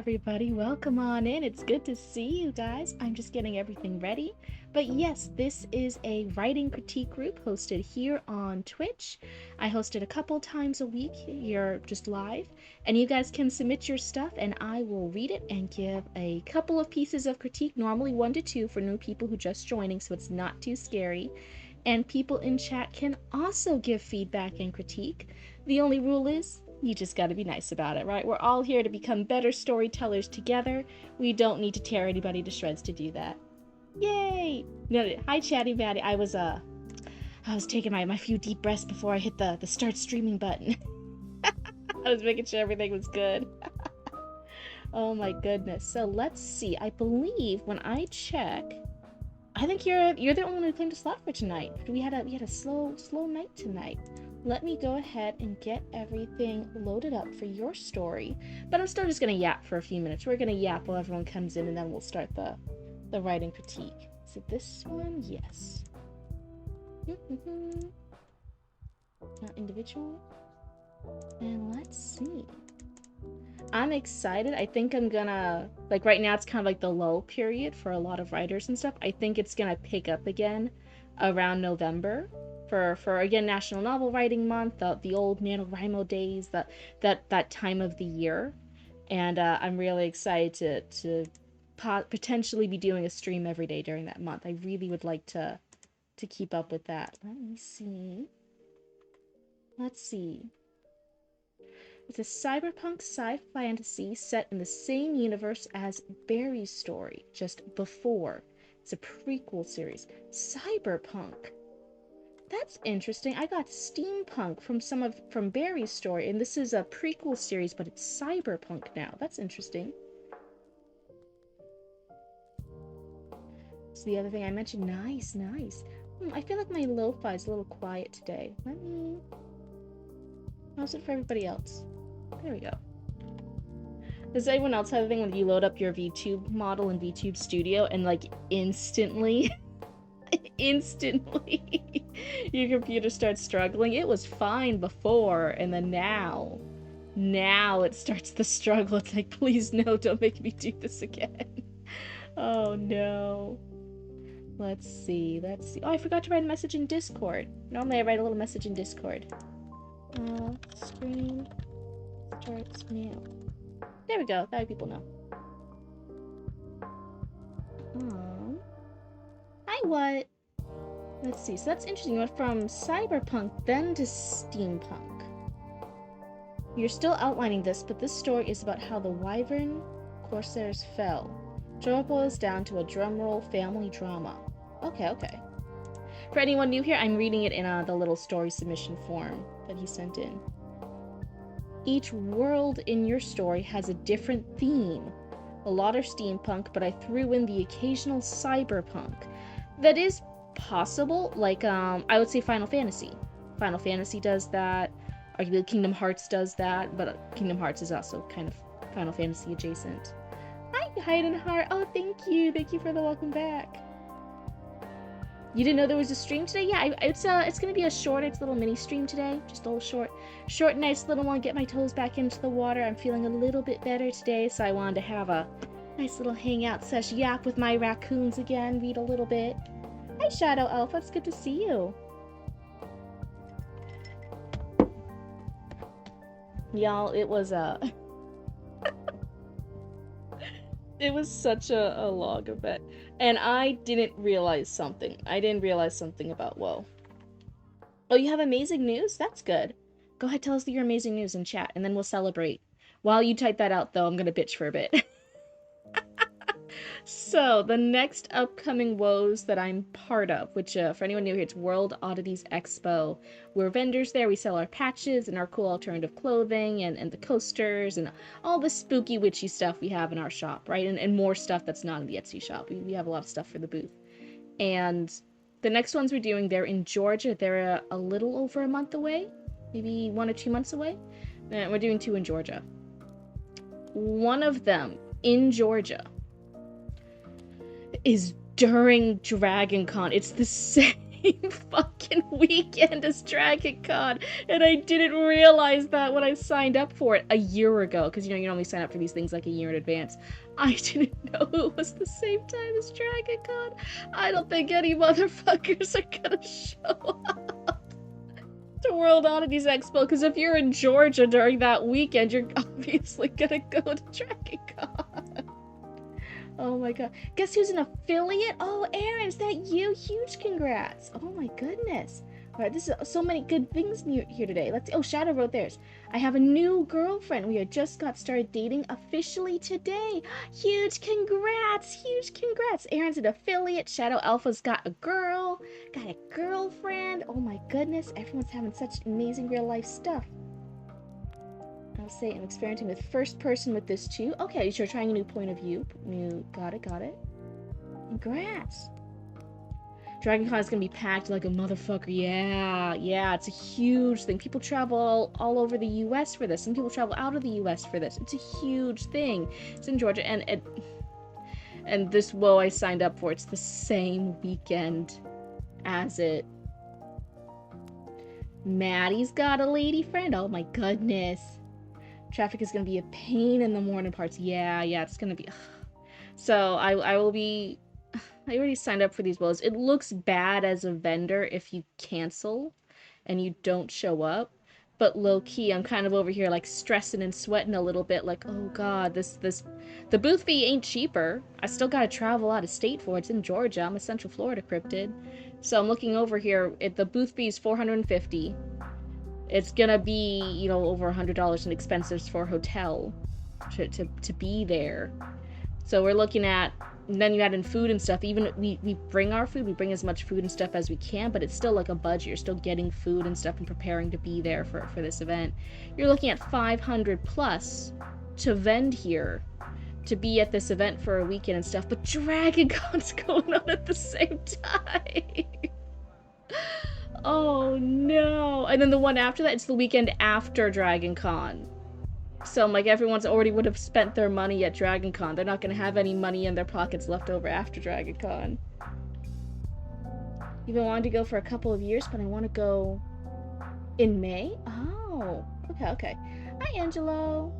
Everybody, welcome on in. It's good to see you guys. I'm just getting everything ready. But yes, this is a writing critique group hosted here on Twitch. I host it a couple times a week here just live, and you guys can submit your stuff and I will read it and give a couple of pieces of critique, normally 1 to 2 for new people who just joining, so it's not too scary. And people in chat can also give feedback and critique. The only rule is you just gotta be nice about it, right? We're all here to become better storytellers together. We don't need to tear anybody to shreds to do that. Yay! No, hi Chatty Batty. I was taking my few deep breaths before I hit the start streaming button. I was making sure everything was good. Oh my goodness. So let's see. I believe when I check, I think you're the only one who claimed a slot for tonight. We had a slow night tonight. Let me go ahead and get everything loaded up for your story. But I'm still just gonna yap for a few minutes. We're gonna yap while everyone comes in, and then we'll start the writing critique. Is it this one? Yes. Not individual. And let's see. I'm excited. I think I'm gonna, like, right now it's kind of like the low period for a lot of writers and stuff. I think it's gonna pick up again around November for again National Novel Writing Month, the old NaNoWriMo days, that time of the year. And I'm really excited to potentially be doing a stream every day during that month. I really would like to keep up with that. Let me see. Let's see. It's a cyberpunk sci fantasy set in the same universe as Barry's story, just before. It's a prequel series. Cyberpunk. That's interesting. I got steampunk from Barry's story, and this is a prequel series, but it's cyberpunk now. That's interesting. So the other thing I mentioned, nice. I feel like my lo-fi is a little quiet today. How's it for everybody else? There we go. Does anyone else have a thing when you load up your VTube model in VTube Studio and like instantly your computer starts struggling? It was fine before, and then now it starts the struggle. It's like, please no, don't make me do this again. Oh no. Let's see. Oh, I forgot to write a message in Discord. Normally I write a little message in Discord. Stream starts now. There we go. That way people know. Hi, what? Let's see. So that's interesting. You went from cyberpunk then to steampunk. You're still outlining this, but this story is about how the Wyvern Corsairs fell. Drama boils down to a drumroll family drama. Okay. For anyone new here, I'm reading it in the little story submission form that he sent in. Each world in your story has a different theme. A lot are steampunk, but I threw in the occasional cyberpunk. That is possible. Like, I would say Final Fantasy. Final Fantasy does that. Arguably Kingdom Hearts does that, but Kingdom Hearts is also kind of Final Fantasy adjacent. Hi, Heidenheart. Oh, thank you. Thank you for the welcome back. You didn't know there was a stream today? Yeah, it's gonna be a short, it's a little mini stream today. Just a little short, nice little one. Get my toes back into the water. I'm feeling a little bit better today, so I wanted to have a nice little hangout sesh, yap with my raccoons again, read a little bit. Hi, Shadow Elf. It's good to see you. Y'all, it was it was such a long event. And I didn't realize something. About, whoa. Oh, you have amazing news? That's good. Go ahead, tell us your amazing news in chat, and then we'll celebrate. While you type that out, though, I'm gonna bitch for a bit. So, the next upcoming woes that I'm part of, which, for anyone new here, it's World Oddities Expo. We're vendors there. We sell our patches and our cool alternative clothing and the coasters and all the spooky, witchy stuff we have in our shop, right? And more stuff that's not in the Etsy shop. We have a lot of stuff for the booth. And the next ones we're doing, they're in Georgia. They're a little over a month away, maybe 1 or 2 months away. And we're doing 2 in Georgia. One of them in Georgia is during Dragon Con. It's the same same fucking weekend as Dragon Con, and I didn't realize that when I signed up for it a year ago, because you know you normally sign up for these things like a year in advance. I didn't know it was the same time as Dragon Con. I don't think any motherfuckers are gonna show up to World Oddities Expo, because if you're in Georgia during that weekend, you're obviously gonna go to Dragon Con. Oh my god. Guess who's an affiliate? Oh, Aaron, is that you? Huge congrats. Oh my goodness. Alright, this is so many good things here today. Let's see. Oh, Shadow wrote theirs. I have a new girlfriend. We had just got started dating officially today. Huge congrats. Huge congrats. Aaron's an affiliate. Shadow Alpha's got a girl. Got a girlfriend. Oh my goodness. Everyone's having such amazing real life stuff. I'll say I'm experimenting with first person with this too. Okay, so you're trying a new point of view. Got it. Congrats. DragonCon is gonna be packed like a motherfucker. Yeah, it's a huge thing. People travel all over the US for this. Some people travel out of the US for this. It's a huge thing. It's in Georgia, and this WoW I signed up for, it's the same weekend as it. Maddie's got a lady friend. Oh my goodness. Traffic is going to be a pain in the morning parts. Yeah, it's going to be... So, I will be... I already signed up for these WoWs. It looks bad as a vendor if you cancel and you don't show up. But low-key, I'm kind of over here, like, stressing and sweating a little bit. Like, oh god, the booth fee ain't cheaper. I still gotta travel out of state for it. It's in Georgia. I'm a Central Florida cryptid. So I'm looking over here. The booth fee is $450. It's gonna be, you know, over $100 in expenses for a hotel to be there. So we're looking at, and then you add in food and stuff. Even we bring our food, we bring as much food and stuff as we can, but it's still like a budget. You're still getting food and stuff and preparing to be there for this event. You're looking at 500 plus to vend here, to be at this event for a weekend and stuff. But Dragon Con's going on at the same time. Oh no. And then the one after that, it's the weekend after Dragon Con. So like everyone's already would have spent their money at Dragon Con. They're not going to have any money in their pockets left over after Dragon Con. You've been wanting to go for a couple of years, but I want to go in May? Oh, okay. Hi, Angelo.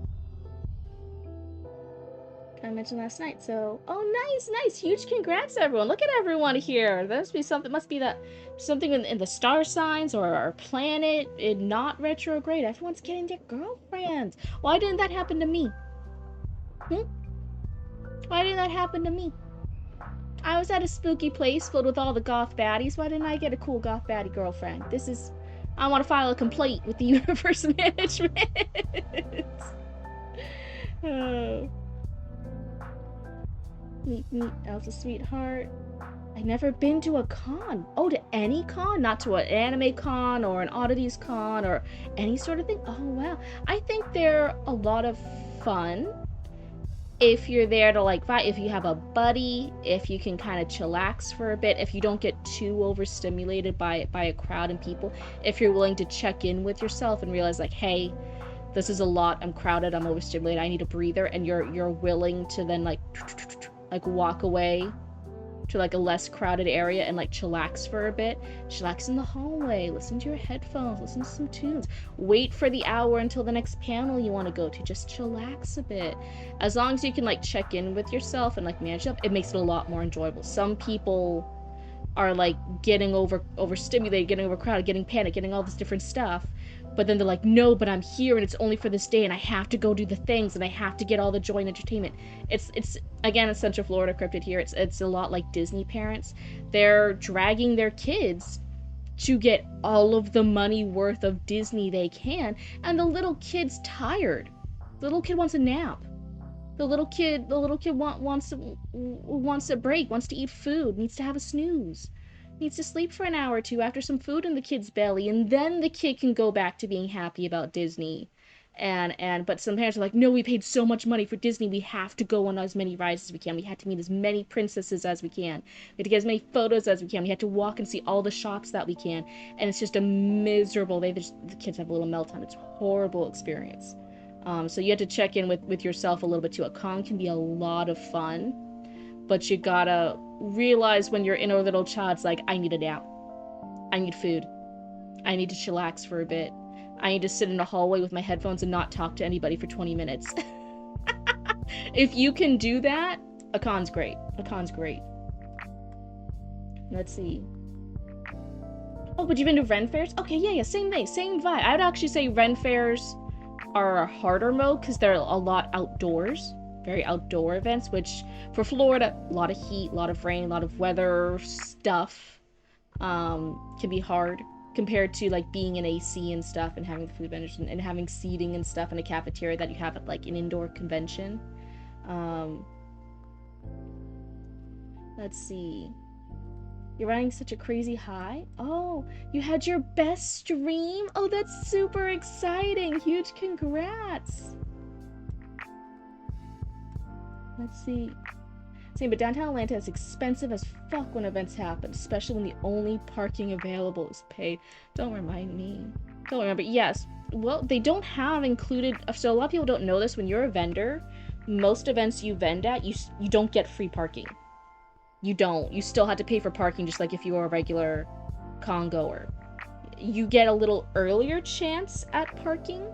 I mentioned last night, so... Oh, nice! Huge congrats, everyone! Look at everyone here! There must be something in the star signs or our planet not retrograde. Everyone's getting their girlfriends! Why didn't that happen to me? Why didn't that happen to me? I was at a spooky place filled with all the goth baddies. Why didn't I get a cool goth baddie girlfriend? I want to file a complaint with the universe management! Oh... Meet Elsa sweetheart. I've never been to a con. Oh, to any con? Not to an anime con or an oddities con or any sort of thing? Oh, wow. I think they're a lot of fun if you're there to, like, fight. If you have a buddy, if you can kind of chillax for a bit, if you don't get too overstimulated by a crowd and people, if you're willing to check in with yourself and realize, like, hey, this is a lot, I'm crowded, I'm overstimulated, I need a breather, and you're willing to then, like walk away to like a less crowded area and like chillax for a bit. Chillax in the hallway, listen to your headphones, listen to some tunes, wait for the hour until the next panel you want to go to, just chillax a bit. As long as you can like check in with yourself and like manage up, it makes it a lot more enjoyable. Some people are like getting overstimulated, getting overcrowded, getting panicked, getting all this different stuff, but then they're like, no, but I'm here and it's only for this day and I have to go do the things and I have to get all the joy and entertainment. It's again, it's Central Florida cryptid here. It's a lot like Disney parents. They're dragging their kids to get all of the money worth of Disney they can, and the little kid's tired. The little kid wants a nap. The little kid wants a break, wants to eat food, needs to have a snooze. Needs to sleep for an hour or two after some food in the kid's belly, and then the kid can go back to being happy about Disney. But some parents are like, no, we paid so much money for Disney, we have to go on as many rides as we can. We have to meet as many princesses as we can. We have to get as many photos as we can. We have to walk and see all the shops that we can. And it's just a miserable, the kids have a little meltdown. It's a horrible experience. So you have to check in with yourself a little bit too. A con can be a lot of fun, but you gotta realize when your inner little child's like, I need a nap. I need food. I need to chillax for a bit. I need to sit in a hallway with my headphones and not talk to anybody for 20 minutes. If you can do that, a con's great. A con's great. Let's see. Oh, but you've been to Ren fairs? Okay, yeah, same thing, same vibe. I would actually say Ren fairs are a harder mode because they're a lot outdoors. Very outdoor events, which for Florida, a lot of heat, a lot of rain, a lot of weather stuff can be hard compared to like being in AC and stuff and having food vendors and having seating and stuff in a cafeteria that you have at like an indoor convention. Let's see. You're running such a crazy high? Oh, you had your best stream? Oh, that's super exciting. Huge congrats. Let's see. Same, but downtown Atlanta is expensive as fuck when events happen, especially when the only parking available is paid. Don't remind me. Don't remember. Yes. Well, they don't have included, so a lot of people don't know this. When you're a vendor, most events you vend at, you don't get free parking. You don't. You still have to pay for parking just like if you were a regular con goer. You get a little earlier chance at parking.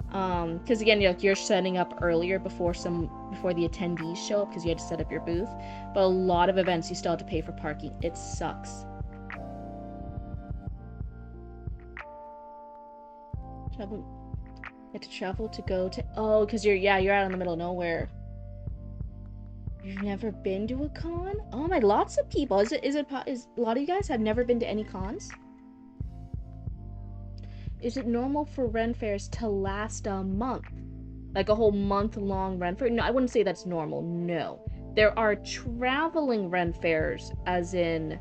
Because again, you're setting up earlier before the attendees show up because you had to set up your booth. But a lot of events you still have to pay for parking. It sucks. You have to travel to go to, oh, because you're out in the middle of nowhere. You've never been to a con? Oh my, lots of people. Is a lot of you guys have never been to any cons? Is it normal for Ren fairs to last a month? Like a whole month-long Ren fair? No, I wouldn't say that's normal, no. There are traveling Ren fairs, as in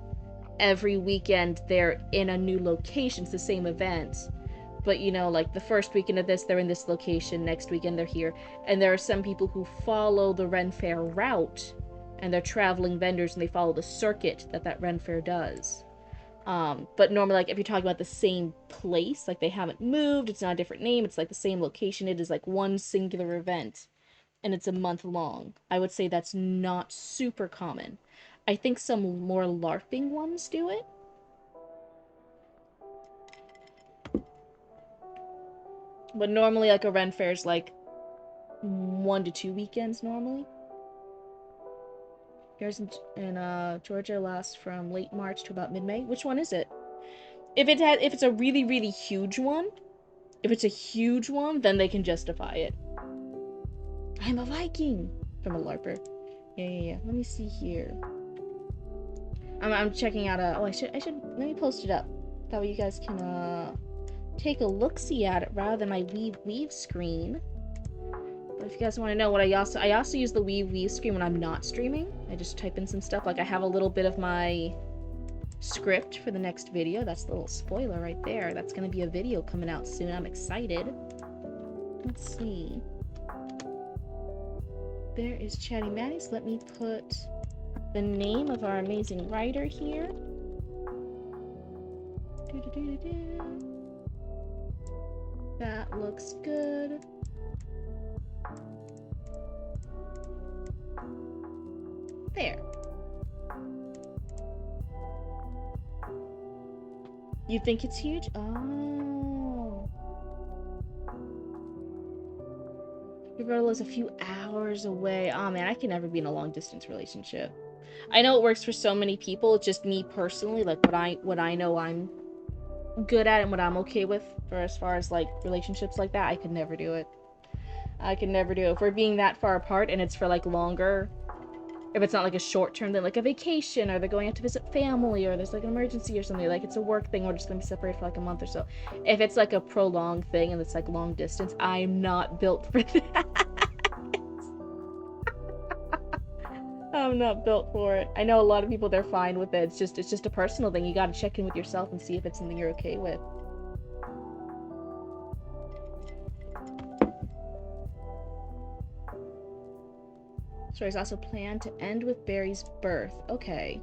every weekend they're in a new location. It's the same event. But, you know, like the first weekend of this, they're in this location. Next weekend, they're here. And there are some people who follow the Ren fair route. And they're traveling vendors and they follow the circuit that Ren fair does. But normally, like, if you're talking about the same place, like, they haven't moved, it's not a different name, it's, like, the same location, it is, like, one singular event, and it's a month long. I would say that's not super common. I think some more LARPing ones do it. But normally, like, a Ren fair is, like, 1 to 2 weekends, normally. Yours in Georgia lasts from late March to about mid-May. Which one is it? If it's a really, really huge one, if it's a huge one, then they can justify it. I'm a Viking! From a LARPer. Yeah. Let me see here. I'm checking out I should, let me post it up. That way you guys can, take a look-see at it rather than my weave screen. But if you guys want to know what I also use the weave screen when I'm not streaming. I just type in some stuff. Like, I have a little bit of my script for the next video. That's a little spoiler right there. That's gonna be a video coming out soon. I'm excited. Let's see. There is Chatty Matties. Let me put the name of our amazing writer here. That looks good. There. You think it's huge? Oh. Your brother lives a few hours away. Oh man, I can never be in a long distance relationship. I know it works for so many people. It's just me personally, like what I know I'm good at and what I'm okay with for as far as like relationships like that. I could never do it. I could never do it. If we're being that far apart and it's for like longer, if it's not like a short term thing, like a vacation, or they're going out to visit family, or there's like an emergency or something, like it's a work thing, we're just gonna be separated for like a month or so. If it's like a prolonged thing and it's like long distance, I'm not built for that. I'm not built for it. I know a lot of people, they're fine with it. It's just a personal thing. You gotta check in with yourself and see if it's something you're okay with. Stories also planned to end with Barry's birth. Okay.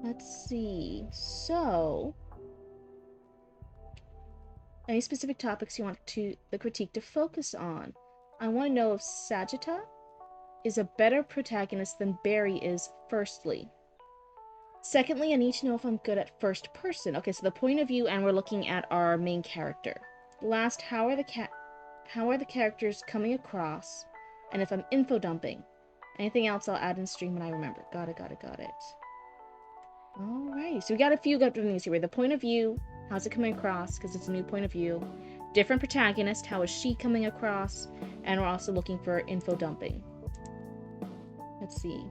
Let's see. So, any specific topics you want the critique to focus on? I want to know if Sagitta is a better protagonist than Barry is, firstly. Secondly, I need to know if I'm good at first person. Okay, so the point of view, and we're looking at our main character. Last, how are the characters coming across? And if I'm info dumping. Anything else I'll add in stream when I remember. Got it. Alright, so we got a few good things here. The point of view, how's it coming across? Because it's a new point of view. Different protagonist, how is she coming across? And we're also looking for info dumping. Let's see.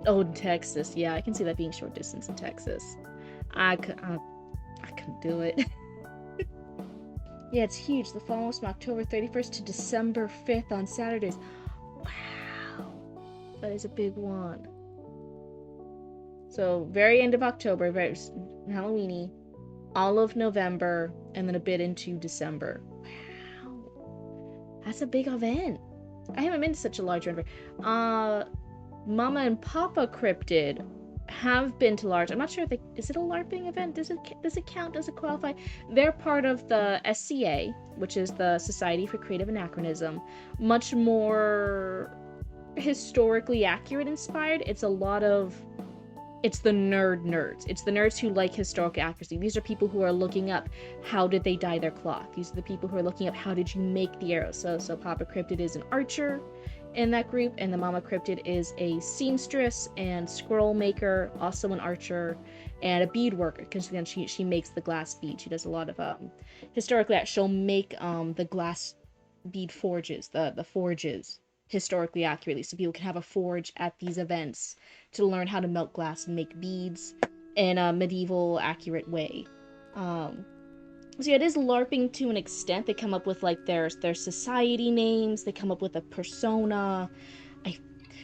Oh, Texas. Yeah, I can see that being short distance in Texas. I couldn't do it. Yeah, it's huge. The fall was from October 31st to December 5th on Saturdays. Wow. That is a big one. So, very end of October, very Halloweeny, all of November, and then a bit into December. Wow. That's a big event. I haven't been to such a large event. Mama and Papa Cryptid have been to large. I'm not sure if is it a LARPing event? Does it count? Does it qualify? They're part of the SCA, which is the Society for Creative Anachronism. Much more historically accurate inspired. It's the nerds. It's the nerds who like historical accuracy. These are people who are looking up how did they dye their cloth. These are the people who are looking up how did you make the arrows. So Papa Cryptid is an archer in that group, and the Mama Cryptid is a seamstress and scroll maker, also an archer, and a bead worker, because then she makes the glass bead. She does a lot of historically she'll make the glass bead forges, the forges historically accurately, so people can have a forge at these events to learn how to melt glass and make beads in a medieval accurate way. So yeah, it is LARPing to an extent. They come up with like their society names. They come up with a persona.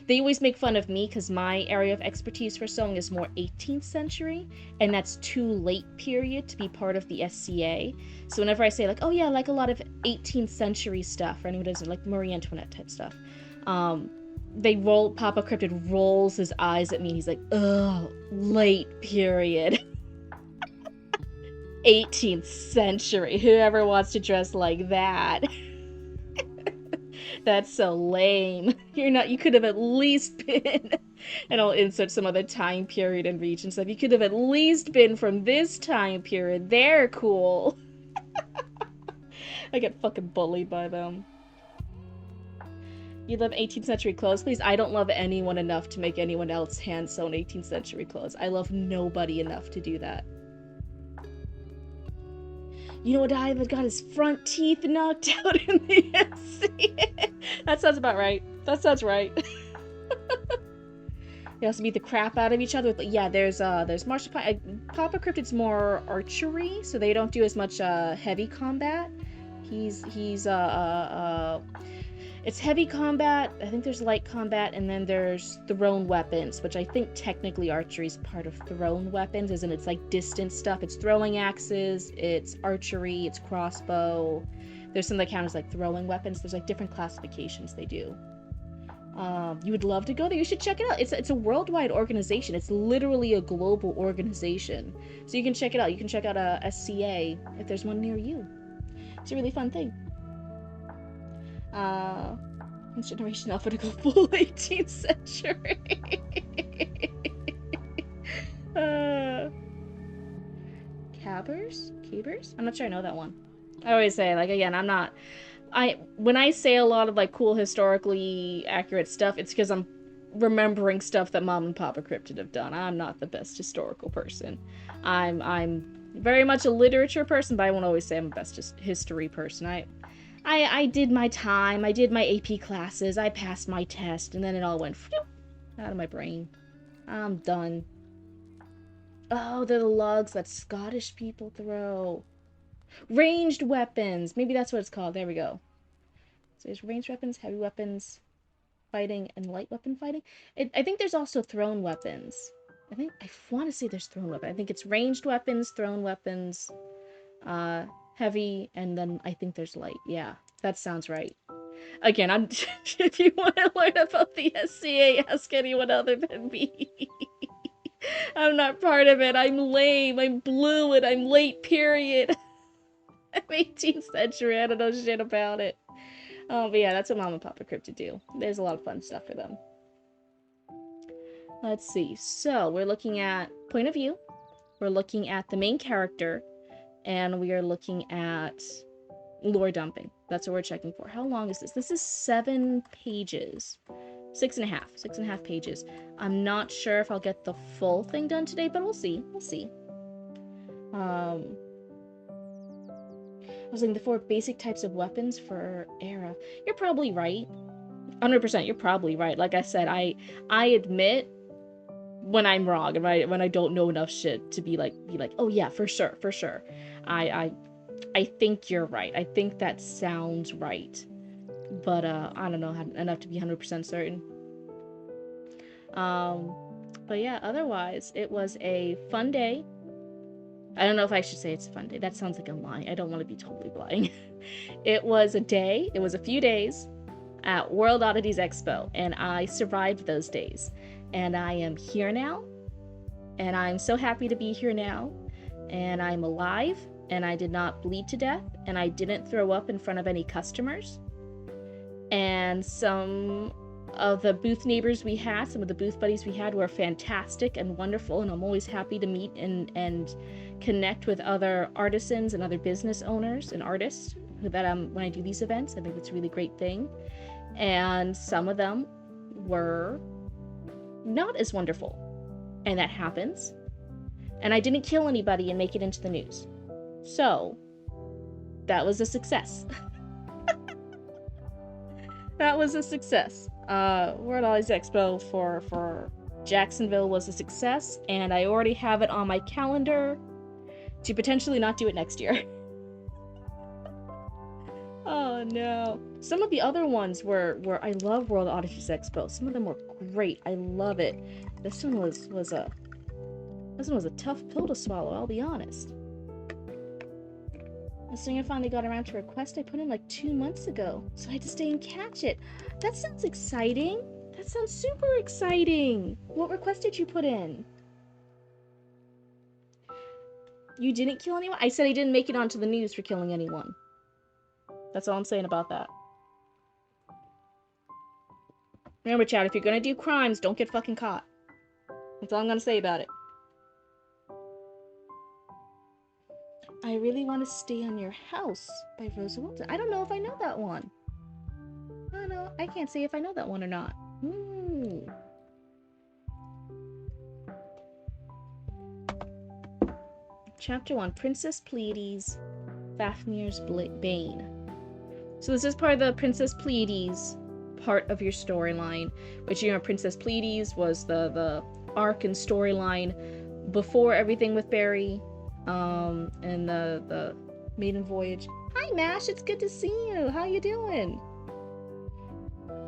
They always make fun of me because my area of expertise for sewing is more 18th century, and that's too late period to be part of the SCA. So whenever I say like, oh yeah, I like a lot of 18th century stuff, or anyone doesn't like Marie Antoinette type stuff, Papa Cryptid rolls his eyes at me and he's like, ugh, late period. 18th century. Whoever wants to dress like that? That's so lame. You could have at least been, and I'll insert some other time period and region stuff. You could have at least been from this time period. They're cool. I get fucking bullied by them. You love 18th century clothes? Please, I don't love anyone enough to make anyone else hand sewn 18th century clothes. I love nobody enough to do that. You know what guy that got his front teeth knocked out in the SC? That sounds about right. That sounds right. They also beat the crap out of each other. But yeah, there's martial Papa Cryptid's more archery, so they don't do as much heavy combat. It's heavy combat. I think there's light combat, and then there's thrown weapons, which I think technically archery is part of thrown weapons, as in it's like distance stuff. It's throwing axes, it's archery, it's crossbow. There's some that count as like throwing weapons. There's like different classifications they do. You would love to go there. You should check it out. It's a worldwide organization. It's literally a global organization. So you can check it out. You can check out a SCA if there's one near you. It's a really fun thing. This generation alpha to go full 18th century. Cabers? I'm not sure I know that one. I always say, like, again, when I say a lot of, like, cool historically accurate stuff, it's because I'm remembering stuff that Mom and Papa Cryptid have done. I'm not the best historical person. I'm very much a literature person, but I won't always say I'm the best history person. I did my time, I did my AP classes, I passed my test, and then it all went out of my brain. I'm done. Oh, they're the lugs that Scottish people throw. Ranged weapons! Maybe that's what it's called. There we go. So there's ranged weapons, heavy weapons fighting, and light weapon fighting. I think there's also thrown weapons. I want to say there's thrown weapons. I think it's ranged weapons, thrown weapons, heavy, and then I think there's light. Yeah, that sounds right. Again, if you want to learn about the SCA, ask anyone other than me. I'm not part of it. I'm lame. I'm blue, and I'm late period. I'm 18th century. I don't know shit about it. But yeah, that's what Mom and Papa Cryptid do. There's a lot of fun stuff for them. Let's see. So we're looking at point of view. We're looking at the main character. And we are looking at lore dumping. That's what we're checking for. How long is this? This is 7 pages. 6.5. 6.5 pages. I'm not sure if I'll get the full thing done today, but we'll see. We'll see. I was looking the 4 basic types of weapons for Era. You're probably right. 100%, you're probably right. Like I said, I admit when I'm wrong and when I don't know enough shit to be like, oh yeah, for sure, for sure. I think you're right. I think that sounds right. But I don't know enough to be 100% certain. But yeah, otherwise, it was a fun day. I don't know if I should say it's a fun day. That sounds like I'm lying. I don't want to be totally lying. It was a day. It was a few days at World Oddities Expo, and I survived those days. And I am here now, and I'm so happy to be here now, and I'm alive, and I did not bleed to death, and I didn't throw up in front of any customers. And some of the booth neighbors we had, some of the booth buddies we had were fantastic and wonderful, and I'm always happy to meet and connect with other artisans and other business owners and artists that when I do these events. I think it's a really great thing. And some of them were not as wonderful, and that happens. And I didn't kill anybody and make it into the news, so that was a success. That was a success. World Oddities Expo for Jacksonville was a success, and I already have it on my calendar to potentially not do it next year. Oh no. Some of the other ones were I love World Oddities Expo. Some of them were great. I love it. This one was a tough pill to swallow, I'll be honest. The singer finally got around to a request I put in like 2 months ago, so I had to stay and catch it. That sounds exciting. That sounds super exciting. What request did you put in? You didn't kill anyone? I said I didn't make it onto the news for killing anyone. That's all I'm saying about that. Remember, chat, if you're gonna do crimes, don't get fucking caught. That's all I'm gonna say about it. I Really Want to Stay on Your House by Rosa Wilton. I don't know if I know that one. I don't know. I can't say if I know that one or not. Chapter 1, Princess Pleiades, Fafnir's Bane. So this is part of the Princess Pleiades part of your storyline, which, you know, Princess Pleiades was the arc and storyline before everything with Barry, and the maiden voyage. Hi Mash, it's good to see you. How you doing?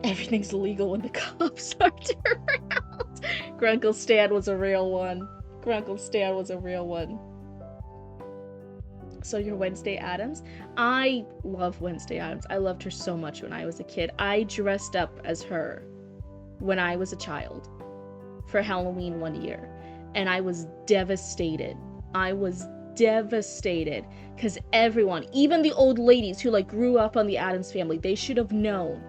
Everything's illegal when the cops aren't around. Grunkle Stan was a real one. Grunkle Stan was a real one. So you're Wednesday Addams? I love Wednesday Addams. I loved her so much when I was a kid. I dressed up as her when I was a child for Halloween one year, and I was devastated. I was devastated because everyone, even the old ladies who like grew up on the Addams Family, they should have known.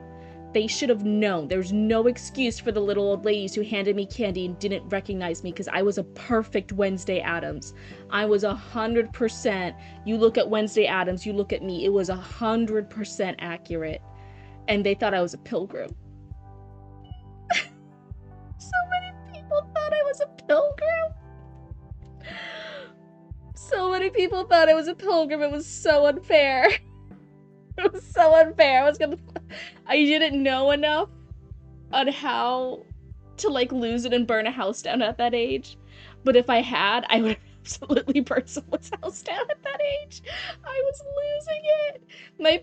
They should have known. There's no excuse for the little old ladies who handed me candy and didn't recognize me, because I was a perfect Wednesday Addams. I was 100%. You look at Wednesday Addams, you look at me. It was 100% accurate. And they thought I was a pilgrim. So many people thought I was a pilgrim. So many people thought I was a pilgrim. It was so unfair. It was so unfair. I didn't know enough on how to like lose it and burn a house down at that age. But if I had, I would have absolutely burned someone's house down at that age. I was losing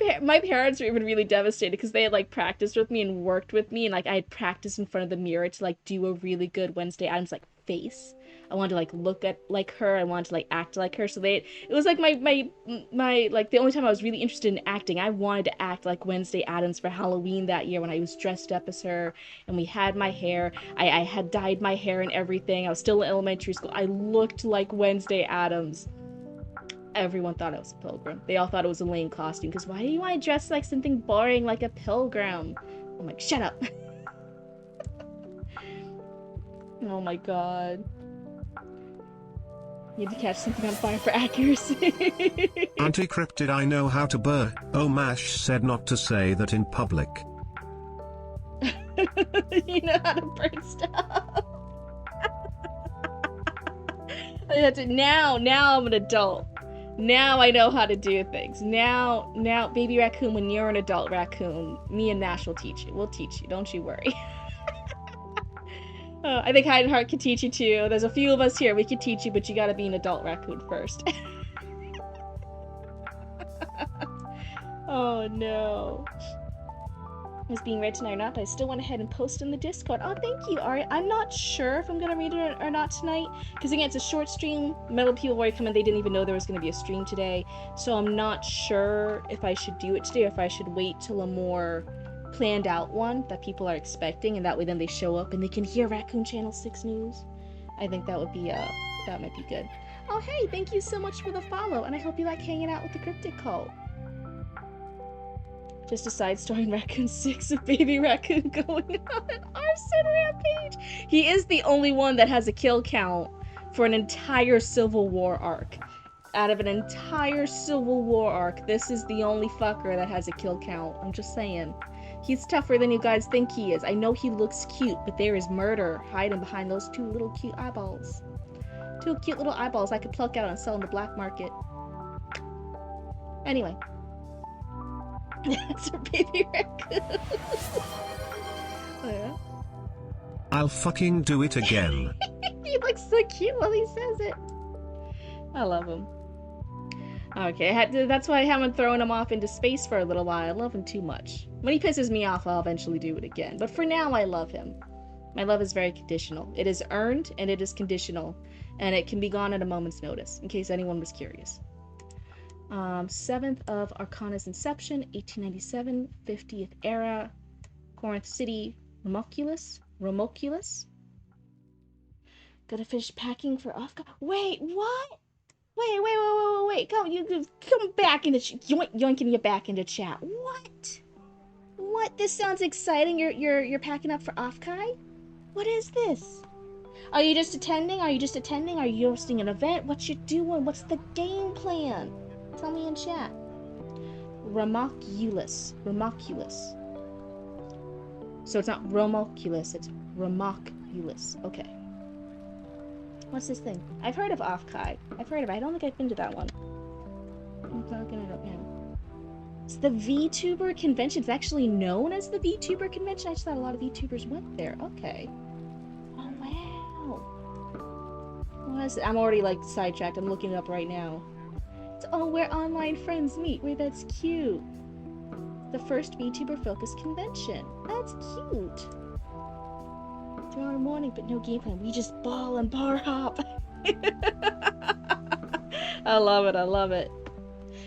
it. My parents were even really devastated because they had like practiced with me and worked with me, and like I had practiced in front of the mirror to like do a really good Wednesday Addams like face. I wanted to like look at like her. I wanted to like act like her. So it was like my like the only time I was really interested in acting. I wanted to act like Wednesday Addams for Halloween that year when I was dressed up as her, and we had my hair. I had dyed my hair and everything. I was still in elementary school. I looked like Wednesday Addams. Everyone thought I was a pilgrim. They all thought it was a lame costume, because why do you want to dress like something boring like a pilgrim? I'm like, shut up. Oh my god. You have to catch something on fire for accuracy. Anti-cryptid, I know how to burn. Oh, Mash said not to say that in public. You know how to burn stuff. I had to, now I'm an adult. Now I know how to do things. Now, baby raccoon, when you're an adult raccoon, me and Nash will teach you. We'll teach you, don't you worry. I think Hide and Heart can teach you too. There's a few of us here, we can teach you, but you gotta be an adult raccoon first. Oh no. Is being read tonight or not, but I still went ahead and posted in the Discord. Oh, thank you, Ari. I'm not sure if I'm gonna read it or not tonight, because again, it's a short stream. Metal people already come in, they didn't even know there was gonna be a stream today, so I'm not sure if I should do it today or if I should wait till a more planned out one that people are expecting, and that way then they show up and they can hear Raccoon Channel 6 news. I think that would be, that might be good. Oh, hey, thank you so much for the follow, and I hope you like hanging out with the Cryptid Cult. Just a side story in Raccoon 6 of Baby Raccoon going on an arson rampage. He is the only one that has a kill count for an entire Civil War arc. Out of an entire Civil War arc, this is the only fucker that has a kill count. I'm just saying. He's tougher than you guys think he is. I know he looks cute, but there is murder hiding behind those two little cute eyeballs. Two cute little eyeballs I could pluck out and sell in the black market. Anyway. That's a baby raccoon. Oh, yeah. I'll fucking do it again. He looks so cute while he says it. I love him. Okay, that's why I haven't thrown him off into space for a little while. I love him too much. When he pisses me off, I'll eventually do it again. But for now, I love him. My love is very conditional. It is earned, and it is conditional. And it can be gone at a moment's notice, in case anyone was curious. 7th of Arcana's inception, 1897, 50th era, Corinth City, Romoculus. Gotta finish packing for off. Wait, what? Wait. Come back into yoinking you back into chat. What? This sounds exciting. You're packing up for Offkai? What is this? Are you just attending? Are you hosting an event? What you doing? What's the game plan? Tell me in chat. Romoculus. So it's not Romoculus, it's Romoculus. Okay. What's this thing? I've heard of Offkai. I've heard of it. I don't think I've been to that one. I'm looking it up now. It's the VTuber convention. It's actually known as the VTuber convention. I just thought a lot of VTubers went there. Okay. Oh, wow. What is it? I'm already, like, sidetracked. I'm looking it up right now. Oh, where online friends meet. Wait, that's cute. The first VTuber-focused convention. That's cute. Tomorrow morning, but no game plan. We just ball and bar hop. I love it.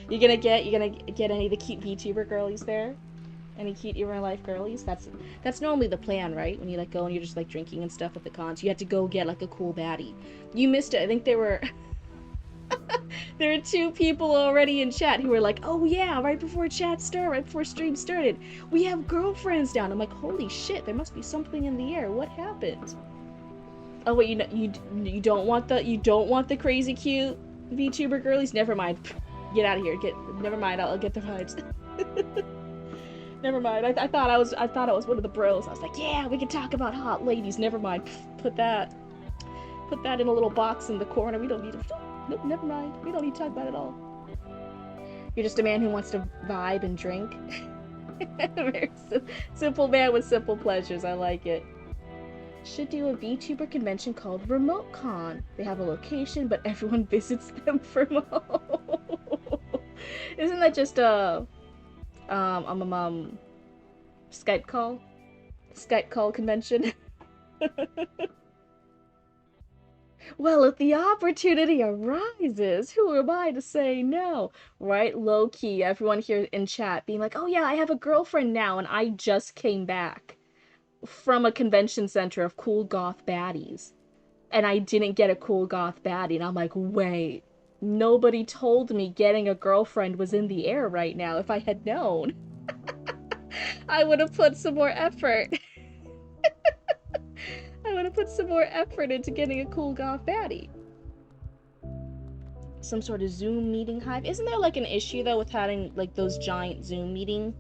You gonna get any of the cute VTuber girlies there? Any cute in real life girlies? That's normally the plan, right? When you like go and you're just like drinking and stuff at the cons, you have to go get like a cool baddie. You missed it. I think there were there were 2 people already in chat who were like, oh yeah, right before stream started, we have girlfriends down. I'm like, holy shit, there must be something in the air. What happened? Oh wait, you don't want the crazy cute VTuber girlies? Never mind. Get out of here. Never mind. I'll get the vibes. Never mind. I thought I was one of the bros. I was like, yeah, we can talk about hot ladies. Never mind. Put that in a little box in the corner. We don't need to. Nope, never mind. We don't need to talk about it all. You're just a man who wants to vibe and drink. Very simple man with simple pleasures. I like it. Should do a VTuber convention called RemoteCon. They have a location, but everyone visits them for Isn't that just a Skype call convention? Well, if the opportunity arises, who am I to say no? Right? Low key, everyone here in chat being like, oh yeah, I have a girlfriend now and I just came back from a convention center of cool goth baddies. And I didn't get a cool goth baddie. And I'm like, wait, nobody told me getting a girlfriend was in the air right now. If I had known, I would have put some more effort. I want to put some more effort into getting a cool goth baddie. Some sort of Zoom meeting hive. Isn't there like an issue though with having like those giant Zoom meeting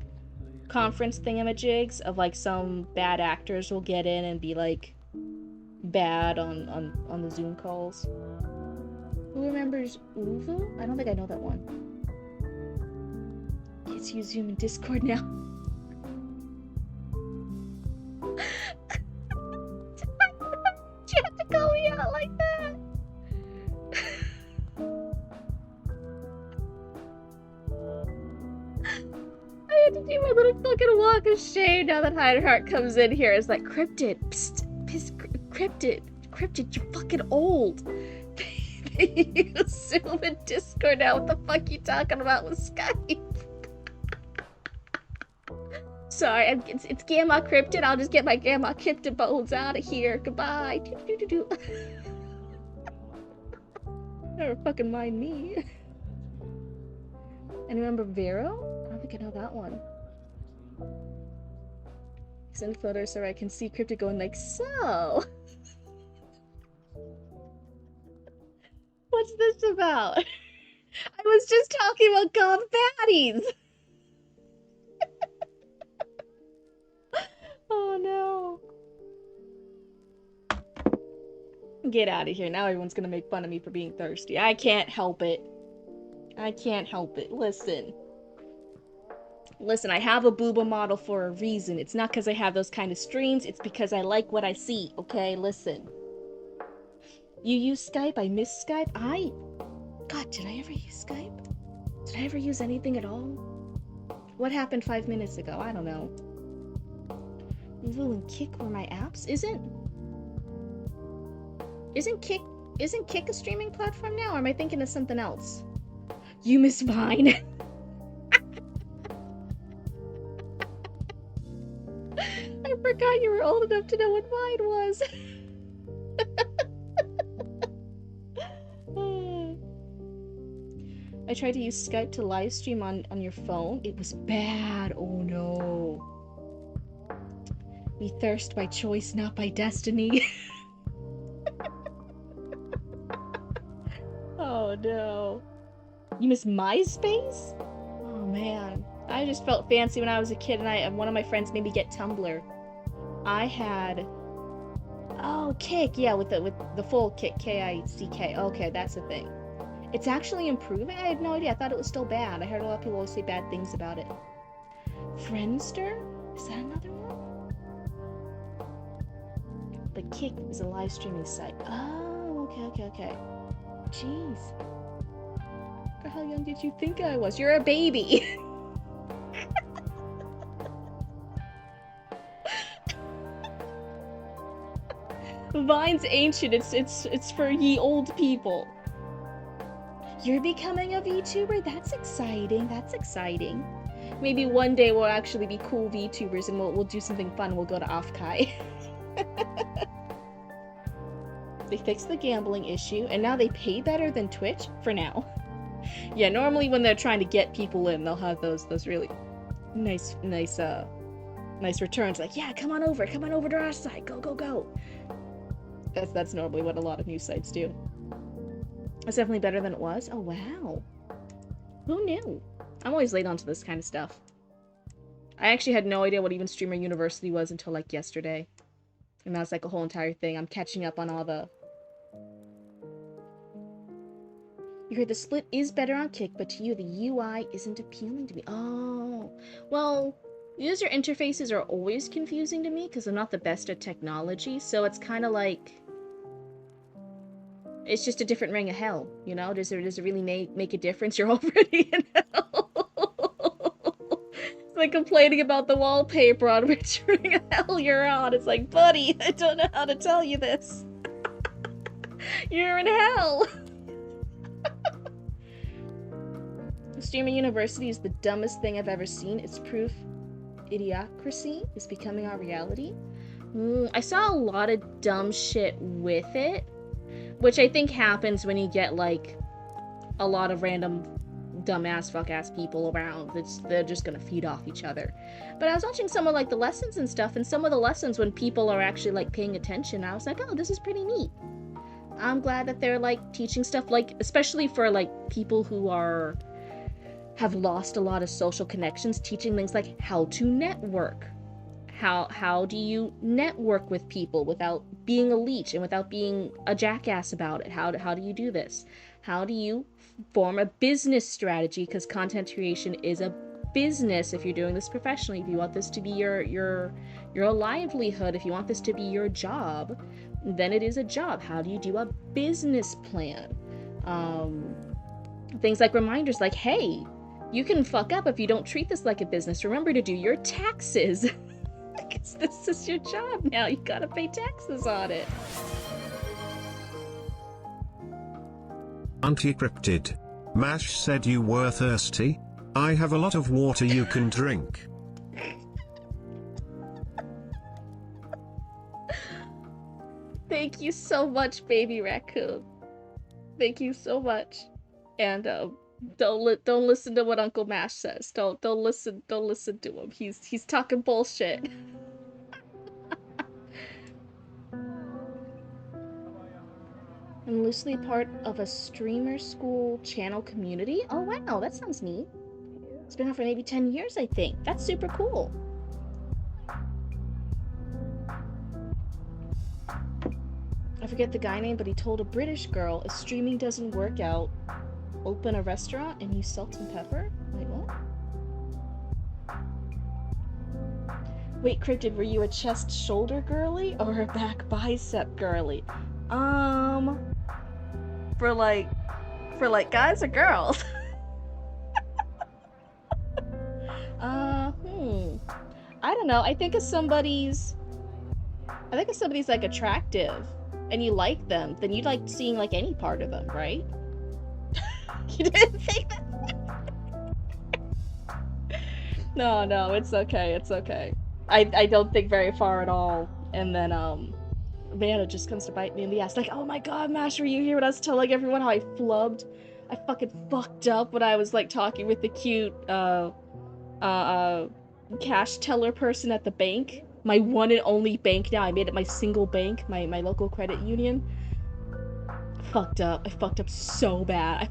conference thingamajigs of like some bad actors will get in and be like bad on the Zoom calls? Who remembers Uvu? I don't think I know that one. Kids use Zoom and Discord now. You have to call me out like that. I had to do my little fucking walk of shame now that Hideheart comes in here. It's like, Cryptid, Cryptid, you're fucking old. They use Zoom and Discord now. What the fuck you talking about with Skype? Sorry, it's Grandma Cryptid. I'll just get my Grandma Cryptid bones out of here. Goodbye. Never fucking mind me. And remember Vero? I don't think I know that one. Send photos so I can see Cryptid going like, so. What's this about? I was just talking about goth baddies. Oh no. Get out of here. Now everyone's gonna make fun of me for being thirsty. I can't help it. I can't help it. Listen, I have a booba model for a reason. It's not because I have those kind of streams. It's because I like what I see, okay? Listen. You use Skype? I miss Skype? God, did I ever use Skype? Did I ever use anything at all? What happened 5 minutes ago? I don't know. Uvu and Kick were my apps? Isn't Kick a streaming platform now, or am I thinking of something else? You miss Vine. I forgot you were old enough to know what Vine was. I tried to use Skype to live stream on your phone. It was bad. Oh no. We thirst by choice, not by destiny. Oh no. You miss MySpace? Oh man. I just felt fancy when I was a kid and one of my friends made me get Tumblr. I had... Oh, Kick. Yeah, with the full Kick. K-I-C-K. Okay, that's the thing. It's actually improving? I had no idea. I thought it was still bad. I heard a lot of people always say bad things about it. Friendster? Is that another one? But Kick is a live streaming site. Oh, okay. Jeez. How young did you think I was? You're a baby! Vine's ancient. It's for ye old people. You're becoming a VTuber? That's exciting. Maybe one day we'll actually be cool VTubers and we'll do something fun. We'll go to Offkai. They fixed the gambling issue, and now they pay better than Twitch for now. Yeah, normally when they're trying to get people in, they'll have those really nice returns. Like, yeah, come on over to our site. Go. That's normally what a lot of new sites do. It's definitely better than it was. Oh, wow. Who knew? I'm always late onto this kind of stuff. I actually had no idea what even Streamer University was until, like, yesterday. And that's, like, a whole entire thing. I'm catching up on all the... You heard the split is better on Kick, but to you, the UI isn't appealing to me. Oh. Well, user interfaces are always confusing to me, because I'm not the best at technology, so it's kind of like... It's just a different ring of hell, you know? Does it really make a difference? You're already in hell. It's like complaining about the wallpaper on which ring of hell you're on. It's like, buddy, I don't know how to tell you this. You're in hell. Streaming University is the dumbest thing I've ever seen. It's proof idiocracy is becoming our reality. I saw a lot of dumb shit with it. Which I think happens when you get, like, a lot of random dumbass, fuck-ass people around. They're just gonna feed off each other. But I was watching some of, like, the lessons and stuff, and some of the lessons when people are actually, like, paying attention, I was like, oh, this is pretty neat. I'm glad that they're, like, teaching stuff, like, especially for, like, people who have lost a lot of social connections, teaching things like how to network. How do you network with people without being a leech and without being a jackass about it? How do you do this? How do you form a business strategy? Because content creation is a business if you're doing this professionally. If you want this to be your livelihood, if you want this to be your job, then it is a job. How do you do a business plan? Things like reminders like, hey, you can fuck up if you don't treat this like a business. Remember to do your taxes. Because this is your job now. You gotta pay taxes on it. Auntie Cryptid. Mash said you were thirsty. I have a lot of water you can drink. Thank you so much, baby raccoon. Thank you so much. And don't listen to what Uncle Mash says. Don't listen to him. He's talking bullshit. I'm loosely part of a streamer school channel community. Oh wow, that sounds neat. It's been on for maybe 10 years, I think. That's super cool. I forget the guy name, but he told a British girl, if streaming doesn't work out, open a restaurant and use salt and pepper? Wait, what? Wait, Cryptid, were you a chest shoulder girly or a back bicep girly? For like guys or girls? I don't know. I think if somebody's like attractive and you like them, then you like seeing like any part of them, right? You didn't think that? No, it's okay. I don't think very far at all. And then Vanna just comes to bite me in the ass like, oh my god, Mash, were you here when I was telling everyone how I flubbed? I fucking fucked up when I was like talking with the cute cash teller person at the bank. My one and only bank now. I made it my single bank, my local credit union. Fucked up. I fucked up so bad.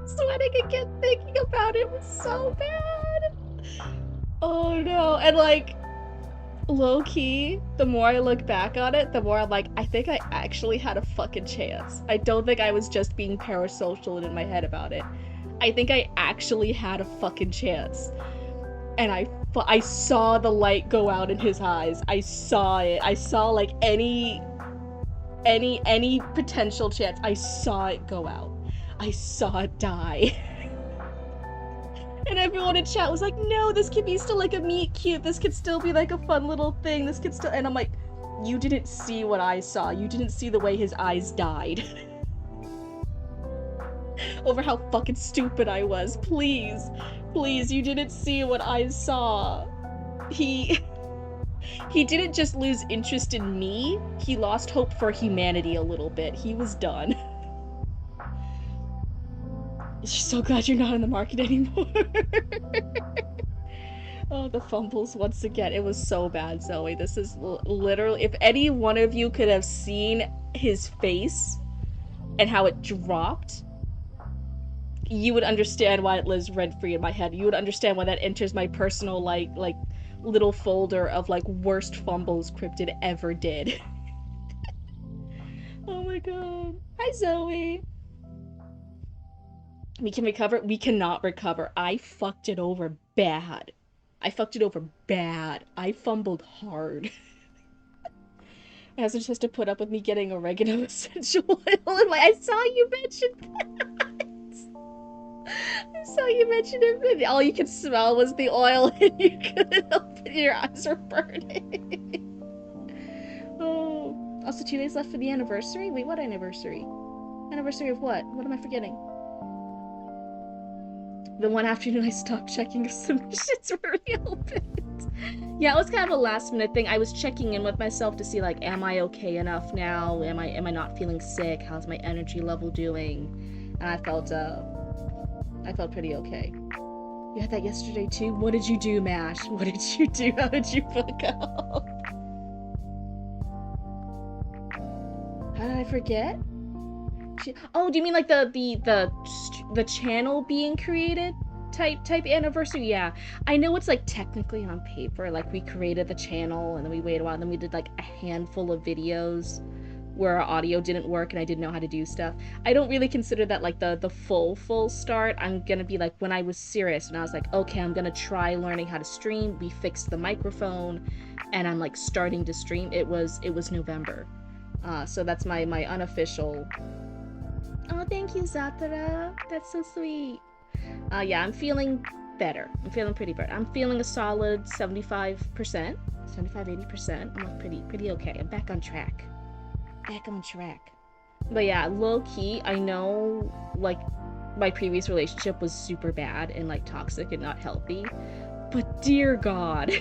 Sweating again thinking about it was so bad. Oh no. And like, low-key, the more I look back on it, the more I'm like, I think I actually had a fucking chance. I don't think I was just being parasocial and in my head about it. I think I actually had a fucking chance. And I saw the light go out in his eyes. I saw it. I saw like any potential chance. I saw it go out. I saw it die. And everyone in chat was like, no, this could be still like a meet cute. This could still be like a fun little thing. This could still, and I'm like, you didn't see what I saw. You didn't see the way his eyes died. Over how fucking stupid I was. Please, you didn't see what I saw. He didn't just lose interest in me, he lost hope for humanity a little bit. He was done. Just so glad you're not in the market anymore. Oh, the fumbles once again. It was so bad, Zoe. This is literally, if any one of you could have seen his face and how it dropped, you would understand why it lives rent-free in my head. You would understand why that enters my personal, like little folder of, like, worst fumbles Cryptid ever did. Oh my god. Hi, Zoe. We can recover? We cannot recover. I fucked it over bad. I fumbled hard. My husband just has to put up with me getting oregano essential oil in my... I saw you mention that! I saw you mention it. All you could smell was the oil and you couldn't open your eyes were burning. Oh. Also 2 days left for the anniversary? Wait, what anniversary? Anniversary of what? What am I forgetting? The one afternoon I stopped checking if submissions were reopened. Yeah, it was kind of a last minute thing. I was checking in with myself to see like, am I okay enough now? Am I not feeling sick? How's my energy level doing? And I felt pretty okay. You had that yesterday too? What did you do, Mash? What did you do? How did you fuck up? How did I forget? Oh, do you mean like the channel being created type anniversary? Yeah, I know it's like technically on paper, like we created the channel and then we waited a while, and then we did like a handful of videos where our audio didn't work and I didn't know how to do stuff. I don't really consider that like the full start. I'm gonna be like when I was serious and I was like, okay, I'm gonna try learning how to stream. We fixed the microphone, and I'm like starting to stream. It was November, so that's my unofficial. Oh, thank you, Zatara. That's so sweet. Yeah, I'm feeling better. I'm feeling pretty better. I'm feeling a solid 75%, 80%. I'm like pretty okay. I'm back on track. But yeah, low key, I know like my previous relationship was super bad and like toxic and not healthy. But dear God,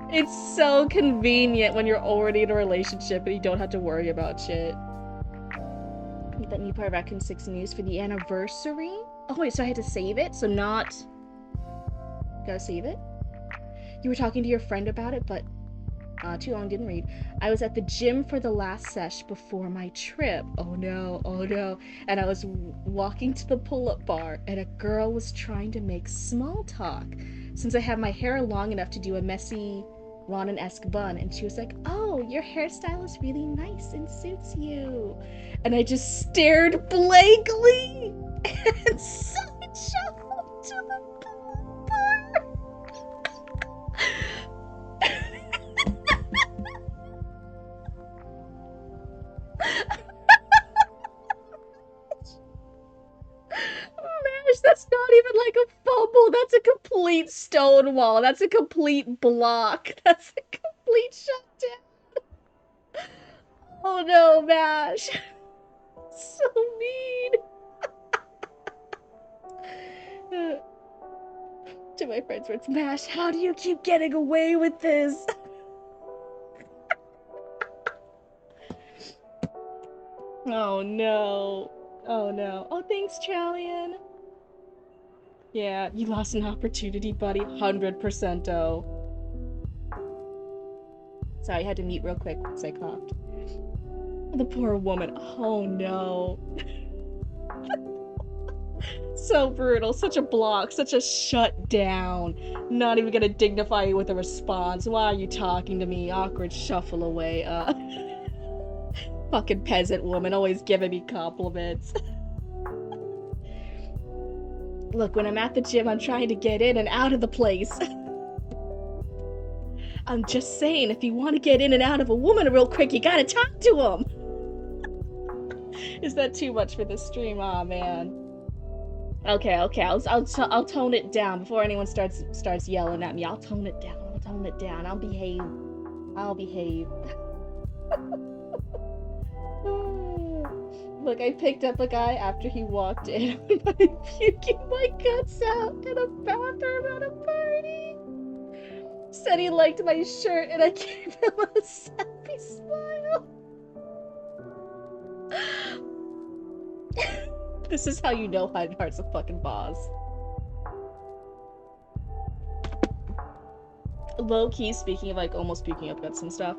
it's so convenient when you're already in a relationship and you don't have to worry about shit. That new part of Raccoon 6 News for the anniversary? Oh wait, so I had to save it? So not... Gotta save it? You were talking to your friend about it, but... too long, didn't read. I was at the gym for the last sesh before my trip. Oh no. And I was walking to the pull-up bar, and a girl was trying to make small talk, since I have my hair long enough to do a messy Ronan-esque bun, and she was like, oh, your hairstyle is really nice and suits you. And I just stared blankly and side shuffled to the pull-up bar. Mash, that's not even like a fumble. That's a complete stonewall. That's a complete block. That's a complete shutdown. Oh no, Mash. So mean. To my friends, it's Mash, how do you keep getting away with this? Oh no. Oh no. Oh, thanks, Chalian. Yeah, you lost an opportunity, buddy. 100%. Sorry, I had to mute real quick because I coughed. The poor woman. Oh no. So brutal. Such a block. Such a shutdown. Not even gonna dignify you with a response. Why are you talking to me? Awkward shuffle away. Fucking peasant woman always giving me compliments. Look, when I'm at the gym, I'm trying to get in and out of the place. I'm just saying, if you want to get in and out of a woman real quick, you gotta talk to him. Is that too much for this stream? Aw, man. Okay. I'll tone it down before anyone starts yelling at me. I'll tone it down. I'll behave. Look, I picked up a guy after he walked in. I'm puking my guts out in a bathroom at a party. Said he liked my shirt, and I gave him a sappy smile. This is how you know Heidenheart's a fucking boss. Low-key, speaking of like almost puking up guts and stuff,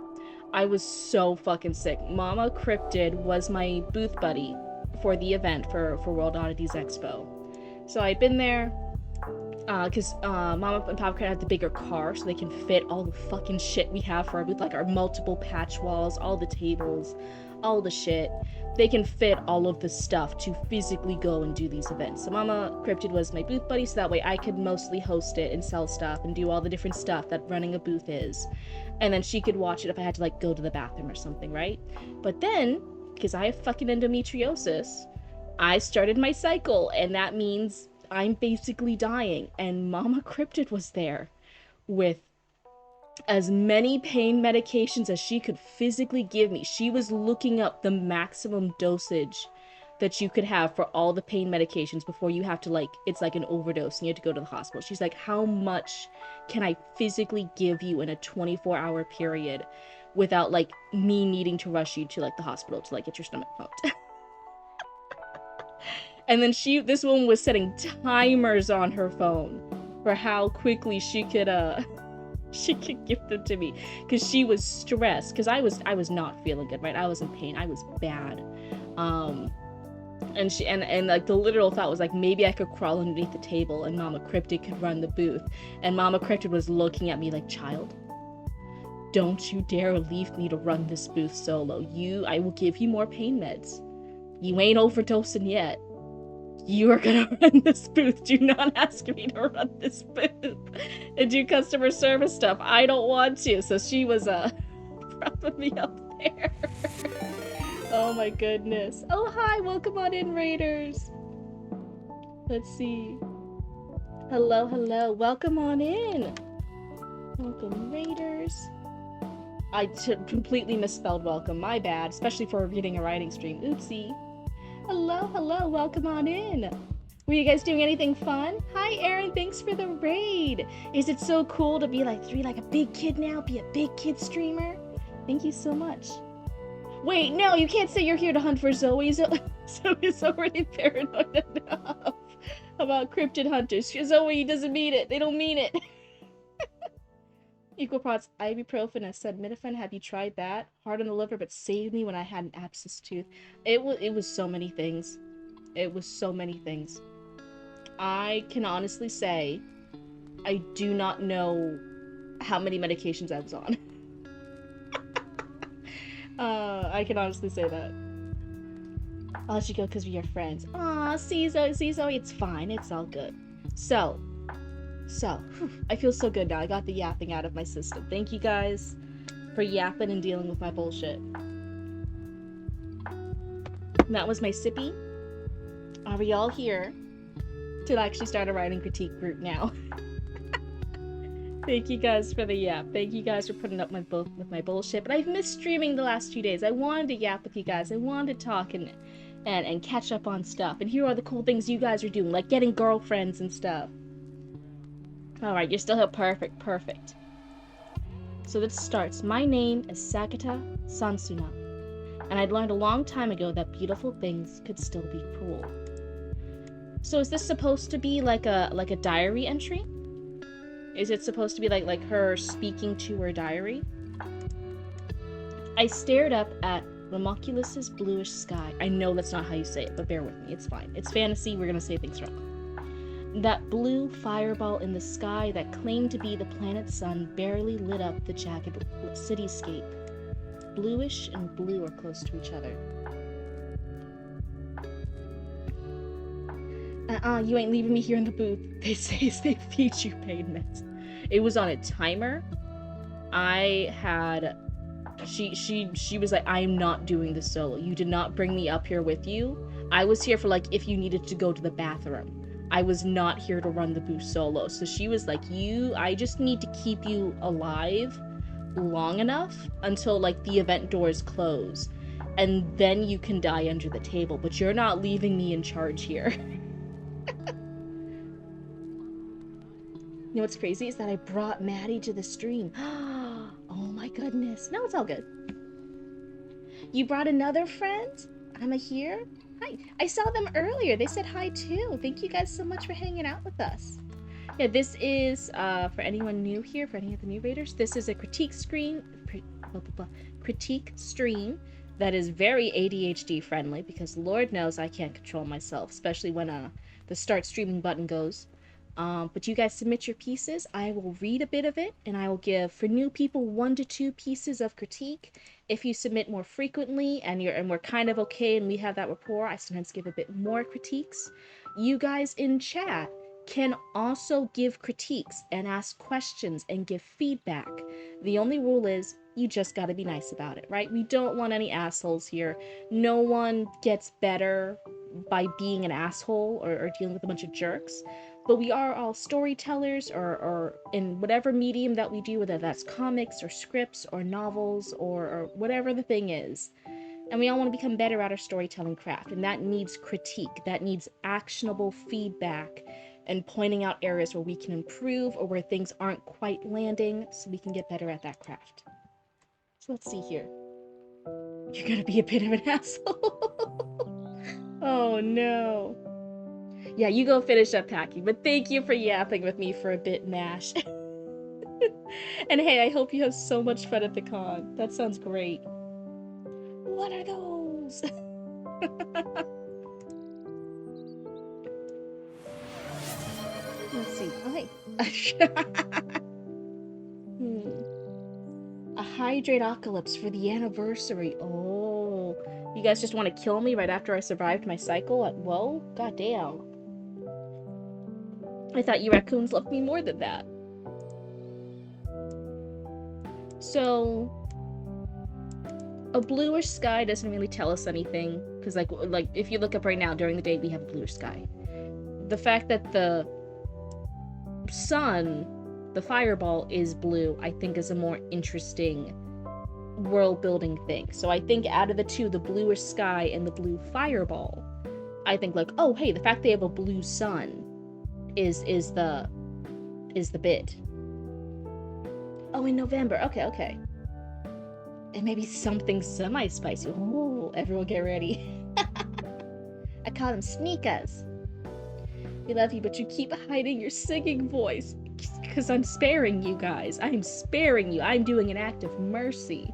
I was so fucking sick. Mama Cryptid was my booth buddy for the event for World Oddities Expo. So I'd been there, because Mama and Papa had the bigger car, so they can fit all the fucking shit we have for our booth, like our multiple patch walls, all the tables, all the shit. They can fit all of the stuff to physically go and do these events. So Mama Cryptid was my booth buddy, so that way I could mostly host it and sell stuff and do all the different stuff that running a booth is. And then she could watch it if I had to like go to the bathroom or something, right? But then, because I have fucking endometriosis, I started my cycle, and that means I'm basically dying. And Mama Cryptid was there with as many pain medications as she could physically give me. She was looking up the maximum dosage that you could have for all the pain medications before you have to, like, it's like an overdose and you have to go to the hospital. She's like, how much can I physically give you in a 24-hour period without, like, me needing to rush you to, like, the hospital to, like, get your stomach pumped? And then this woman was setting timers on her phone for how quickly she could give them to me, because she was stressed, because I was not feeling good, right? I was in pain, I was bad. And she and like the literal thought was like, maybe I could crawl underneath the table and Mama Cryptid could run the booth. And Mama Cryptid was looking at me like, child, don't you dare leave me to run this booth solo. I will give you more pain meds. You ain't overdosing yet. You are gonna run this booth. Do not ask me to run this booth and do customer service stuff. I don't want to. So she was propping me up there. Oh my goodness. Oh, hi, welcome on in, Raiders. Let's see. Hello, welcome on in. Welcome, Raiders. I completely misspelled welcome, my bad, especially for reading a writing stream. Oopsie. Hello, welcome on in. Were you guys doing anything fun? Hi, Aaron, thanks for the raid. Is it so cool to be like a big kid now, be a big kid streamer? Thank you so much. Wait, no, you can't say you're here to hunt for Zoe. Zoe's already paranoid enough about cryptid hunters. Zoe doesn't mean it. They don't mean it. Equal parts ibuprofen and acetaminophen. Have you tried that? Hard on the liver, but saved me when I had an abscess tooth. It was so many things. It was so many things. I can honestly say I do not know how many medications I was on. I can honestly say that. I'll let you go because we're your friends. Aw, see Zoe, it's fine. It's all good. So, I feel so good now. I got the yapping out of my system. Thank you guys for yapping and dealing with my bullshit. That was my sippy. Are we all here to actually start a writing critique group now? Thank you guys for the yap. Thank you guys for putting up with my bullshit. But I've missed streaming the last 2 days. I wanted to yap with you guys. I wanted to talk and catch up on stuff and hear all the cool things you guys are doing, like getting girlfriends and stuff. Alright, you're still here. Perfect. So this starts. My name is Sakata Sansuna, and I'd learned a long time ago that beautiful things could still be cruel. So is this supposed to be like a diary entry? Is it supposed to be like her speaking to her diary? I stared up at Romoculus's bluish sky. I know that's not how you say it, but bear with me. It's fine. It's fantasy. We're gonna say things wrong. That blue fireball in the sky that claimed to be the planet sun barely lit up the jagged cityscape. Bluish and blue are close to each other. You ain't leaving me here in the booth. They say they feed you pain meds. It was on a timer. She was like, I'm not doing this solo. You did not bring me up here with you. I was here for, like, if you needed to go to the bathroom. I was not here to run the booth solo. So she was like, I just need to keep you alive long enough until, like, the event doors close. And then you can die under the table. But you're not leaving me in charge here. You know what's crazy is that I brought Maddie to the stream. Oh my goodness. No, it's all good. You brought another friend? I'm here? Hi. I saw them earlier. They said hi too. Thank you guys so much for hanging out with us. Yeah, this is, for anyone new here, for any of the new raiders, this is a critique stream that is very ADHD friendly, because Lord knows I can't control myself, especially when the start streaming button goes. But you guys submit your pieces. I will read a bit of it, and I will give, for new people, 1 to 2 pieces of critique. If you submit more frequently and we're kind of okay and we have that rapport, I sometimes give a bit more critiques. You guys in chat can also give critiques and ask questions and give feedback. The only rule is you just gotta be nice about it, right? We don't want any assholes here. No one gets better by being an asshole or dealing with a bunch of jerks. But we are all storytellers, or in whatever medium that we do, whether that's comics or scripts or novels or whatever the thing is. And we all want to become better at our storytelling craft. And that needs critique. That needs actionable feedback and pointing out areas where we can improve or where things aren't quite landing so we can get better at that craft. So let's see here. You're gonna be a bit of an asshole. Oh no. Yeah, you go finish up packing, but thank you for yapping with me for a bit, Mash. And hey, I hope you have so much fun at the con. That sounds great. What are those? Let's see. Oh, hey. A hydrate apocalypse for the anniversary. Oh. You guys just want to kill me right after I survived my cycle? Whoa? Goddamn. I thought you raccoons loved me more than that. So, a bluish sky doesn't really tell us anything, because like if you look up right now, during the day we have a bluish sky. The fact that the sun, the fireball, is blue, I think is a more interesting world building thing. So I think out of the two, the bluish sky and the blue fireball, I think like, oh hey, the fact they have a blue sun is the bit. Oh, in November. Okay. And maybe something semi-spicy. Oh, everyone get ready. I call them sneakers. We love you, but you keep hiding your singing voice. Because I'm sparing you guys. I'm sparing you. I'm doing an act of mercy.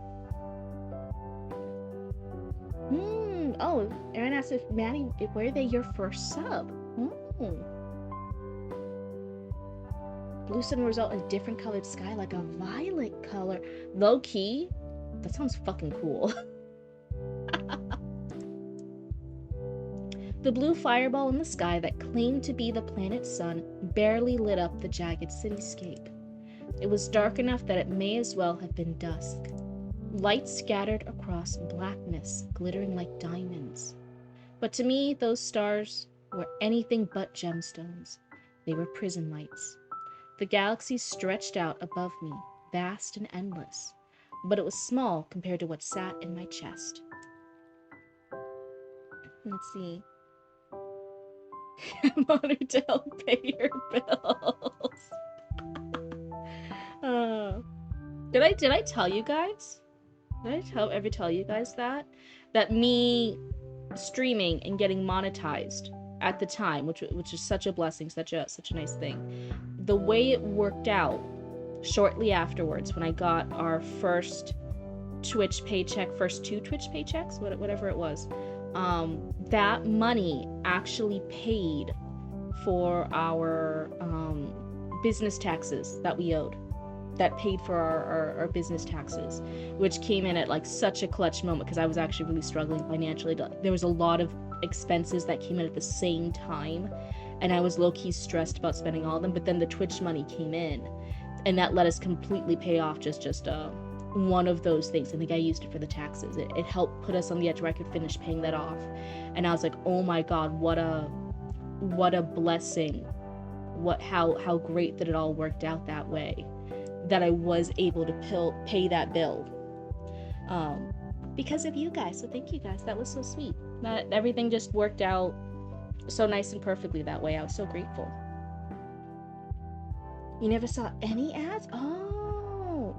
Oh, Aaron asked if Maddie, were they your first sub? Blue sun will result in a different colored sky, like a violet color. Low key? That sounds fucking cool. The blue fireball in the sky that claimed to be the planet sun barely lit up the jagged cityscape. It was dark enough that it may as well have been dusk. Light scattered across blackness, glittering like diamonds. But to me, those stars were anything but gemstones. They were prison lights. The galaxy stretched out above me, vast and endless, but it was small compared to what sat in my chest. Let's see. I'm honored to help pay your bills. Did I tell you guys? Did I ever tell you guys that me streaming and getting monetized at the time, which is such a blessing, such a nice thing. The way it worked out shortly afterwards, when I got our first Twitch paycheck, first 2 Twitch paychecks, whatever it was, that money actually paid for our business taxes that we owed. That paid for our business taxes, which came in at like such a clutch moment because I was actually really struggling financially. There was a lot of expenses that came in at the same time, and I was low-key stressed about spending all of them. But then the Twitch money came in, and that let us completely pay off just one of those things. I think I used it for the taxes. It helped put us on the edge where I could finish paying that off, and I was like, oh my god, what a blessing! How great that it all worked out that way. That I was able to pay that bill because of you guys. So thank you guys. That was so sweet. That everything just worked out so nice and perfectly that way. I was so grateful. You never saw any ads? Oh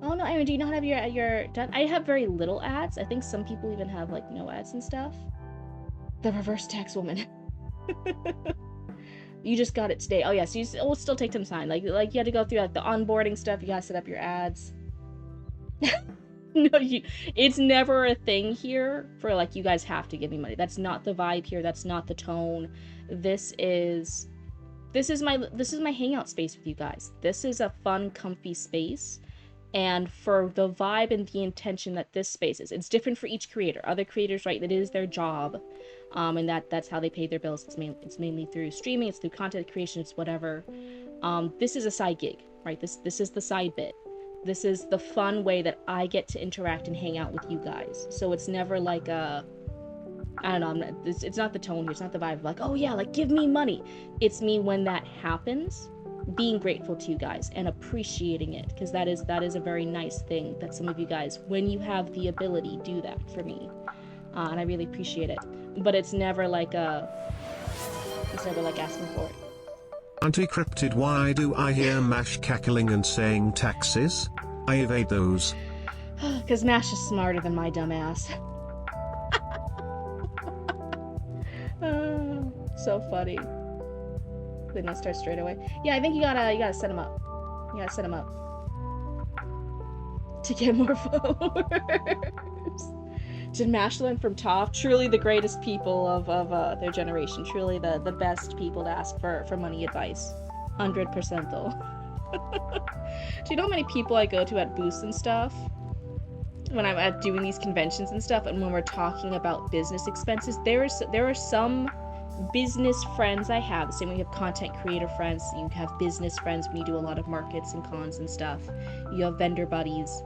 no, Aaron, do you not have your done? I have very little ads. I think some people even have like no ads and stuff. The reverse tax woman. You just got it today. Oh yeah, so it will still take some time. Like you had to go through like the onboarding stuff. You gotta set up your ads. No, it's never a thing here for like you guys have to give me money. That's not the vibe here. That's not the tone. This is my hangout space with you guys. This is a fun, comfy space. And for the vibe and the intention that this space is, it's different for each creator. Other creators, right, that is their job, and that's how they pay their bills. It's mainly through streaming, it's through content creation, it's whatever. This is a side gig, right? This is the side bit. This is the fun way that I get to interact and hang out with you guys. So it's never like I don't know, it's not the tone here, it's not the vibe, like, oh yeah, like, give me money. It's me when that happens. being grateful to you guys and appreciating it, because that is a very nice thing that some of you guys, when you have the ability, do that for me, and I really appreciate it. But it's never like asking for it. Auntie Cryptid, why do I hear Mash cackling and saying taxes? I evade those. Because Mash is smarter than my dumb ass. So funny. They don't start straight away. Yeah, I think you gotta set him up. You gotta set him up to get more followers. Did Mash learn from Toph? Truly the greatest people of their generation. Truly the best people to ask for money advice. 100% though. Do you know how many people I go to at booths and stuff? When I'm at doing these conventions and stuff, and when we're talking about business expenses, there are some business friends I have. The same way you have content creator friends, you have business friends when you do a lot of markets and cons and stuff. You have vendor buddies.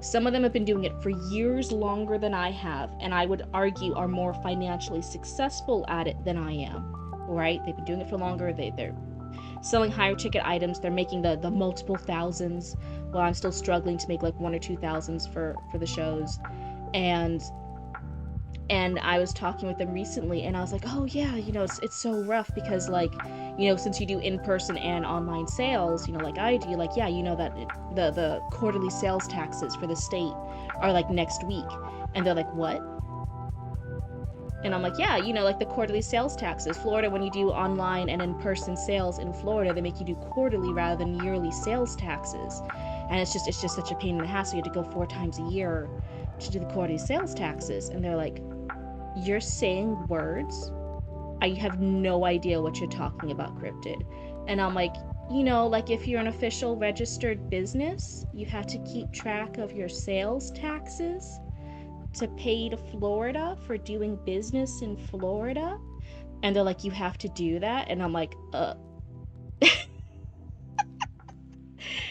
Some of them have been doing it for years longer than I have, and I would argue are more financially successful at it than I am. Right? They've been doing it for longer. They're selling higher ticket items. They're making the multiple thousands, while I'm still struggling to make like 1 or 2 thousands for the shows. And I was talking with them recently, and I was like, oh yeah, you know, it's so rough because, like, you know, since you do in-person and online sales, you know, like I do, like, yeah, you know that the quarterly sales taxes for the state are like next week. And they're like, what? And I'm like, yeah, you know, like the quarterly sales taxes. Florida, when you do online and in-person sales in Florida, they make you do quarterly rather than yearly sales taxes. And it's just such a pain in the ass. So you have to go 4 times a year to do the quarterly sales taxes. And they're like, you're saying words? I have no idea what you're talking about, Cryptid. And I'm like, you know, like if you're an official registered business, you have to keep track of your sales taxes to pay to Florida for doing business in Florida. And they're like, you have to do that? And I'm like,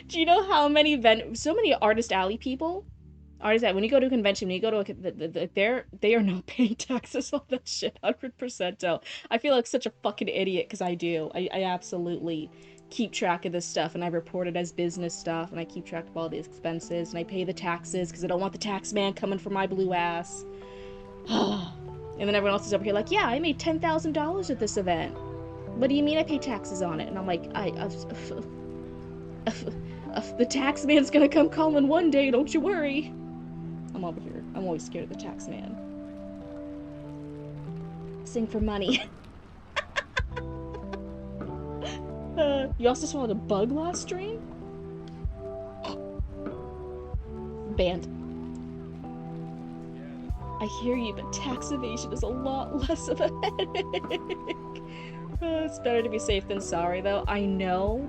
do you know how many so many Artist Alley people, when you go to a convention, when you go to they are not paying taxes on that shit 100%. So I feel like such a fucking idiot because I do. I absolutely keep track of this stuff, and I report it as business stuff, and I keep track of all the expenses, and I pay the taxes because I don't want the tax man coming for my blue ass. And then everyone else is over here like, yeah, I made $10,000 at this event. What do you mean I pay taxes on it? And I'm like, the tax man's gonna come calling one day, don't you worry. I'm over here. I'm always scared of the tax man. Sing for money. You also swallowed a bug last stream? Banned. I hear you, but tax evasion is a lot less of a headache. It's better to be safe than sorry, though. I know.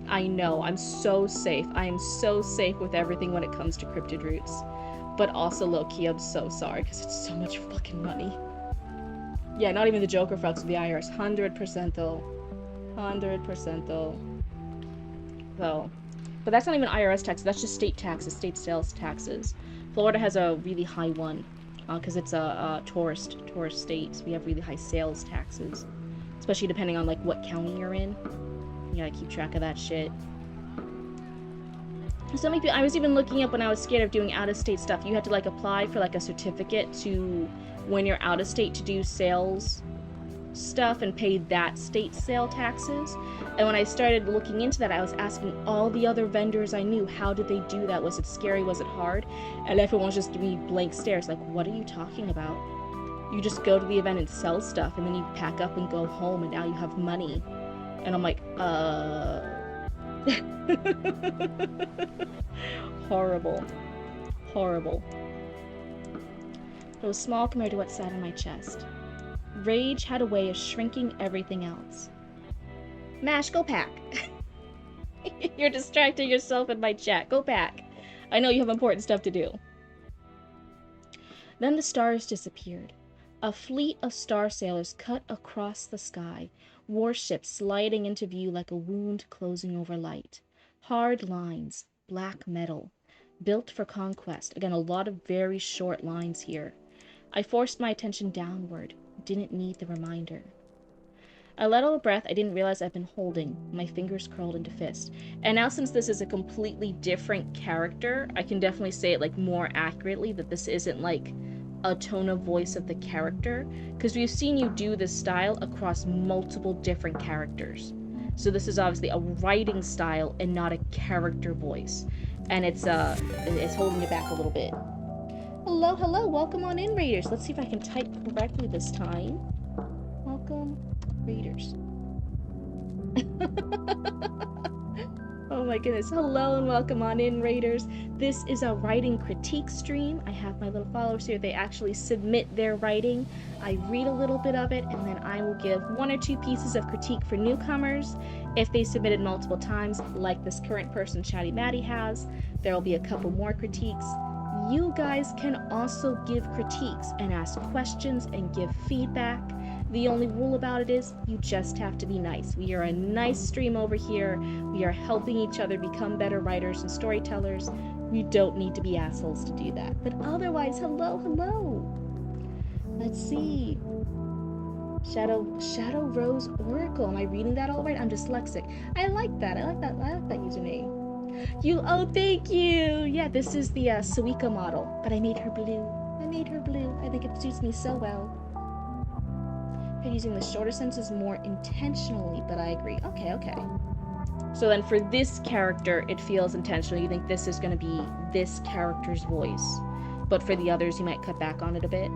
I'm so safe. I am so safe with everything when it comes to Cryptid Roots. But also, low-key, I'm so sorry, because it's so much fucking money. Yeah, not even the Joker fucks with the IRS. 100% though. 100% though. So, but that's not even IRS taxes. That's just state taxes, state sales taxes. Florida has a really high one, because it's a tourist state. So we have really high sales taxes, especially depending on like what county you're in. You gotta keep track of that shit. So maybe I was even looking up when I was scared of doing out-of-state stuff. You had to like apply for like a certificate to when you're out of state to do sales stuff and pay that state sale taxes. And when I started looking into that, I was asking all the other vendors I knew, how did they do that? Was it scary? Was it hard? And everyone was just giving me blank stares like, what are you talking about? You just go to the event and sell stuff, and then you pack up and go home, and now you have money. And I'm like, horrible. Horrible. It was small compared to what sat on my chest. Rage had a way of shrinking everything else. Mash, go pack. You're distracting yourself in my chat. Go pack. I know you have important stuff to do. Then the stars disappeared. A fleet of star sailors cut across the sky, warships sliding into view like a wound closing over light. Hard lines, black metal, built for conquest. Again, a lot of very short lines here. I forced my attention downward, didn't need the reminder. I let out a breath I didn't realize I've been holding, my fingers curled into fist. And now, since this is a completely different character, I can definitely say it like more accurately that this isn't like a tone of voice of the character, because we've seen you do this style across multiple different characters. So this is obviously a writing style and not a character voice, and it's holding it back a little bit. Hello, hello, welcome on in, Raiders. Let's see if I can type correctly this time. Welcome, Raiders. Oh my goodness. Hello and welcome on in, Raiders. This is a writing critique stream. I have my little followers here. They actually submit their writing. I read a little bit of it, and then I will give 1 or 2 pieces of critique for newcomers. If they submitted multiple times, like this current person Chatty Maddie has, there will be a couple more critiques. You guys can also give critiques and ask questions and give feedback. The only rule about it is you just have to be nice. We are a nice stream over here. We are helping each other become better writers and storytellers. You don't need to be assholes to do that. But otherwise, hello, hello. Let's see. Shadow Rose Oracle. Am I reading that all right? I'm dyslexic. I like that. I like that username. Oh, thank you. Yeah, this is the Suika model, but I made her blue. I think it suits me so well. Using the shorter sentences more intentionally, but I agree. Okay. So then for this character, it feels intentional. You think this is going to be this character's voice, but for the others, you might cut back on it a bit.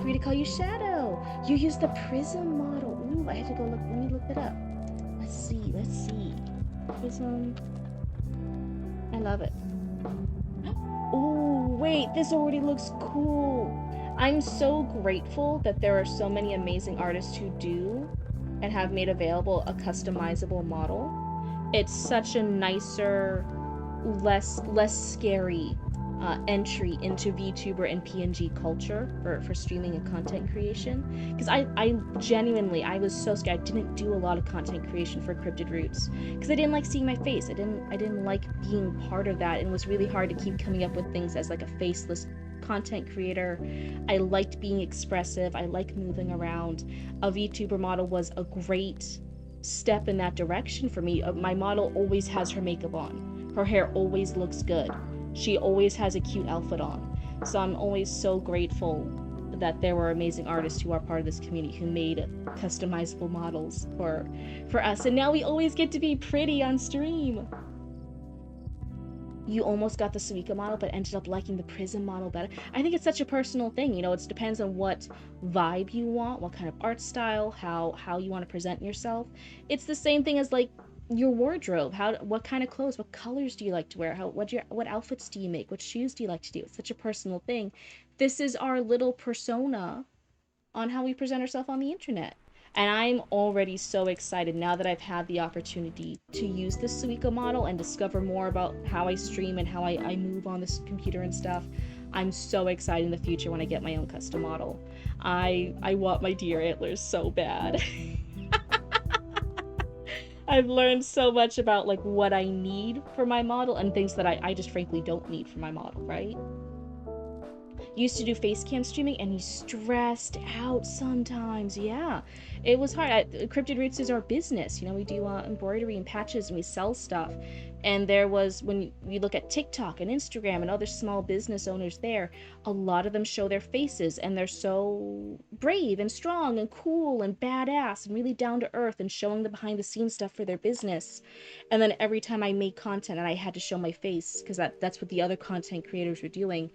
Free to call you Shadow. You use the Prism model. Ooh, I had to go look. Let me look it up. Let's see. Prism. I love it. Oh, wait, this already looks cool. I'm so grateful that there are so many amazing artists who do and have made available a customizable model. It's such a nicer, less scary entry into VTuber and PNG culture for streaming and content creation. Because I genuinely, I was so scared. I didn't do a lot of content creation for Cryptid Roots because I didn't like seeing my face. I didn't like being part of that, and it was really hard to keep coming up with things as like a faceless content creator. I liked being expressive. I like moving around. A VTuber model was a great step in that direction for me. My model always has her makeup on. Her hair always looks good. She always has a cute outfit on. So I'm always so grateful that there were amazing artists who are part of this community who made customizable models for us. And now we always get to be pretty on stream. You almost got the Suika model, but ended up liking the Prism model better. I think it's such a personal thing. You know, it depends on what vibe you want, what kind of art style, how you want to present yourself. It's the same thing as like your wardrobe. What kind of clothes, what colors do you like to wear? What outfits do you make? What shoes do you like to do? It's such a personal thing. This is our little persona on how we present ourselves on the internet. And I'm already so excited now that I've had the opportunity to use the Suika model and discover more about how I stream and how I move on this computer and stuff. I'm so excited in the future when I get my own custom model. I want my deer antlers so bad. I've learned so much about like what I need for my model and things that I just frankly don't need for my model, right? Used to do face cam streaming and you stressed out sometimes. Yeah, it was hard. Cryptid Roots is our business. You know, we do embroidery and patches and we sell stuff. And there was, when we look at TikTok and Instagram and other small business owners there, a lot of them show their faces and they're so brave and strong and cool and badass and really down to earth and showing the behind the scenes stuff for their business. And then every time I made content and I had to show my face because that's what the other content creators were doing,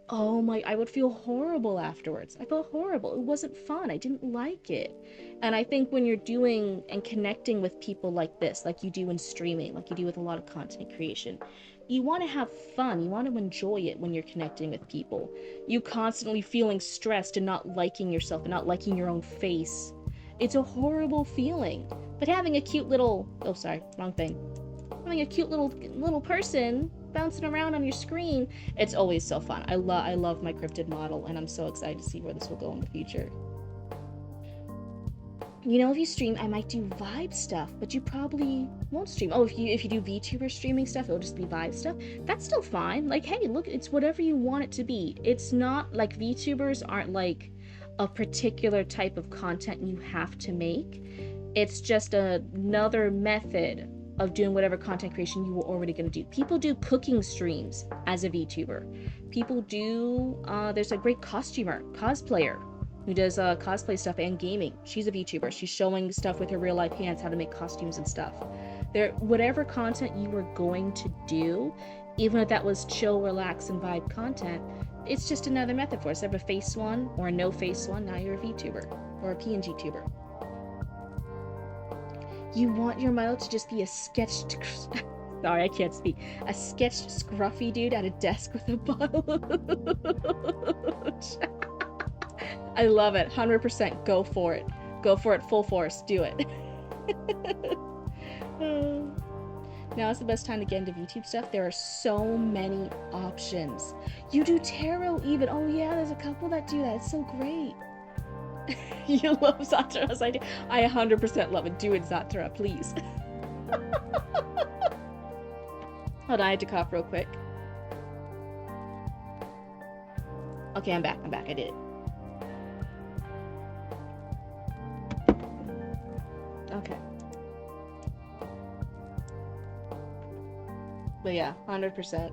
oh my, I would feel horrible afterwards. I felt horrible. It wasn't fun. I didn't like it. And I think when you're doing and connecting with people like this, like you do in streaming, like you do with a lot of content creation, you want to have fun. You want to enjoy it when you're connecting with people. You constantly feeling stressed and not liking yourself and not liking your own face. It's a horrible feeling. But having a cute little, oh sorry, wrong thing. Having a cute little person bouncing around on your screen, it's always so fun. I love my cryptid model, and I'm so excited to see where this will go in the future. You know, if you stream, I might do vibe stuff, but you probably won't stream. Oh, if you do VTuber streaming stuff, it'll just be vibe stuff. That's still fine. Like, hey, look, it's whatever you want it to be. It's not like VTubers aren't like a particular type of content you have to make. It's just another method of doing whatever content creation you were already going to do. People do cooking streams as a VTuber. People do, there's a great costumer, cosplayer, who does cosplay stuff and gaming. She's a VTuber. She's showing stuff with her real life hands, how to make costumes and stuff. Whatever content you were going to do, even if that was chill, relax, and vibe content, it's just another method for it. Instead of a face one or a no face one, now you're a VTuber or a PNG tuber. You want your model to just be a sketched sorry, I can't speak. A sketched scruffy dude at a desk with a bottle of I love it. 100%. Go for it. Go for it full force. Do it. Now is the best time to get into VTube stuff. There are so many options. You do tarot even. Oh yeah, there's a couple that do that. It's so great. You love Zatara's idea. I 100% love it. Do it, Zatara, please. Hold on, I had to cough real quick. Okay, I'm back. I did it. Okay. But yeah, 100%.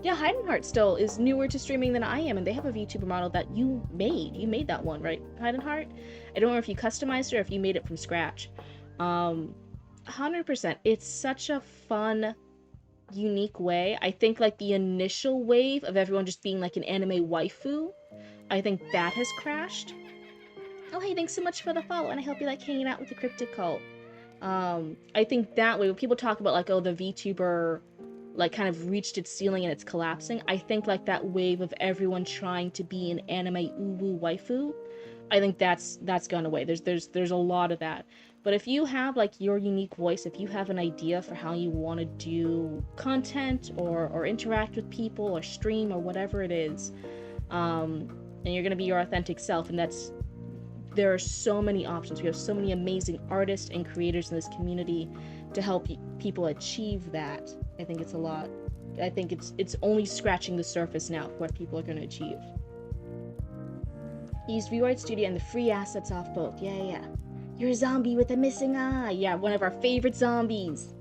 Yeah, Heidenheart still is newer to streaming than I am, and they have a VTuber model that you made. You made that one, right, Heidenheart? I don't know if you customized it or if you made it from scratch. 100%. It's such a fun, unique way. I think like the initial wave of everyone just being like an anime waifu, I think that has crashed. Oh, hey, thanks so much for the follow, and I hope you like hanging out with the Cryptid cult. I think that way, when people talk about like, oh, the VTuber like kind of reached its ceiling and it's collapsing, I think like that wave of everyone trying to be an anime uwu waifu, I think that's gone away. There's a lot of that. But if you have like your unique voice, if you have an idea for how you want to do content or interact with people or stream or whatever it is, and you're gonna be your authentic self, and there are so many options. We have so many amazing artists and creators in this community to help people achieve that. I think it's a lot. I think it's only scratching the surface now of what people are going to achieve. Used VRite Studio and the free assets off both. Yeah. You're a zombie with a missing eye. Yeah, one of our favorite zombies.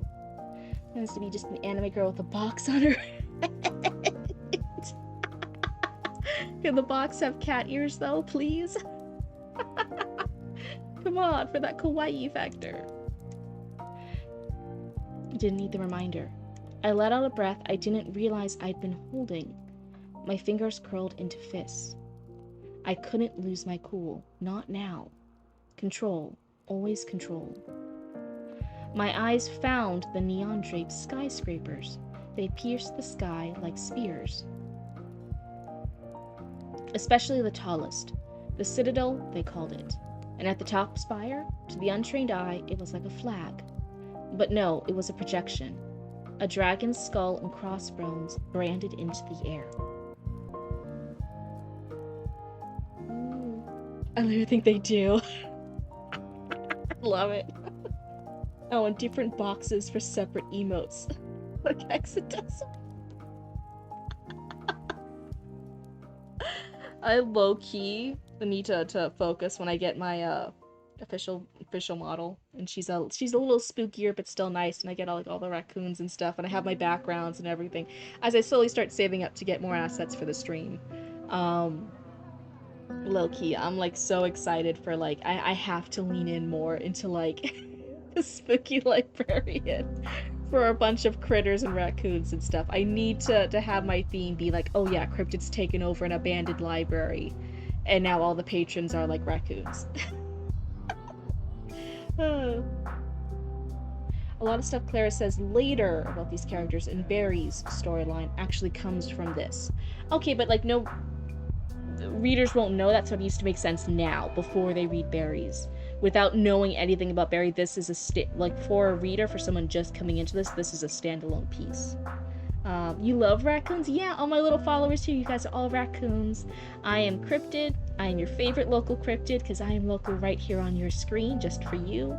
Wants to be just an anime girl with a box on her head. Can the box have cat ears though, please? Come on, for that kawaii factor. Didn't need the reminder. I let out a breath I didn't realize I'd been holding. My fingers curled into fists. I couldn't lose my cool. Not now. Control. Always control. My eyes found the neon-draped skyscrapers. They pierced the sky like spears. Especially the tallest. The Citadel, they called it. And at the top spire, to the untrained eye, it was like a flag. But no, it was a projection. A dragon's skull and crossbones branded into the air. Ooh. I literally think they do. Love it. Oh, and different boxes for separate emotes. Like hexadecimal. I low-key need to focus when I get my official model, and she's a little spookier but still nice, and I get all the raccoons and stuff, and I have my backgrounds and everything as I slowly start saving up to get more assets for the stream. Low-key, I'm like so excited for like I have to lean in more into like the spooky librarian for a bunch of critters and raccoons and stuff. I need to have my theme be like, oh yeah, Cryptid's taken over an abandoned library, and now all the patrons are like raccoons. A lot of stuff Clara says later about these characters in Barry's storyline actually comes from this. Okay, but like no readers won't know that, so it needs to make sense now before they read Barry's. Without knowing anything about Barry, this is like for a reader, for someone just coming into this is a standalone piece. You love raccoons? Yeah, all my little followers here, you guys are all raccoons. I am Cryptid. I am your favorite local Cryptid because I am local right here on your screen just for you.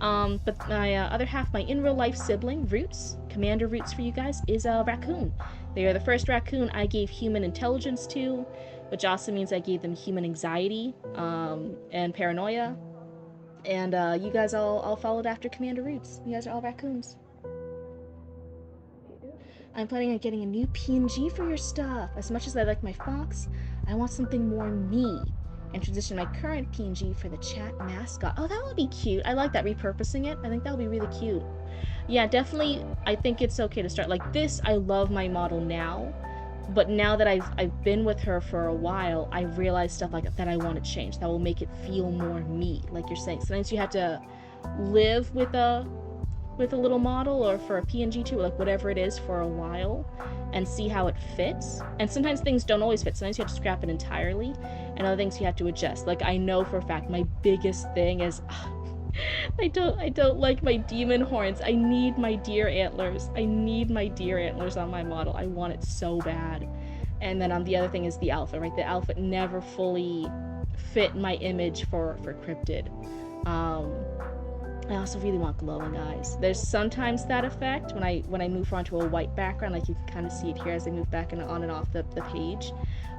But my other half, my in real life sibling, Roots, Commander Roots for you guys, is a raccoon. They are the first raccoon I gave human intelligence to. which also means I gave them human anxiety and paranoia. And you guys all followed after Commander Roots. You guys are all raccoons. I'm planning on getting a new PNG for your stuff. As much as I like my fox, I want something more me. And transition my current PNG for the chat mascot. Oh, that would be cute. I like that, repurposing it. I think that would be really cute. Yeah, definitely, I think it's okay to start like this. I love my model now, but now that I've been with her for a while, I realize stuff like that I want to change. That will make it feel more me, like you're saying. Sometimes you have to live with a little model or for a PNG too, like whatever it is for a while and see how it fits. And sometimes things don't always fit. Sometimes you have to scrap it entirely, and other things you have to adjust. Like I know for a fact my biggest thing is I don't like my demon horns. I need my deer antlers. I need my deer antlers on my model. I want it so bad. And then the other thing is the outfit, right? The outfit never fully fit my image for Cryptid. I also really want glowing eyes. There's sometimes that effect when I move onto a white background, like you can kind of see it here as I move back and on and off the page.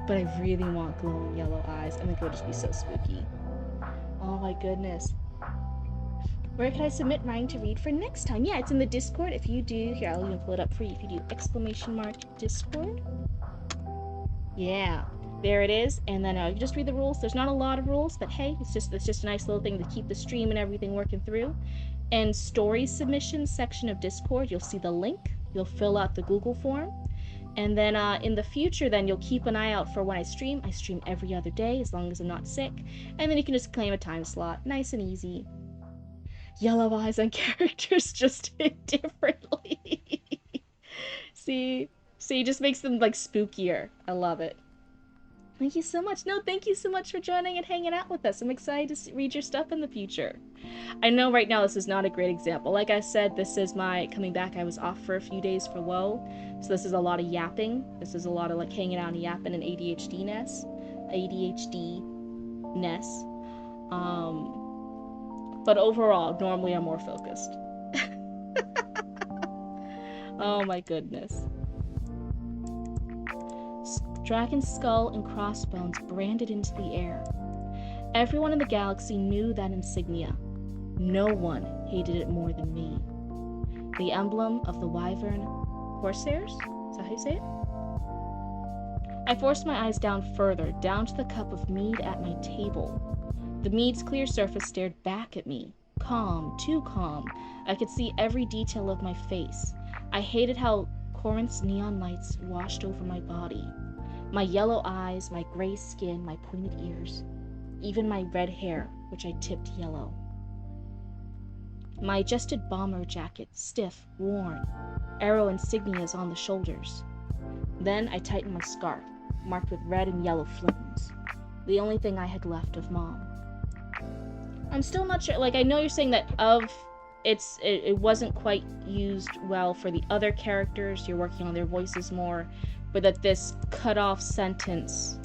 But I really want glowing yellow eyes. I think it would just be so spooky. Oh my goodness. Where can I submit mine to read for next time? Yeah, it's in the Discord. If you do, here, I'll even pull it up for you. If you do ! Discord. Yeah, there it is. And then you just read the rules. There's not a lot of rules, but hey, it's just a nice little thing to keep the stream and everything working through. And story submission section of Discord, you'll see the link. You'll fill out the Google form. And then in the future, then you'll keep an eye out for when I stream. I stream every other day as long as I'm not sick. And then you can just claim a time slot. Nice and easy. Yellow eyes on characters just hit differently. See, just makes them like spookier. I love it. Thank you so much. No, thank you so much for joining and hanging out with us. I'm excited to read your stuff in the future. I know right now this is not a great example. Like I said, this is my coming back. I was off for a few days for WoW, so this is a lot of yapping. This is a lot of like hanging out and yapping and ADHD-ness. But overall, normally I'm more focused. Oh my goodness. Dragon skull and crossbones branded into the air. Everyone in the galaxy knew that insignia. No one hated it more than me. The emblem of the Wyvern Corsairs? Is that how you say it? I forced my eyes down further, down to the cup of mead at my table. The mead's clear surface stared back at me. Calm, too calm. I could see every detail of my face. I hated how Corinth's neon lights washed over my body. My yellow eyes, my gray skin, my pointed ears. Even my red hair, which I tipped yellow. My adjusted bomber jacket, stiff, worn. Arrow insignias on the shoulders. Then I tightened my scarf, marked with red and yellow flames. The only thing I had left of Mom. I'm still not sure, like I know you're saying that it wasn't quite used well for the other characters, you're working on their voices more, but that this cut-off sentence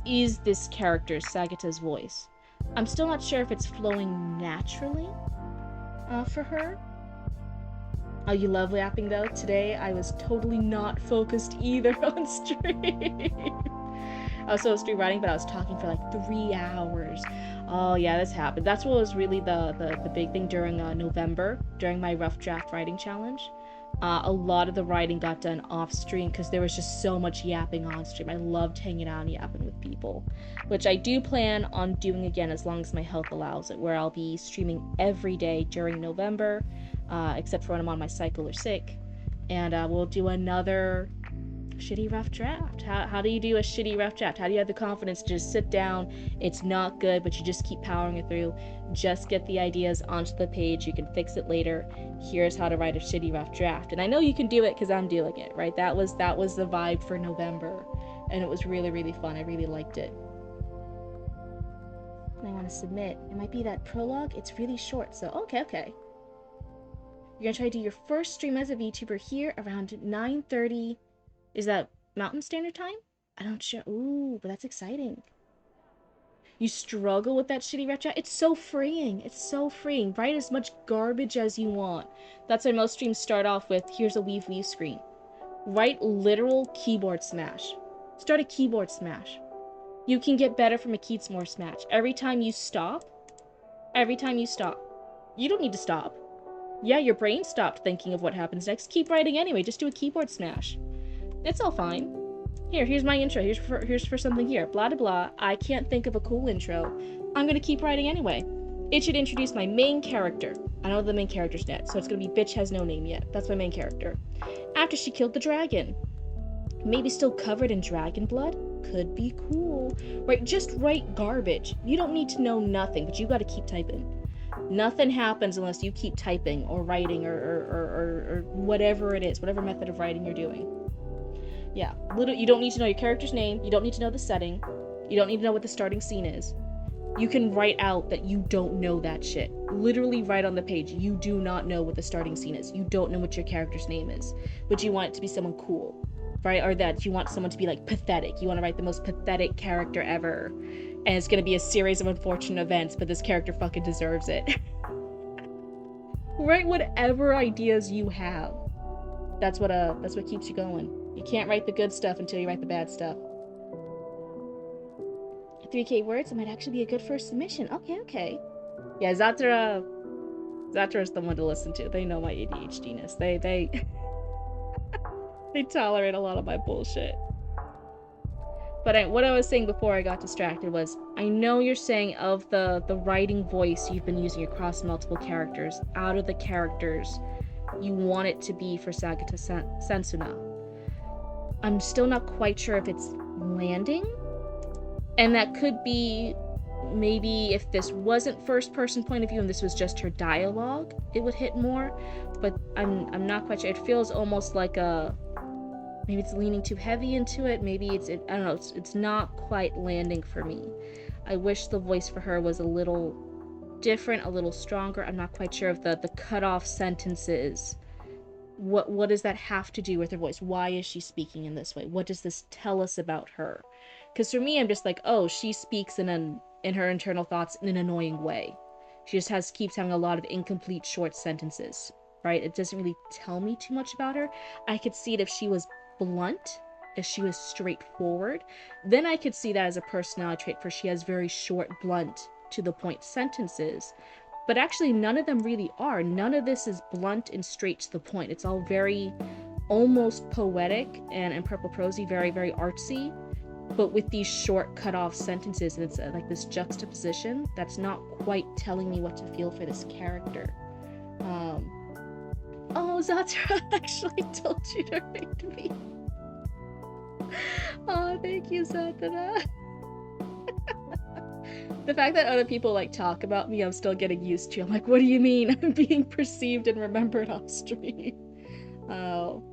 is this character, Sagata's voice. I'm still not sure if it's flowing naturally for her. Oh, you love yapping though? Today I was totally not focused either on stream. I was supposed to be writing, but I was talking for like 3 hours. Oh yeah, this happened. That's what was really the big thing during November, during my rough draft writing challenge. A lot of the writing got done off stream because there was just so much yapping on stream. I loved hanging out and yapping with people, which I do plan on doing again as long as my health allows it, where I'll be streaming every day during November, except for when I'm on my cycle or sick. And we'll do another shitty rough draft. How do you do a shitty rough draft? How do you have the confidence to just sit down? It's not good, but you just keep powering it through. Just get the ideas onto the page. You can fix it later. Here's how to write a shitty rough draft. And I know you can do it because I'm doing it, right? That was the vibe for November, and it was really, really fun. I really liked it. And I want to submit. It might be that prologue. It's really short, so okay. You're gonna try to do your first stream as a VTuber here around 9:30. Is that Mountain Standard Time? I don't sure. Ooh, but that's exciting. You struggle with that shitty rep chat? It's so freeing. It's so freeing. Write as much garbage as you want. That's why most streams start off with, here's a weave screen. Write literal keyboard smash. Start a keyboard smash. You can get better from a Keatsmore smash. Every time you stop, you don't need to stop. Yeah, your brain stopped thinking of what happens next. Keep writing anyway. Just do a keyboard smash. It's all fine. Here's my intro. Here's for something here. Blah, blah, blah. I can't think of a cool intro. I'm gonna keep writing anyway. It should introduce my main character. I don't know the main character's yet, so it's gonna be Bitch Has No Name Yet. That's my main character. After she killed the dragon. Maybe still covered in dragon blood? Could be cool. Right, just write garbage. You don't need to know nothing, but you gotta keep typing. Nothing happens unless you keep typing or writing or whatever it is, whatever method of writing you're doing. Yeah, you don't need to know your character's name. You don't need to know the setting. You don't need to know what the starting scene is. You can write out that you don't know that shit. Literally write on the page, you do not know what the starting scene is. You don't know what your character's name is, but you want it to be someone cool, right? Or that you want someone to be like pathetic. You want to write the most pathetic character ever. And it's going to be a series of unfortunate events, but this character fucking deserves it. Write whatever ideas you have. That's what keeps you going. You can't write the good stuff until you write the bad stuff. 3K words, it might actually be a good first submission. Okay. Yeah, Zatara's the one to listen to. They know my ADHD-ness. They they tolerate a lot of my bullshit. But what I was saying before I got distracted was, I know you're saying of the writing voice you've been using across multiple characters, out of the characters, you want it to be for Sagata Sensuna. I'm still not quite sure if it's landing, and that could be maybe if this wasn't first person point of view and this was just her dialogue, it would hit more, but I'm not quite sure. It feels almost like maybe it's leaning too heavy into it, maybe I don't know, it's not quite landing for me. I wish the voice for her was a little different, a little stronger. I'm not quite sure of the cut off sentences. What does that have to do with her voice? Why is she speaking in this way? What does this tell us about her? Because for me, I'm just like, oh, she speaks in her internal thoughts in an annoying way. She just keeps having a lot of incomplete short sentences, right? It doesn't really tell me too much about her. I could see it if she was blunt, if she was straightforward, then I could see that as a personality trait, for she has very short, blunt, to the point sentences. But actually none of them really are. None of this is blunt and straight to the point. It's all very almost poetic and purple prosy, very, very artsy, but with these short cut off sentences, and it's like this juxtaposition that's not quite telling me what to feel for this character. Oh, Zatara actually told you to rate me. Oh, thank you, Zatara. The fact that other people like talk about me, I'm still getting used to. I'm like, what do you mean? I'm being perceived and remembered off stream. Oh.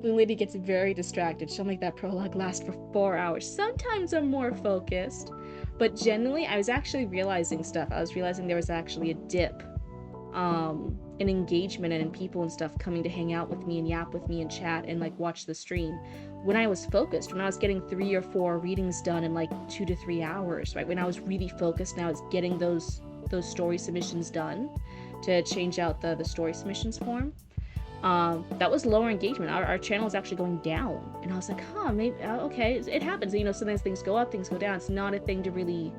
Blue Lady gets very distracted. She'll make that prologue last for 4 hours. Sometimes I'm more focused, but generally I was actually realizing stuff. I was realizing there was actually a dip in engagement and in people and stuff coming to hang out with me and yap with me and chat and like watch the stream when I was focused, when I was getting 3 or 4 readings done in like 2 to 3 hours, right? When I was really focused and I was getting those story submissions done to change out the story submissions form. That was lower engagement. Our channel is actually going down, and I was like, huh, maybe okay, it happens. You know, sometimes things go up, things go down. It's not a thing to really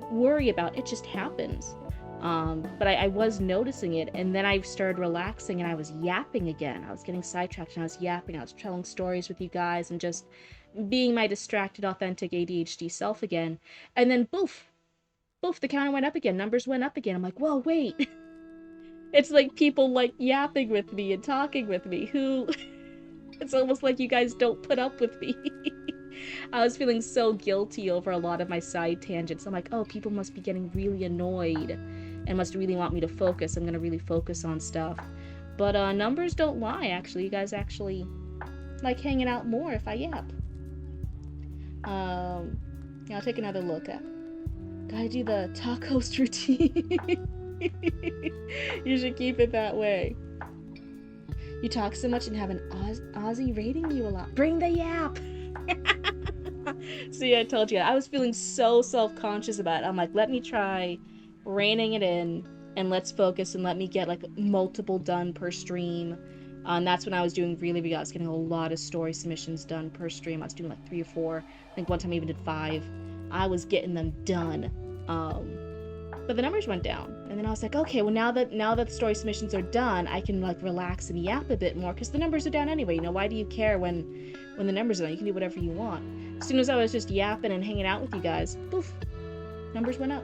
worry about. It just happens. But I was noticing it, and then I started relaxing and I was yapping again. I was getting sidetracked and I was yapping. I was telling stories with you guys and just being my distracted, authentic ADHD self again. And then boof, the counter went up again. Numbers went up again. I'm like, whoa, wait. It's like people like yapping with me and talking with me who it's almost like you guys don't put up with me. I was feeling so guilty over a lot of my side tangents. I'm like, oh, people must be getting really annoyed and must really want me to focus. I'm gonna really focus on stuff. But numbers don't lie, actually. You guys actually like hanging out more if I yap. Yeah, I'll take another look at. Gotta do the talk host routine. You should keep it that way. You talk so much and have an Aussie rating you a lot. Bring the yap! See, I told you. I was feeling so self-conscious about it. I'm like, let me try reining it in and let's focus and let me get like multiple done per stream And that's when I was doing really big. I was getting a lot of story submissions done per stream. I was doing like 3 or 4. I think one time I even did 5. I was getting them done. But the numbers went down, and then I was like, okay, well now that the story submissions are done, I can like relax and yap a bit more because the numbers are down anyway. You know, why do you care when the numbers are down? You can do whatever you want. As soon as I was just yapping and hanging out with you guys, poof, numbers went up.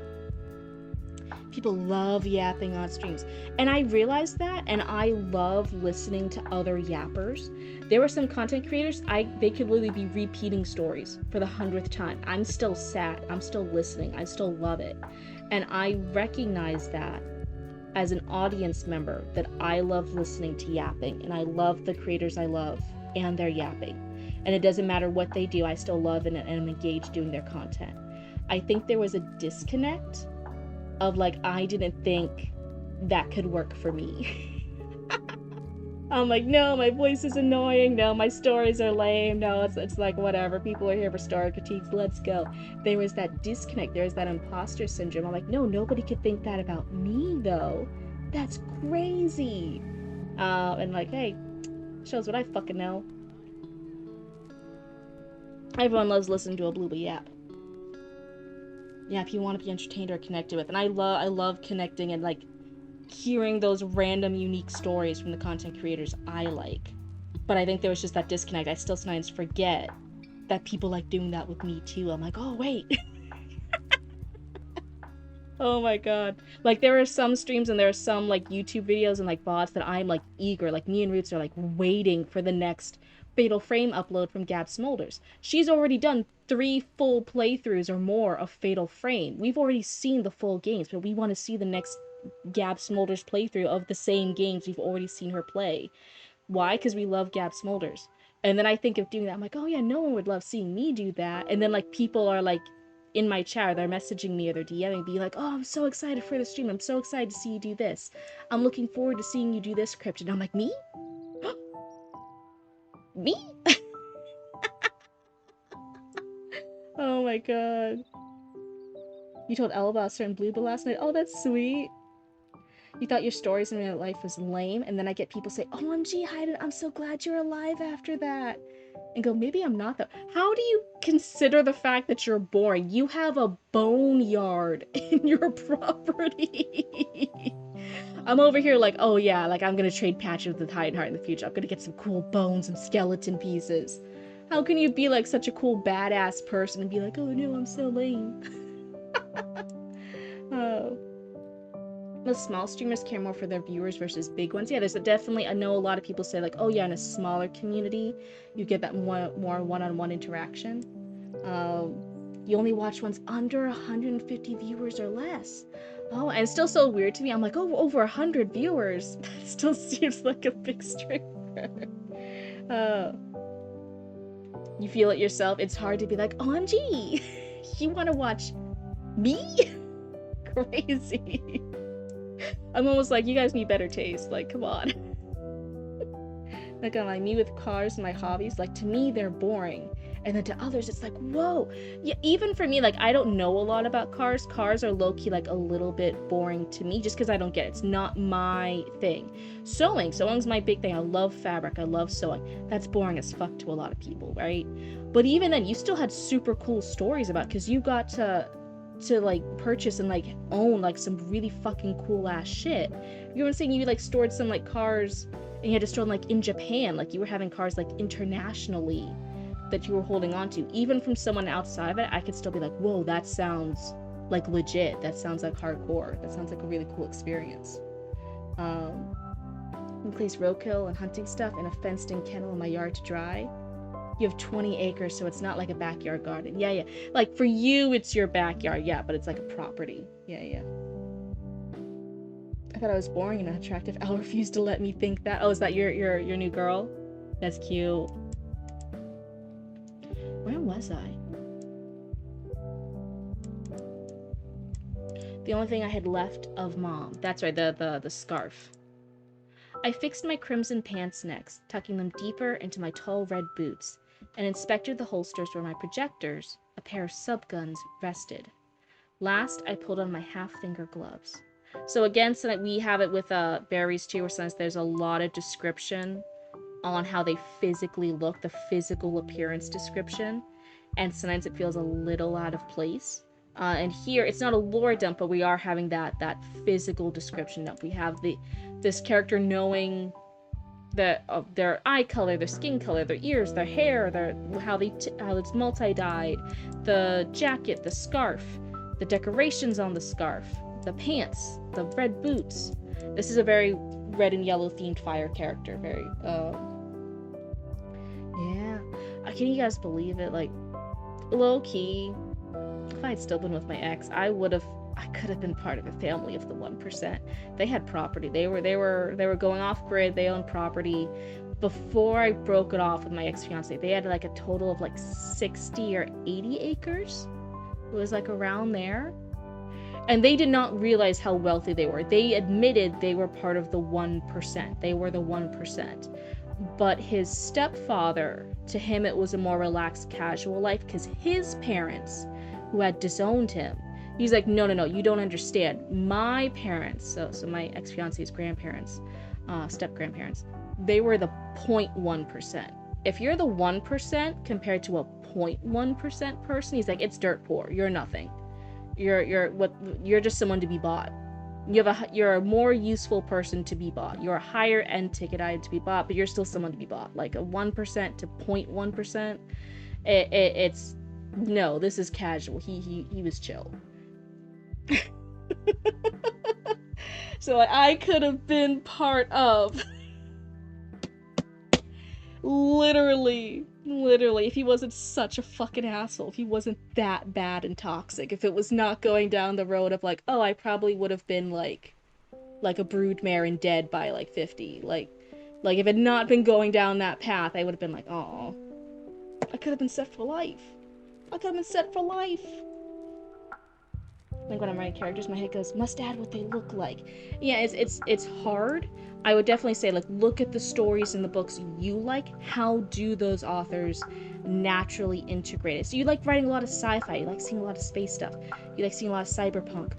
People love yapping on streams, and I realized that, and I love listening to other yappers. There were some content creators, they could literally be repeating stories for the 100th time. I'm still sat, I'm still listening, I still love it. And I recognize that as an audience member, that I love listening to yapping, and I love the creators I love and their yapping. And it doesn't matter what they do, I still love and am engaged doing their content. I think there was a disconnect of like, I didn't think that could work for me. I'm like, no, my voice is annoying. No, my stories are lame. No, it's like, whatever. People are here for story critiques. Let's go. There was that disconnect. There was that imposter syndrome. I'm like, no, nobody could think that about me, though. That's crazy. And like, hey, shows what I fucking know. Everyone loves listening to a blooba yap. Yeah, if you want to be entertained or connected with. And I love connecting and like hearing those random unique stories from the content creators I like. But I think there was just that disconnect. I still sometimes forget that people like doing that with me too. I'm like, oh wait. Oh my god. Like there are some streams and there are some like YouTube videos and like bots that I'm like eager, like me and Roots are like waiting for the next Fatal Frame upload from Gab Smolders. She's already done 3 full playthroughs or more of Fatal Frame. We've already seen the full games, but we want to see the next Gab Smolders playthrough of the same games we've already seen her play. Why? Because we love Gab Smolders. And then I think of doing that. I'm like, oh yeah, no one would love seeing me do that. And then like people are like in my chat, they're messaging me or they're DMing me like, oh, I'm so excited for the stream. I'm so excited to see you do this. I'm looking forward to seeing you do this, Cryptid. And I'm like, me? Me? Oh my god. You told Elle about a certain blooper last night? Oh, that's sweet. You thought your stories in real life was lame, and then I get people say, OMG, Hayden, I'm so glad you're alive after that. And go, maybe I'm not though. How do you consider the fact that you're boring? You have a boneyard in your property. I'm over here like, oh yeah, like I'm gonna trade patches with Hayden Heart in the future. I'm gonna get some cool bones and skeleton pieces. How can you be like such a cool badass person and be like, oh no, I'm so lame. Oh. The small streamers care more for their viewers versus big ones. Yeah, there's definitely, I know a lot of people say like, oh yeah, in a smaller community, you get that more one-on-one interaction. You only watch ones under 150 viewers or less. Oh, and it's still so weird to me. I'm like, oh, over 100 viewers. That still seems like a big streamer. You feel it yourself. It's hard to be like, OMG, you want to watch me? Crazy. I'm almost like, you guys need better taste. Like, come on. Like, I'm like, me with cars and my hobbies, like, to me, they're boring. And then to others, it's like, whoa. Yeah, even for me, like, I don't know a lot about cars. Cars are low-key, like, a little bit boring to me just because I don't get it. It's not my thing. Sewing's my big thing. I love fabric. I love sewing. That's boring as fuck to a lot of people, right? But even then, you still had super cool stories about, because you got to like purchase and like own like some really fucking cool ass shit. You know what I'm saying? You like stored some like cars and you had to store them like in Japan, like you were having cars like internationally that you were holding on to. Even from someone outside of it, I could still be like, whoa, that sounds like legit. That sounds like hardcore. That sounds like a really cool experience. We place roadkill and hunting stuff in a fenced in kennel in my yard to dry. You have 20 acres, so it's not like a backyard garden. Yeah. Like, for you, it's your backyard, yeah, but it's like a property. Yeah. I thought I was boring and unattractive. Elle refused to let me think that. Oh, is that your new girl? That's cute. Where was I? The only thing I had left of Mom. That's right, the scarf. I fixed my crimson pants next, tucking them deeper into my tall red boots, and inspected the holsters where my projectors, a pair of subguns, rested. Last, I pulled on my half-finger gloves. So again, so we have it with berries too, where sometimes there's a lot of description on how they physically look, the physical appearance description, and sometimes it feels a little out of place. And here, it's not a lore dump, but we are having that physical description dump. We have this character knowing their eye color, their skin color, their ears, their hair, how it's multi-dyed, the jacket, the scarf, the decorations on the scarf, the pants, the red boots. This is a very red and yellow themed fire character. Very yeah. Can you guys believe it? Like, low key, if I had still been with my ex, I could have been part of a family of the 1%. They had property. They were going off grid. They owned property. Before I broke it off with my ex-fiance, they had like a total of like 60 or 80 acres. It was like around there. And they did not realize how wealthy they were. They admitted they were part of the 1%. They were the 1%. But his stepfather, to him it was a more relaxed, casual life because his parents, who had disowned him, he's like, no, you don't understand. My parents, so my ex-fiance's grandparents, step-grandparents, they were the 0.1%. If you're the 1% compared to a 0.1% person, he's like, it's dirt poor. You're nothing. You're just someone to be bought. You're a more useful person to be bought. You're a higher end ticket item to be bought, but you're still someone to be bought. Like a 1% to 0.1%, it's no. This is casual. He was chill. So like, I could have been part of literally, if he wasn't such a fucking asshole, if he wasn't that bad and toxic, if it was not going down the road of like, oh, I probably would have been like a broodmare and dead by like 50. Like if it had not been going down that path, I would have been like, oh, I could have been set for life. I could have been set for life. Like when I'm writing characters, my head goes, must add what they look like. Yeah, it's hard. I would definitely say, like, look at the stories in the books you like. How do those authors naturally integrate it? So you like writing a lot of sci-fi, you like seeing a lot of space stuff, you like seeing a lot of cyberpunk.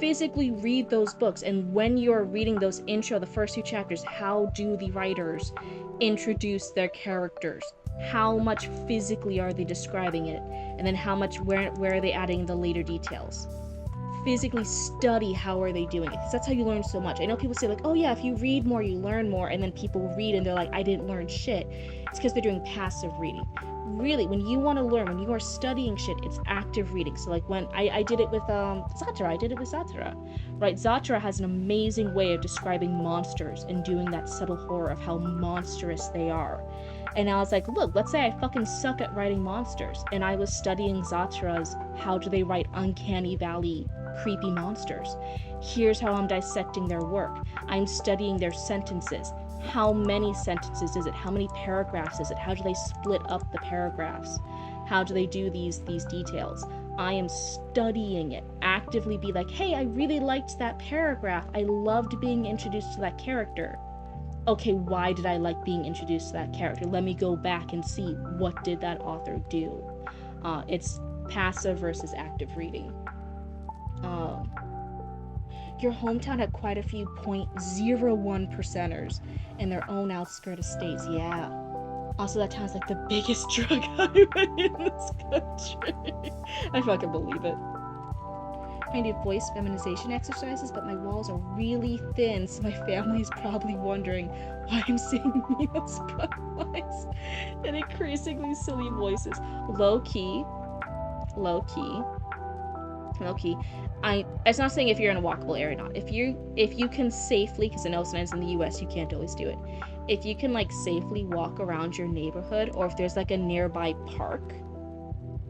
Physically read those books, and when you're reading those intro, the first 2 chapters, how do the writers introduce their characters? How much physically are they describing it? And then how much, where are they adding the later details? Physically study how are they doing it, because that's how you learn so much. I know people say like, oh yeah, if you read more you learn more, and then people read and they're like, I didn't learn shit. It's because they're doing passive reading. Really, when you want to learn, when you are studying shit, it's active reading. So like when I did it with Zatara, right? Zatara has an amazing way of describing monsters and doing that subtle horror of how monstrous they are. And I was like, look, let's say I fucking suck at writing monsters, and I was studying Zatara's how do they write uncanny valley creepy monsters. Here's how I'm dissecting their work. I'm studying their sentences. How many sentences is it? How many paragraphs is it? How do they split up the paragraphs? How do they do these details? I am studying it. Actively be like, hey, I really liked that paragraph. I loved being introduced to that character. Okay, why did I like being introduced to that character? Let me go back and see what did that author do. It's passive versus active reading. Your hometown had quite a few 0.01%ers in their own outskirt estates. Yeah. Also, that town's like the biggest drug highway in this country. I fucking believe it. I do voice feminization exercises, but my walls are really thin, so my family is probably wondering why I'm saying Neo spotlights and increasingly silly voices. Low key. It's not saying if you're in a walkable area or not. If you can safely, because I know sometimes in the US you can't always do it. If you can like safely walk around your neighborhood, or if there's like a nearby park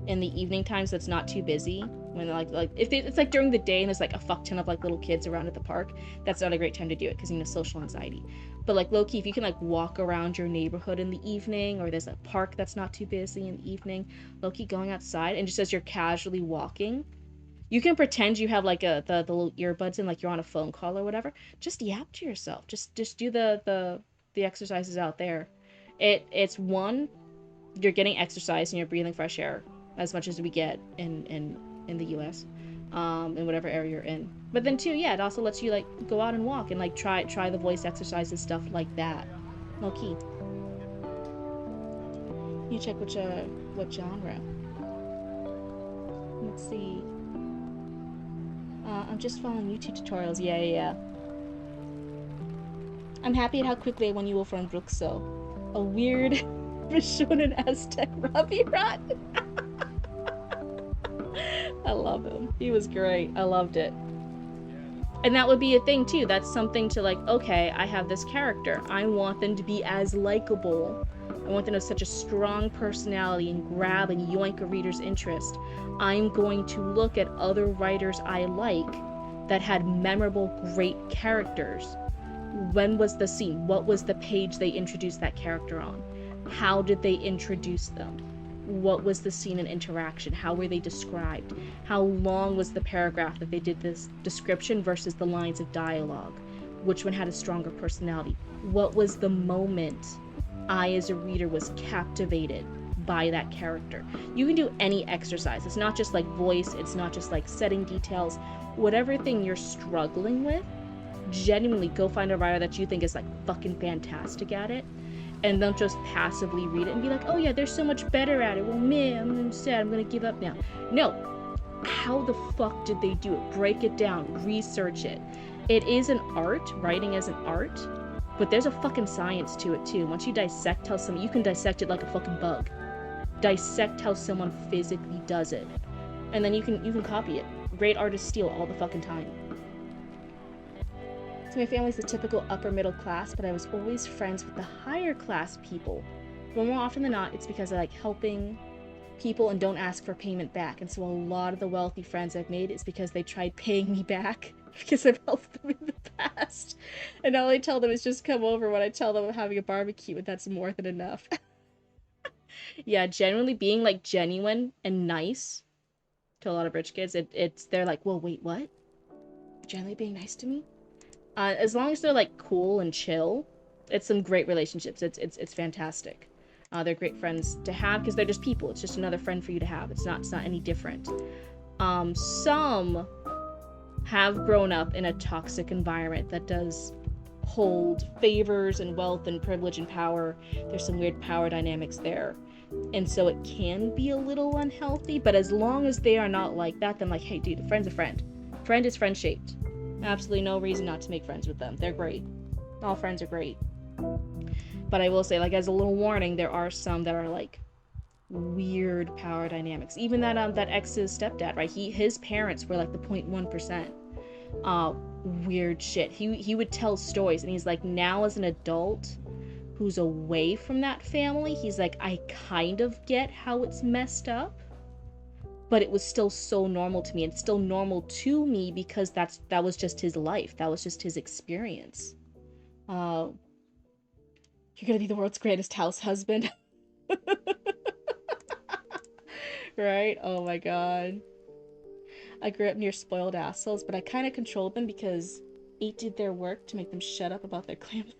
in the evening times that's not too busy, when like if it's like during the day and there's like a fuck ton of like little kids around at the park, that's not a great time to do it because social anxiety. But like low key, if you can like walk around your neighborhood in the evening, or there's a park that's not too busy in the evening, low key going outside, and just as you're casually walking, you can pretend you have like the little earbuds in, like you're on a phone call or whatever. Just yap to yourself. Just do the exercises out there. It's one, you're getting exercise and you're breathing fresh air as much as we get in the US. in whatever area you're in. But then too, yeah, it also lets you like go out and walk and like try the voice exercises, stuff like that. Low key. You check what genre. Let's see. I'm just following YouTube tutorials. Yeah. I'm happy at how quickly I won you over on Brookso. A weird Vishonen Aztec Robbie Rot. I love him. He was great. I loved it. And that would be a thing too. That's something to like, okay, I have this character. I want them to be as likable. I want them to have such a strong personality and grab and yoink a reader's interest. I'm going to look at other writers I like that had memorable, great characters. When was the scene? What was the page they introduced that character on? How did they introduce them? What was the scene and interaction? How were they described? How long was the paragraph that they did this description versus the lines of dialogue? Which one had a stronger personality? What was the moment I, as a reader, was captivated by that character? You can do any exercise. It's not just like voice. It's not just like setting details. Whatever thing you're struggling with, genuinely go find a writer that you think is like fucking fantastic at it. And don't just passively read it and be like, oh yeah, they're so much better at it. Well, man, I'm sad. I'm gonna give up now. No. How the fuck did they do it? Break it down. Research it. It is an art. Writing is an art. But there's a fucking science to it too. Once you dissect how someone, you can dissect it like a fucking bug. Dissect how someone physically does it. And then you can copy it. Great artists steal all the fucking time. So my family's the typical upper middle class, but I was always friends with the higher class people. But more often than not, it's because I like helping people and don't ask for payment back. And so a lot of the wealthy friends I've made is because they tried paying me back because I've helped them in the past. And all I tell them is just come over when I tell them I'm having a barbecue, and that's more than enough. Yeah, generally being like genuine and nice to a lot of rich kids, they're like, well, wait, what? Generally being nice to me? As long as they're like cool and chill, it's some great relationships. It's fantastic. They're great friends to have because they're just people. It's just another friend for you to have. It's not any different. Some have grown up in a toxic environment that does hold favors and wealth and privilege and power. There's some weird power dynamics there. And so it can be a little unhealthy, but as long as they are not like that, then like, hey dude, a friend's a friend. Friend is friend shaped. Absolutely no reason not to make friends with them. They're great. All friends are great. But I will say, like, as a little warning, there are some that are like weird power dynamics. Even that ex's stepdad, right? His parents were like the 0.1%. Weird shit. He would tell stories, and he's like, now as an adult who's away from that family, he's like, I kind of get how it's messed up. But it was still so normal to me, and still normal to me because that was just his life. That was just his experience. You're gonna be the world's greatest house husband. Right? Oh my god. I grew up near spoiled assholes, but I kind of controlled them because 8 did their work to make them shut up about their clams.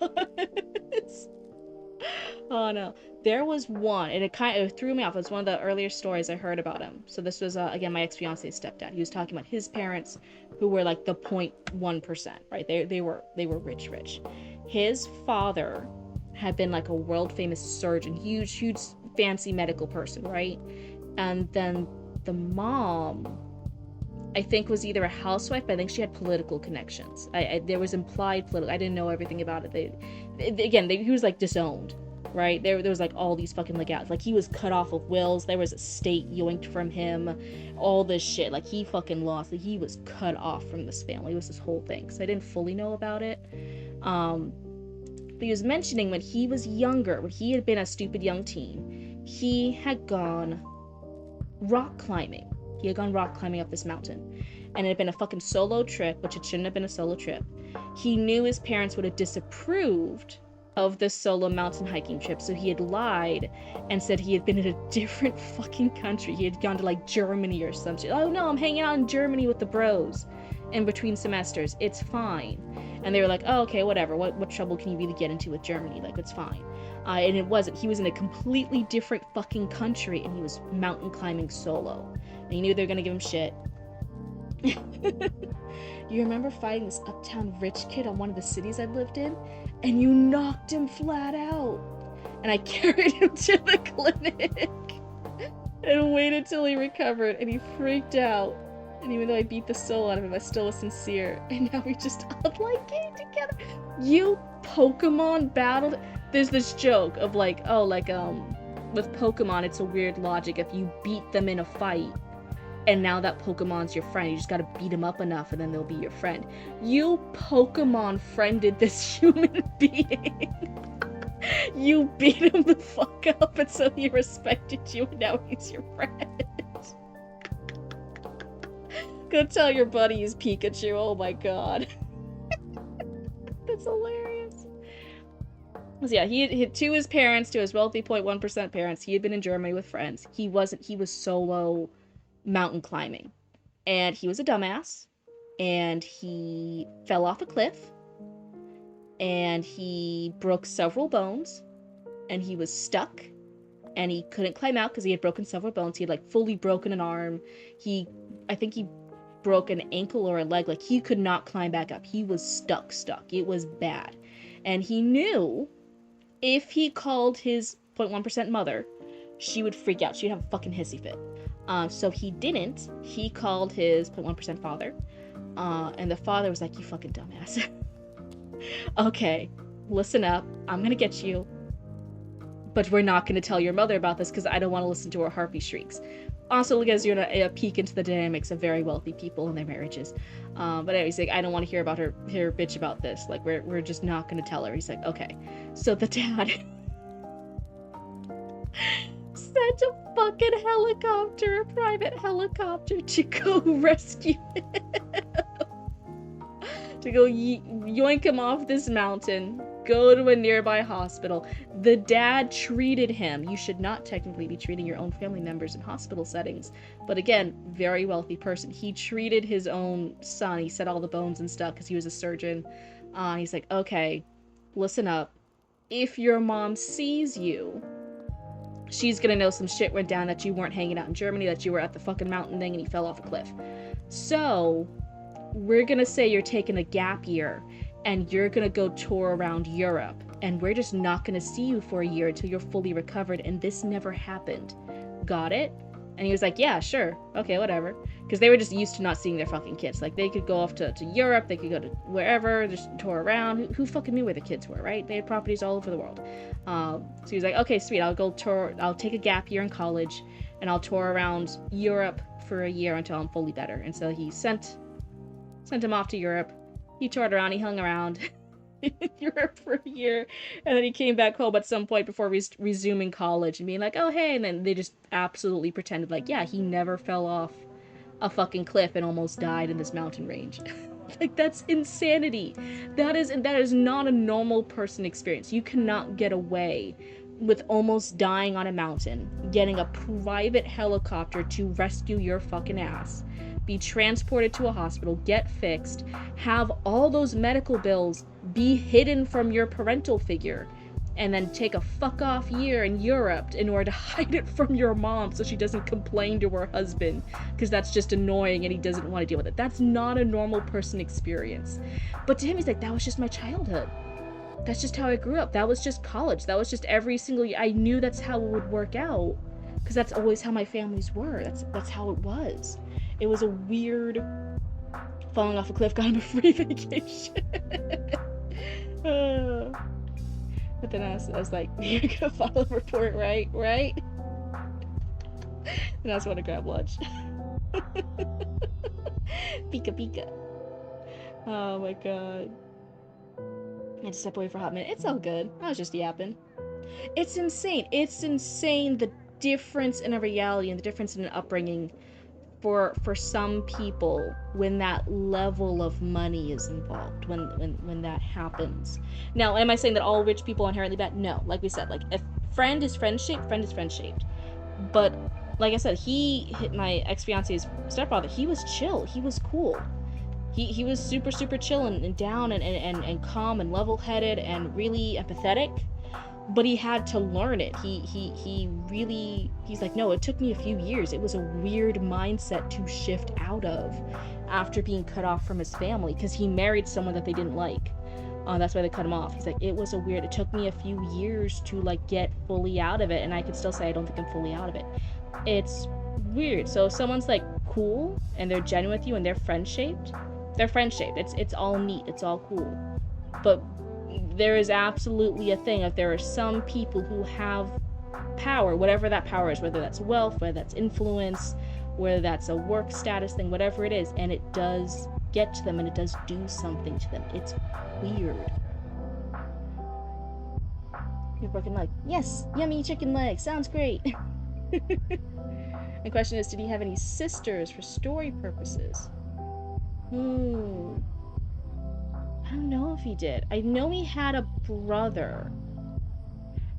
Oh no. There was one, and it threw me off. It was one of the earlier stories I heard about him. So this was, again, my ex-fiance's stepdad. He was talking about his parents, who were like the 0.1%, right? They were rich. His father had been like a world-famous surgeon, huge, fancy medical person, right? And then the mom, I think, was either a housewife, but I think she had political connections. There was implied political. I didn't know everything about it. He was like disowned, right? There was like all these fucking legalities. Like he was cut off of wills. There was a estate yoinked from him. All this shit. Like he fucking lost. Like he was cut off from this family. It was this whole thing. So I didn't fully know about it. But he was mentioning when he was younger, when he had been a stupid young teen, he had gone rock climbing. He had gone rock climbing up this mountain, and it had been a fucking solo trip, which it shouldn't have been a solo trip. He knew his parents would have disapproved of this solo mountain hiking trip, so he had lied and said he had been in a different fucking country. He had gone to like Germany or something. Oh no, I'm hanging out in Germany with the bros in between semesters. It's fine. And they were like, oh, okay, whatever. What trouble can you really get into with Germany? Like, it's fine. And it wasn't. He was in a completely different fucking country, and he was mountain climbing solo. And he knew they were gonna give him shit. You remember fighting this uptown rich kid on one of the cities I lived in? And you knocked him flat out. And I carried him to the clinic and waited till he recovered, and he freaked out. And even though I beat the soul out of him, I still was sincere. And now we just online game together. You Pokemon battled. There's this joke of like, oh, like with Pokemon, it's a weird logic. If you beat them in a fight, and now that Pokemon's your friend, you just gotta beat him up enough, and then they'll be your friend. You Pokemon friended this human being. You beat him the fuck up, and so he respected you, and now he's your friend. Go tell your buddy he's Pikachu. Oh my god. That's hilarious. So yeah, he to his parents, to his wealthy 0.1% parents, he had been in Germany with friends. He was solo mountain climbing. And he was a dumbass. And he fell off a cliff. And he broke several bones. And he was stuck. And he couldn't climb out because he had broken several bones. He had like fully broken an arm. I think he broke an ankle or a leg. Like, he could not climb back up. He was stuck. It was bad. And he knew if he called his 0.1% mother, she would freak out. She'd have a fucking hissy fit. So he didn't. He called his 0.1% father. And the father was like, you fucking dumbass. Okay, listen up. I'm gonna get you. But we're not gonna tell your mother about this because I don't want to listen to her heartbeat shrieks. Also, gives you a peek into the dynamics of very wealthy people and their marriages. But anyway, he's like, I don't want to hear about her bitch about this. Like, we're just not going to tell her. He's like, okay. So the dad sent a fucking helicopter, a private helicopter, to go rescue him. To go yoink him off this mountain, go to a nearby hospital. The dad treated him. You should not technically be treating your own family members in hospital settings. But again, very wealthy person. He treated his own son. He set all the bones and stuff because he was a surgeon. He's like, okay, listen up. If your mom sees you, she's gonna know some shit went down, that you weren't hanging out in Germany, that you were at the fucking mountain thing and you fell off a cliff. So we're gonna say you're taking a gap year and you're gonna go tour around Europe, and we're just not gonna see you for a year until you're fully recovered, and this never happened. Got it? And he was like, yeah, sure, okay, whatever. Because they were just used to not seeing their fucking kids. Like, they could go off to Europe, they could go to wherever, just tour around. Who fucking knew where the kids were, right? They had properties all over the world. So he was like, okay, sweet, I'll take a gap year in college, and I'll tour around Europe for a year until I'm fully better. And so he sent him off to Europe. He toured around, he hung around in Europe for a year, and then he came back home at some point before resuming college and being like, oh, hey, and then they just absolutely pretended like, yeah, he never fell off a fucking cliff and almost died in this mountain range. Like, that's insanity. That is not a normal person experience. You cannot get away with almost dying on a mountain, getting a private helicopter to rescue your fucking ass, be transported to a hospital, get fixed, have all those medical bills be hidden from your parental figure, and then take a fuck off year in Europe in order to hide it from your mom so she doesn't complain to her husband, because that's just annoying and he doesn't want to deal with it. That's not a normal person experience. But to him, he's like, that was just my childhood. That's just how I grew up. That was just college. That was just every single year. I knew that's how it would work out, because that's always how my families were. That's how it was. It was a weird falling off a cliff, got him a free vacation. But then I was like, you're gonna file a report, right? And I just want to grab lunch. Pika. Oh my god. I had to step away for a hot minute. It's all good. I was just yapping. It's insane. It's insane, the difference in a reality and the difference in an upbringing for some people when that level of money is involved, when that happens. Now, am I saying that all rich people are inherently bad? No. Like we said, like, if friend is friend-shaped, friend is friend-shaped. But like I said, he hit my ex-fiance's stepfather. He was chill. He was cool. He was super chill and down and calm and level-headed and really empathetic. but he had to learn it. He's like, no, it took me a few years. It was a weird mindset to shift out of after being cut off from his family, because he married someone that they didn't like. That's why they cut him off. He's like, it took me a few years to like get fully out of it, and I could still say I don't think I'm fully out of it. It's weird. So if someone's like cool and they're genuine with you and they're friend shaped, it's all neat, it's all cool. But there is absolutely a thing if there are some people who have power, whatever that power is, whether that's wealth, whether that's influence, whether that's a work status thing, whatever it is, and it does get to them and it does do something to them. It's weird. Your broken leg. Yes, yummy chicken leg. Sounds great. The question is, did he have any sisters for story purposes? I don't know if he did. I know he had a brother.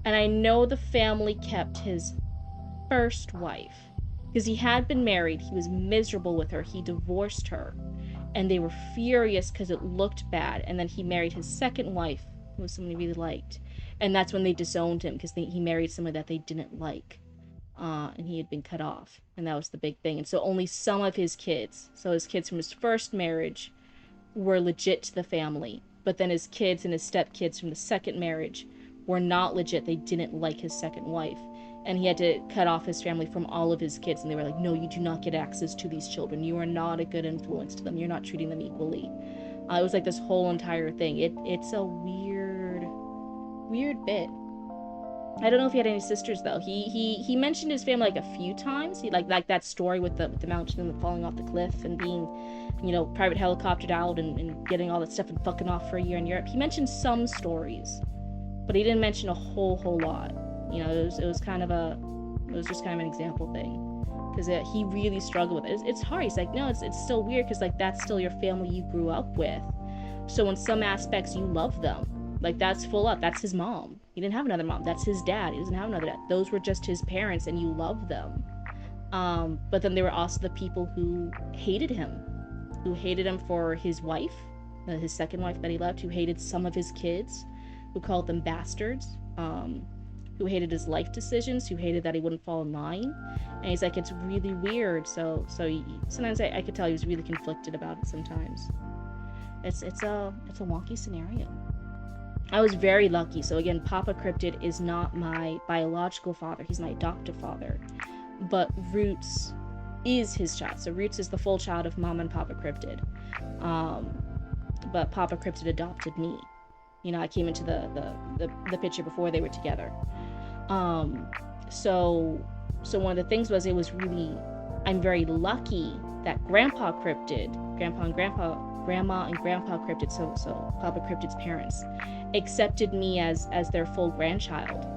And I know the family kept his first wife. Because he had been married. He was miserable with her. He divorced her. And they were furious because it looked bad. And then he married his second wife, who was someone he really liked. And that's when they disowned him, because he married someone that they didn't like. And he had been cut off. And that was the big thing. And so only some of his kids, so his kids from his first marriage, were legit to the family. But then his kids and his stepkids from the second marriage were not legit. They didn't like his second wife. And he had to cut off his family from all of his kids. And they were like, no, you do not get access to these children. You are not a good influence to them. You're not treating them equally. It was like this whole entire thing. It's a weird bit. I don't know if he had any sisters though. He mentioned his family like a few times. He like that story with the mountain and falling off the cliff and being, private helicoptered out and getting all that stuff and fucking off for a year in Europe. He mentioned some stories, but he didn't mention a whole lot. It was just kind of an example thing, because he really struggled with it. It's hard. He's like, no, it's still weird, because like that's still your family you grew up with. So in some aspects you love them. Like that's full up. That's his mom. He didn't have another mom. That's his dad. He doesn't have another dad. Those were just his parents, and you love them. But then there were also the people who hated him for his wife, his second wife that he left, who hated some of his kids, who called them bastards, who hated his life decisions, who hated that he wouldn't fall in line. And he's like, it's really weird. So sometimes I could tell he was really conflicted about it sometimes. It's a wonky scenario. I was very lucky. So again, Papa Cryptid is not my biological father. He's my adoptive father. But Roots is his child. So Roots is the full child of Mom and Papa Cryptid. But Papa Cryptid adopted me. I came into the picture before they were together. So one of the things was, I'm very lucky that Grandma and Grandpa Cryptid, so Papa Cryptid's parents, accepted me as their full grandchild.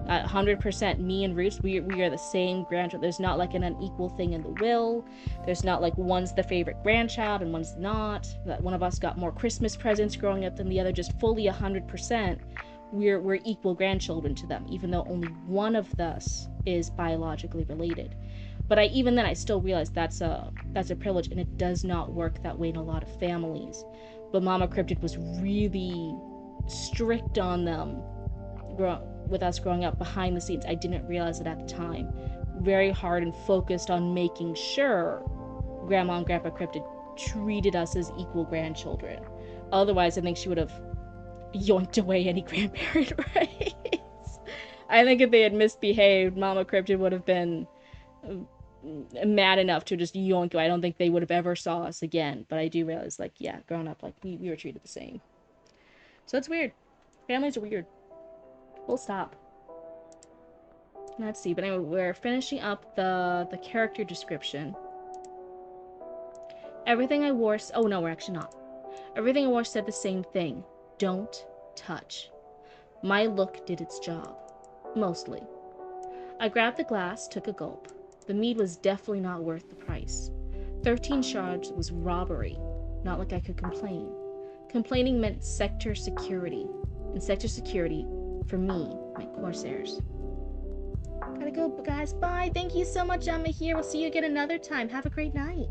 100%, me and Roots, we are the same grandchild. There's not like an unequal thing in the will. There's not like one's the favorite grandchild and one's not. That one of us got more Christmas presents growing up than the other. Just fully 100%. We're equal grandchildren to them, even though only one of us is biologically related. But even then, I still realize that's a privilege, and it does not work that way in a lot of families. But Mama Cryptid was really strict on them with us growing up behind the scenes. I didn't realize it at the time. Very hard and focused on making sure Grandma and Grandpa Cryptid treated us as equal grandchildren. Otherwise, I think she would have yoinked away any grandparent rights. I think if they had misbehaved, Mama Cryptid would have been mad enough to just yoink away. I don't think they would have ever saw us again. But I do realize, growing up, we were treated the same. So it's weird. Families are weird. Full stop. Let's see, but anyway, we're finishing up the character description. Everything I wore... Oh, no, we're actually not. Everything I wore said the same thing. Don't touch. My look did its job. Mostly. I grabbed the glass, took a gulp. The mead was definitely not worth the price. 13 shards was robbery. Not like I could complain. Complaining meant sector security. And sector security, for me, meant Corsairs. Gotta go, guys. Bye. Thank you so much, Emma here. We'll see you again another time. Have a great night.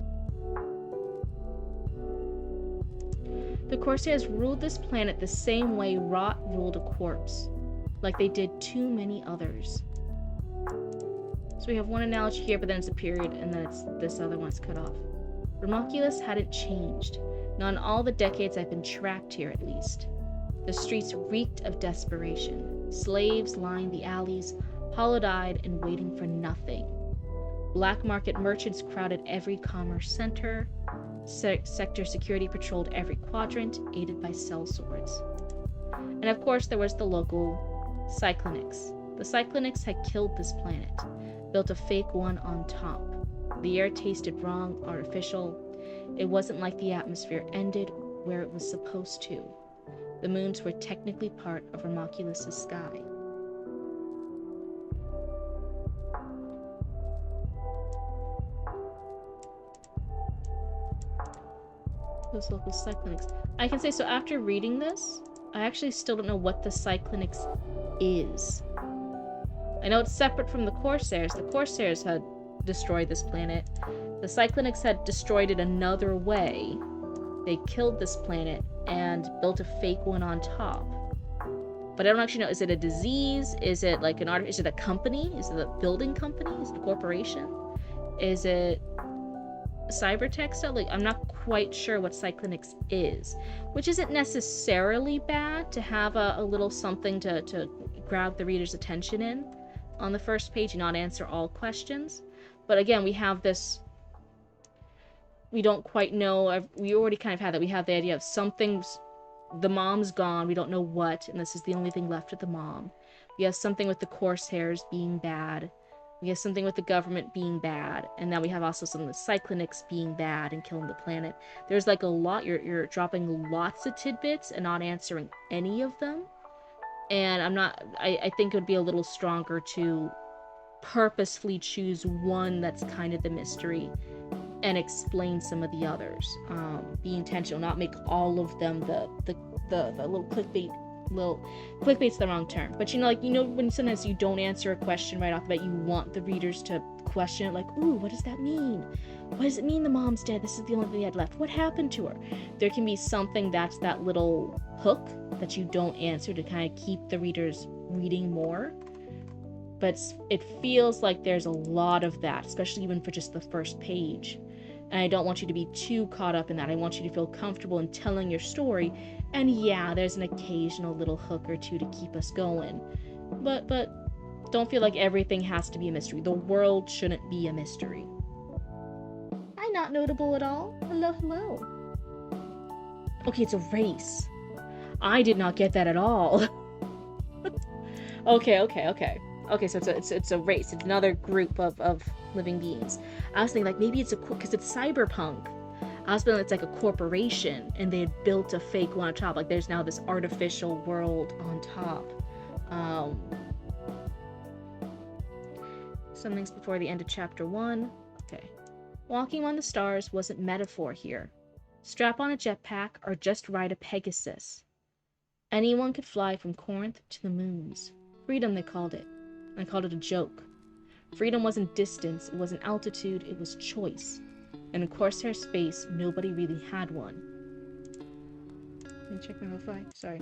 The Corsairs ruled this planet the same way rot ruled a corpse. like they did too many others. So we have one analogy here, but then it's a period, and then it's this other one's cut off. Romoculus hadn't changed, not in all the decades I've been trapped here at least. The streets reeked of desperation. Slaves lined the alleys, hollow-eyed and waiting for nothing. Black market merchants crowded every commerce center. Sector security patrolled every quadrant, aided by sellswords. And of course, there was the local Cyclonics. The Cyclonics had killed this planet, built a fake one on top. The air tasted wrong, artificial. It wasn't like the atmosphere ended where it was supposed to. The moons were technically part of Romoculus's sky. Those local Cyclonics. I can say, so after reading this, I actually still don't know what the Cyclonics is. I know it's separate from the Corsairs. The Corsairs had destroyed this planet. The Cyclonics had destroyed it another way. They killed this planet and built a fake one on top. But I don't actually know, is it a disease? Is it like an art? Is it a company? Is it a building company? Is it a corporation? Is it cyber textile? Like, I'm not quite sure what Cyclonics is, which isn't necessarily bad to have a little something to grab the reader's attention in on the first page and not answer all questions. But again, we have this, we don't quite know, we already kind of had that. We have the idea of something's, the mom's gone, we don't know what, and this is the only thing left of the mom. We have something with the Corsairs being bad. We have something with the government being bad, and then we have also some of the Cyclonics being bad and killing the planet. There's like a lot, you're dropping lots of tidbits and not answering any of them. And I think it would be a little stronger to purposefully choose one that's kind of the mystery and explain some of the others. Be intentional, not make all of them the little clickbait. Little clickbait's the wrong term, but when sometimes you don't answer a question right off the bat, you want the readers to question it, like, ooh, what does that mean? What does it mean the mom's dead? This is the only thing they had left. What happened to her? There can be something that's that little hook that you don't answer to kind of keep the readers reading more. But it feels like there's a lot of that, especially even for just the first page. And I don't want you to be too caught up in that. I want you to feel comfortable in telling your story. And yeah, there's an occasional little hook or two to keep us going. But don't feel like everything has to be a mystery. The world shouldn't be a mystery. Hi, not notable at all. Hello, hello. Okay, it's a race. I did not get that at all. Okay. Okay, so it's a race. It's another group of living beings. I was thinking, like, maybe it's because it's cyberpunk. I was thinking it's like a corporation, and they had built a fake one on top. Like, there's now this artificial world on top. Something's before the end of chapter 1. Okay. Walking on the stars wasn't metaphor here. Strap on a jetpack or just ride a Pegasus. Anyone could fly from Corinth to the moons. Freedom, they called it. I called it a joke. Freedom wasn't distance, it wasn't altitude, it was choice. And in Corsair space, nobody really had one. Let me check my Wi-Fi. Sorry.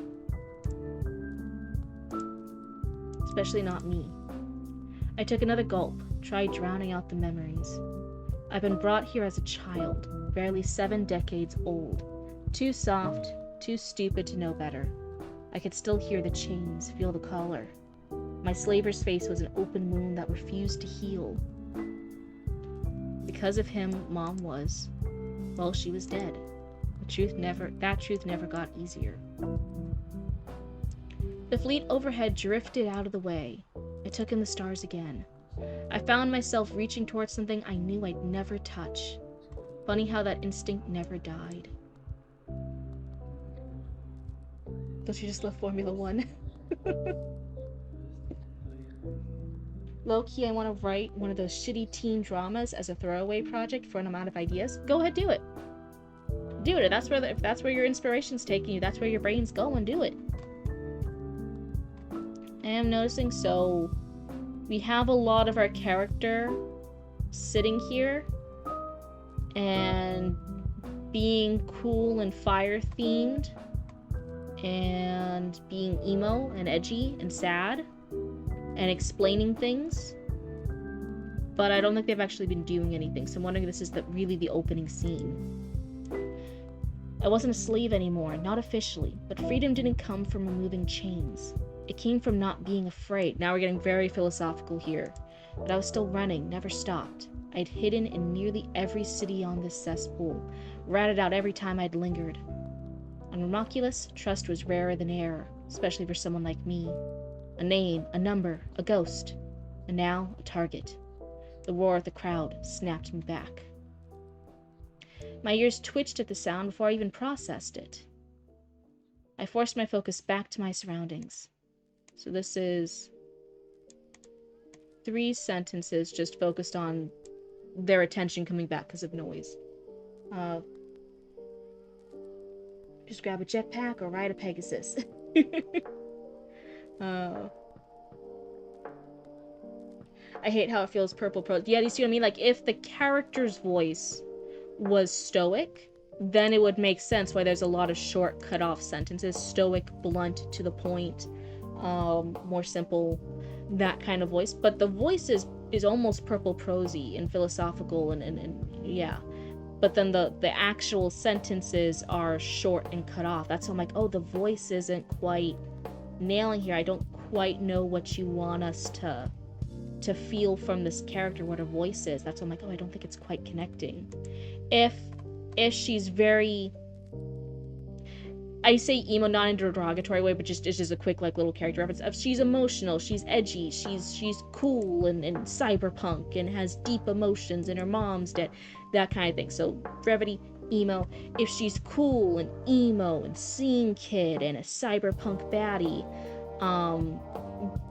Especially not me. I took another gulp, tried drowning out the memories. I've been brought here as a child, barely 7 decades old. Too soft, too stupid to know better. I could still hear the chains, feel the collar. My slaver's face was an open wound that refused to heal. Because of him, Mom was, well, she was dead. That truth never got easier. The fleet overhead drifted out of the way. I took in the stars again. I found myself reaching towards something I knew I'd never touch. Funny how that instinct never died. Don't you just love Formula 1? Low-key, I want to write one of those shitty teen dramas as a throwaway project for an amount of ideas. Go ahead, do it. Do it. If that's where your inspiration's taking you, that's where your brain's going, do it. I am noticing, so we have a lot of our character sitting here and being cool and fire themed and being emo and edgy and sad and explaining things. But I don't think they've actually been doing anything, so I'm wondering if this is really the opening scene. I wasn't a slave anymore, not officially, but freedom didn't come from removing chains. It came from not being afraid. Now we're getting very philosophical here. But I was still running, never stopped. I'd hidden in nearly every city on this cesspool, ratted out every time I'd lingered. On Romoculus, trust was rarer than air, especially for someone like me. A name, a number, a ghost, and now a target. The roar of the crowd snapped me back. My ears twitched at the sound before I even processed it. I forced my focus back to my surroundings. So this is 3 sentences just focused on their attention coming back because of noise. Just grab a jetpack or ride a Pegasus. I hate how it feels purple prose. Yeah, you see what I mean? Like, if the character's voice was stoic, then it would make sense why there's a lot of short, cut-off sentences. Stoic, blunt, to the point, more simple, that kind of voice. But the voice is almost purple prosy and philosophical and yeah. But then the actual sentences are short and cut off. That's why I'm like, oh, the voice isn't quite nailing here. I don't quite know what you want us to feel from this character, what her voice is. That's why I'm like, oh, I don't think it's quite connecting. If she's very, I say emo not in a derogatory way, but it's just a quick like little character reference. If she's emotional, she's edgy, she's cool and cyberpunk and has deep emotions and her mom's dead, that kind of thing. So brevity, emo. If she's cool and emo and scene kid and a cyberpunk baddie,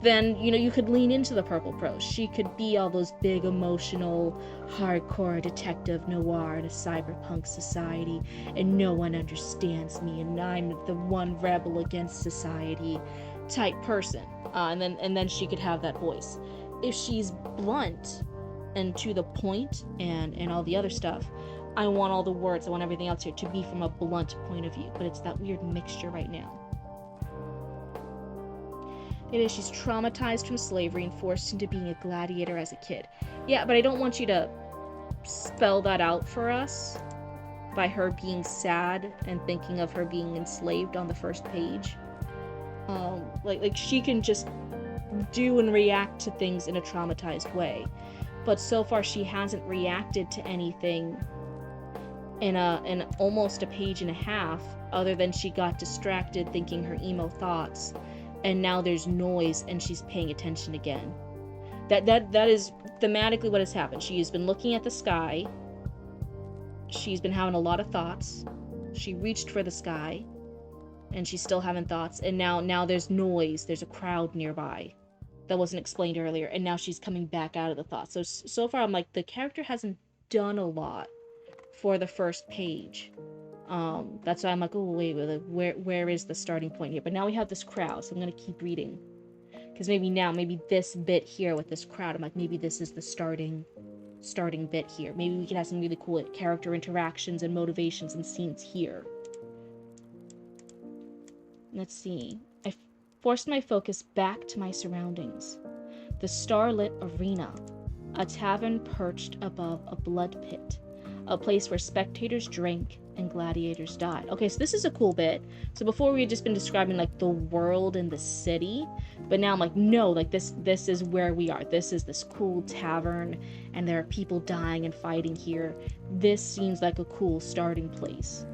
then, you know, you could lean into the purple prose. She could be all those big, emotional, hardcore detective noir in a cyberpunk society, and no one understands me, and I'm the one rebel against society type person. And then she could have that voice. If she's blunt and to the point and all the other stuff, I want all the words, I want everything else here to be from a blunt point of view, but it's that weird mixture right now. It is, she's traumatized from slavery and forced into being a gladiator as a kid. Yeah, but I don't want you to spell that out for us by her being sad and thinking of her being enslaved on the first page. Like she can just do and react to things in a traumatized way. But so far she hasn't reacted to anything in almost a page and a half, other than she got distracted thinking her emo thoughts. And now there's noise and she's paying attention again. That is thematically what has happened. She has been looking at the sky. She's been having a lot of thoughts. She reached for the sky and she's still having thoughts. And now there's noise. There's a crowd nearby that wasn't explained earlier. And now she's coming back out of the thoughts. So far I'm like, the character hasn't done a lot for the first page. That's why I'm like, oh wait, where is the starting point here? But now we have this crowd, so I'm gonna keep reading, because maybe this bit here with this crowd, I'm like, maybe this is the starting bit here. Maybe we can have some really cool character interactions and motivations and scenes here. Let's see. I forced my focus back to my surroundings. The starlit arena, a tavern perched above a blood pit, a place where spectators drank and gladiators died. Okay, so this is a cool bit. So before we had just been describing like the world and the city, but now I'm like, no, like this is where we are. This is this cool tavern and there are people dying and fighting here. This seems like a cool starting place.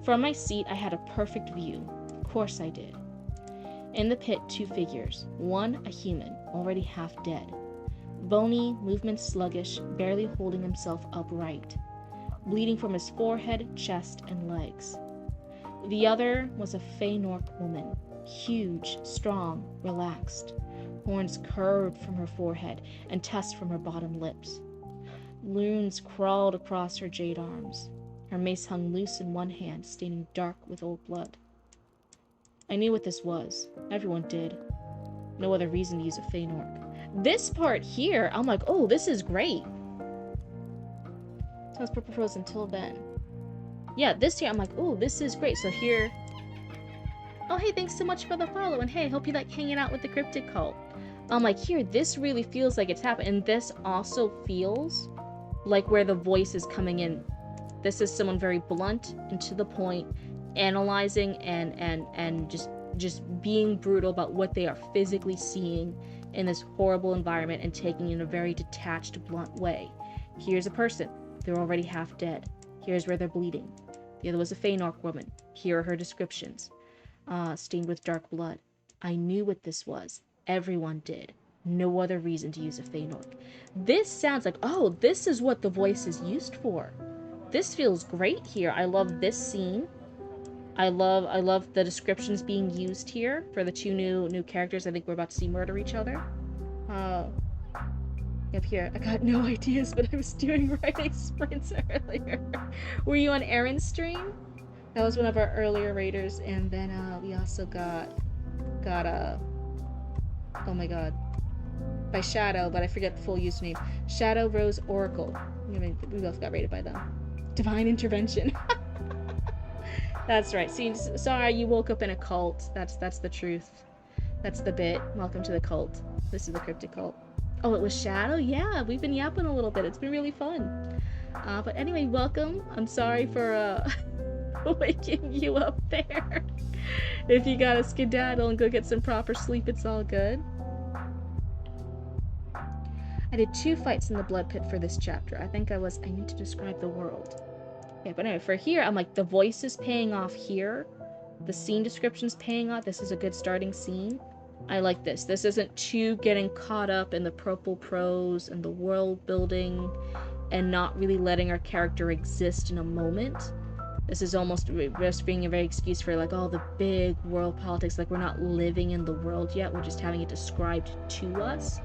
From my seat, I had a perfect view. Of course I did. In the pit, 2 figures. One, a human, already half dead. Bony, movement sluggish, barely holding himself upright, bleeding from his forehead, chest, and legs. The other was a Feynork woman, huge, strong, relaxed, horns curved from her forehead and tusks from her bottom lips. Runes crawled across her jade arms. Her mace hung loose in one hand, staining dark with old blood. I knew what this was. Everyone did. No other reason to use a Feynork. This part here, I'm like, oh, this is great. So I was purple prose until then. Yeah, this here, I'm like, oh, this is great. So here, Oh, hey, thanks so much for the follow, and hey, hope you like hanging out with the Cryptid Cult. I'm like, here, this really feels like it's happening, and this also feels like where the voice is coming in. This is someone very blunt and to the point, analyzing and just being brutal about what they are physically seeing in this horrible environment and taking it in a very detached, blunt way. Here's a person. They're already half dead. Here's where they're bleeding. The other was a Fëanor woman. Here are her descriptions. Stained with dark blood. I knew what this was. Everyone did. No other reason to use a Fëanor. This sounds like, oh, this is what the voice is used for. This feels great here. I love this scene. I love the descriptions being used here for the two new characters. I think we're about to see murder each other. Up here, I got no ideas, but I was doing writing sprints earlier. Were you on Aaron's stream? That was one of our earlier raiders, and then we also got oh my god, by Shadow, but I forget the full username. Shadow Rose Oracle. I mean, we both got raided by them. Divine Intervention. That's right. See, sorry you woke up in a cult. That's the truth. That's the bit. Welcome to the cult. This is the Cryptid Cult. Oh, it was Shadow? Yeah, we've been yapping a little bit. It's been really fun. But anyway, welcome. I'm sorry for waking you up there. If you gotta skedaddle and go get some proper sleep, it's all good. I did 2 fights in the blood pit for this chapter. I need to describe the world. Okay, but anyway, for here, I'm like, the voice is paying off here. The scene description's paying off. This is a good starting scene. I like this. This isn't too getting caught up in the purple prose and the world building and not really letting our character exist in a moment. This is almost just being a very excuse for like all the big world politics, like we're not living in the world yet, we're just having it described to us.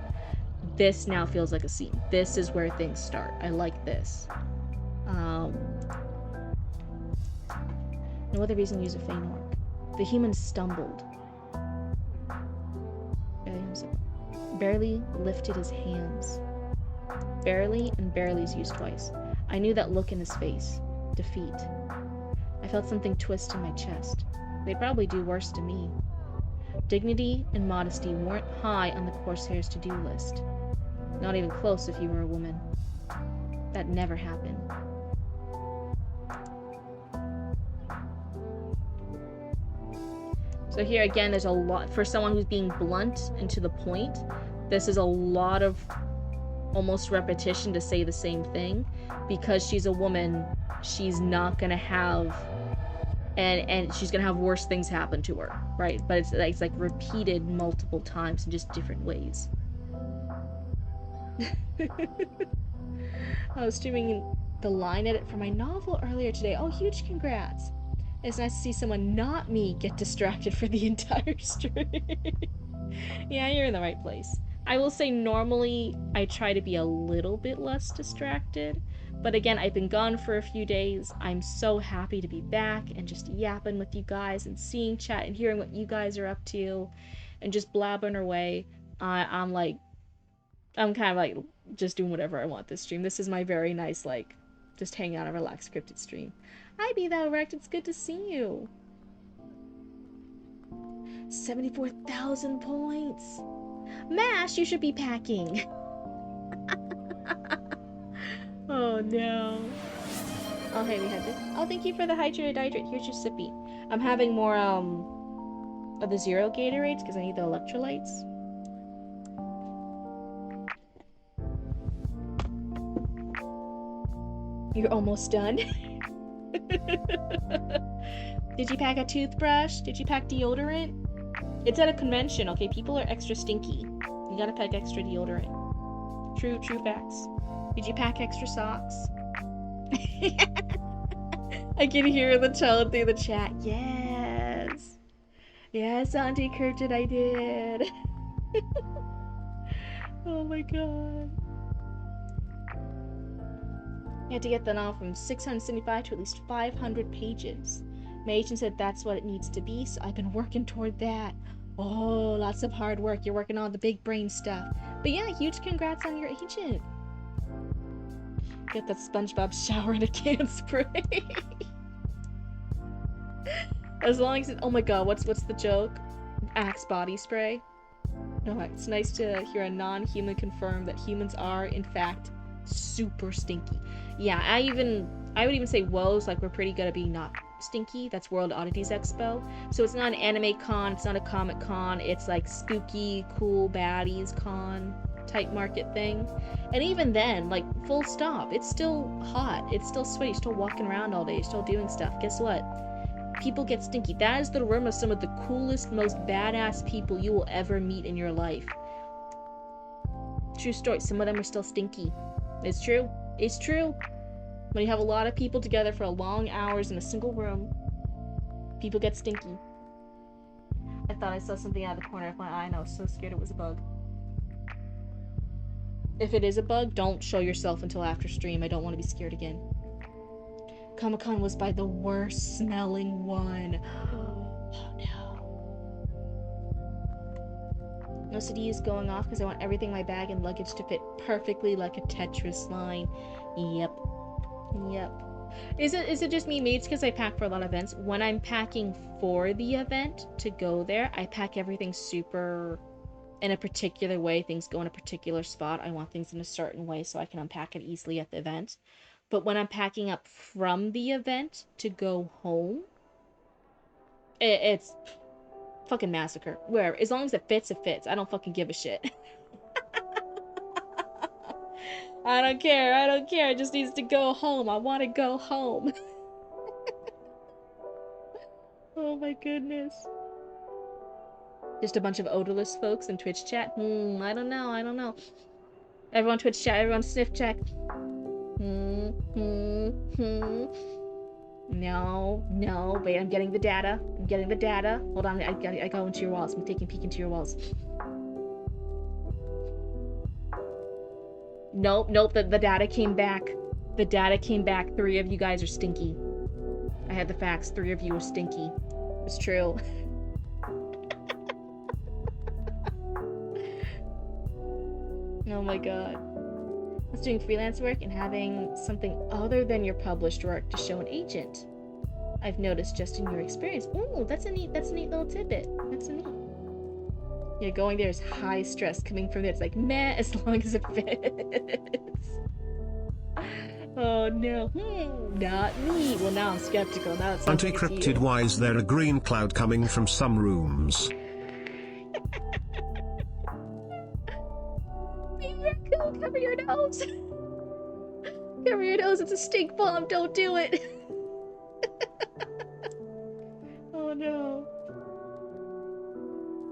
This now feels like a scene. This is where things start. I like this. No other reason to use a Fëanor. The human stumbled. Barely lifted his hands. Barely and barely's used twice. I knew that look in his face. Defeat. I felt something twist in my chest. They'd probably do worse to me. Dignity and modesty weren't high on the Corsair's to-do list. Not even close if you were a woman. That never happened. So here again, there's a lot, for someone who's being blunt and to the point, this is a lot of almost repetition to say the same thing. Because she's a woman, she's not gonna have, and she's gonna have worse things happen to her, right? But it's like repeated multiple times in just different ways. I was streaming the line edit for my novel earlier today. Oh, huge congrats. It's nice to see someone not me get distracted for the entire stream. Yeah, you're in the right place. I will say normally I try to be a little bit less distracted, but again, I've been gone for a few days. I'm so happy to be back and just yapping with you guys and seeing chat and hearing what you guys are up to and just blabbing away. I'm kind of like just doing whatever I want this stream. This is my very nice, like, just hang out and relax scripted stream. Hi, Be Thou Erect, it's good to see you. 74,000 points. Mash, you should be packing. Oh no. Oh hey, we had this. Oh, thank you for the hydrate. Here's your sippy. I'm having more of the Zero Gatorades because I need the electrolytes. You're almost done. Did you pack a toothbrush? Did you pack deodorant? It's at a convention, okay? People are extra stinky. You gotta pack extra deodorant. True facts. Did you pack extra socks? I can hear the tone through the chat. Yes. Yes, Auntie Cryptid, I did. Oh my god. You had to get the novel from 675 to at least 500 pages. My agent said that's what it needs to be, so I've been working toward that. Oh, lots of hard work. You're working on the big brain stuff. But yeah, huge congrats on your agent. Get that SpongeBob shower in a can spray. As long as it, oh my god, what's the joke? Axe body spray. No, it's nice to hear a non-human confirm that humans are, in fact, super stinky. Yeah, I would even say WO's like we're pretty good at being not stinky. That's World Oddities Expo. So it's not an anime con, it's not a comic con, it's like spooky, cool baddies con type market thing. And even then, like, full stop, it's still hot, it's still sweaty, you're still walking around all day, you're still doing stuff. Guess what? People get stinky. That is the room of some of the coolest, most badass people you will ever meet in your life. True story. Some of them are still stinky. It's true. It's true. When you have a lot of people together for long hours in a single room, people get stinky. I thought I saw something out of the corner of my eye and I was so scared it was a bug. If it is a bug, don't show yourself until after stream. I don't want to be scared again. Comic-Con was by the worst smelling one. Oh no. OCD is going off because I want everything in my bag and luggage to fit perfectly like a Tetris line. Yep. Is it just me? Maybe it's because I pack for a lot of events. When I'm packing for the event to go there, I pack everything super in a particular way. Things go in a particular spot. I want things in a certain way so I can unpack it easily at the event. But when I'm packing up from the event to go home, it's fucking massacre. Where, as long as it fits, it fits. I don't fucking give a shit. I don't care. It just needs to go home. I want to go home. Oh my goodness. Just a bunch of odorless folks in Twitch chat? I don't know. Everyone Twitch chat, everyone sniff check. No, wait, I'm getting the data. Hold on, I go into your walls. I'm taking a peek into your walls. Nope, the data came back. The data came back. 3 of you guys are stinky. I had the facts. 3 of you are stinky. It's true. Oh my god. I was doing freelance work and having something other than your published work to show an agent. I've noticed just in your experience. Ooh, that's a neat little tidbit. That's a neat. Yeah, going there is high stress. Coming from there, it's like, meh, as long as it fits. Oh no. Not me. Well, now I'm skeptical. Now it's Anti-cryptid, why is there a green cloud coming from some rooms? Cover your nose. Cover your nose. It's a stink bomb. Don't do it. Oh no.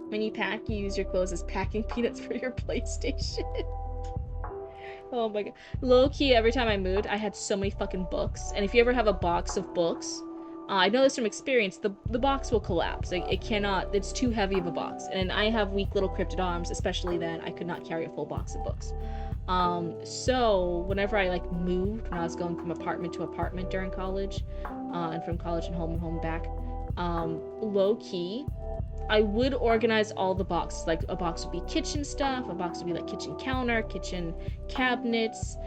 When you pack, you use your clothes as packing peanuts for your PlayStation. Oh my god. Low key, every time I moved, I had so many fucking books. And if you ever have a box of books, I know this from experience, the box will collapse. Like, it cannot, it's too heavy of a box. And I have weak little cryptid arms, especially then. I could not carry a full box of books. So whenever I like moved, when I was going from apartment to apartment during college, and from college and home back, low key, I would organize all the boxes. Like, a box would be kitchen stuff, a box would be like kitchen counter, kitchen cabinets,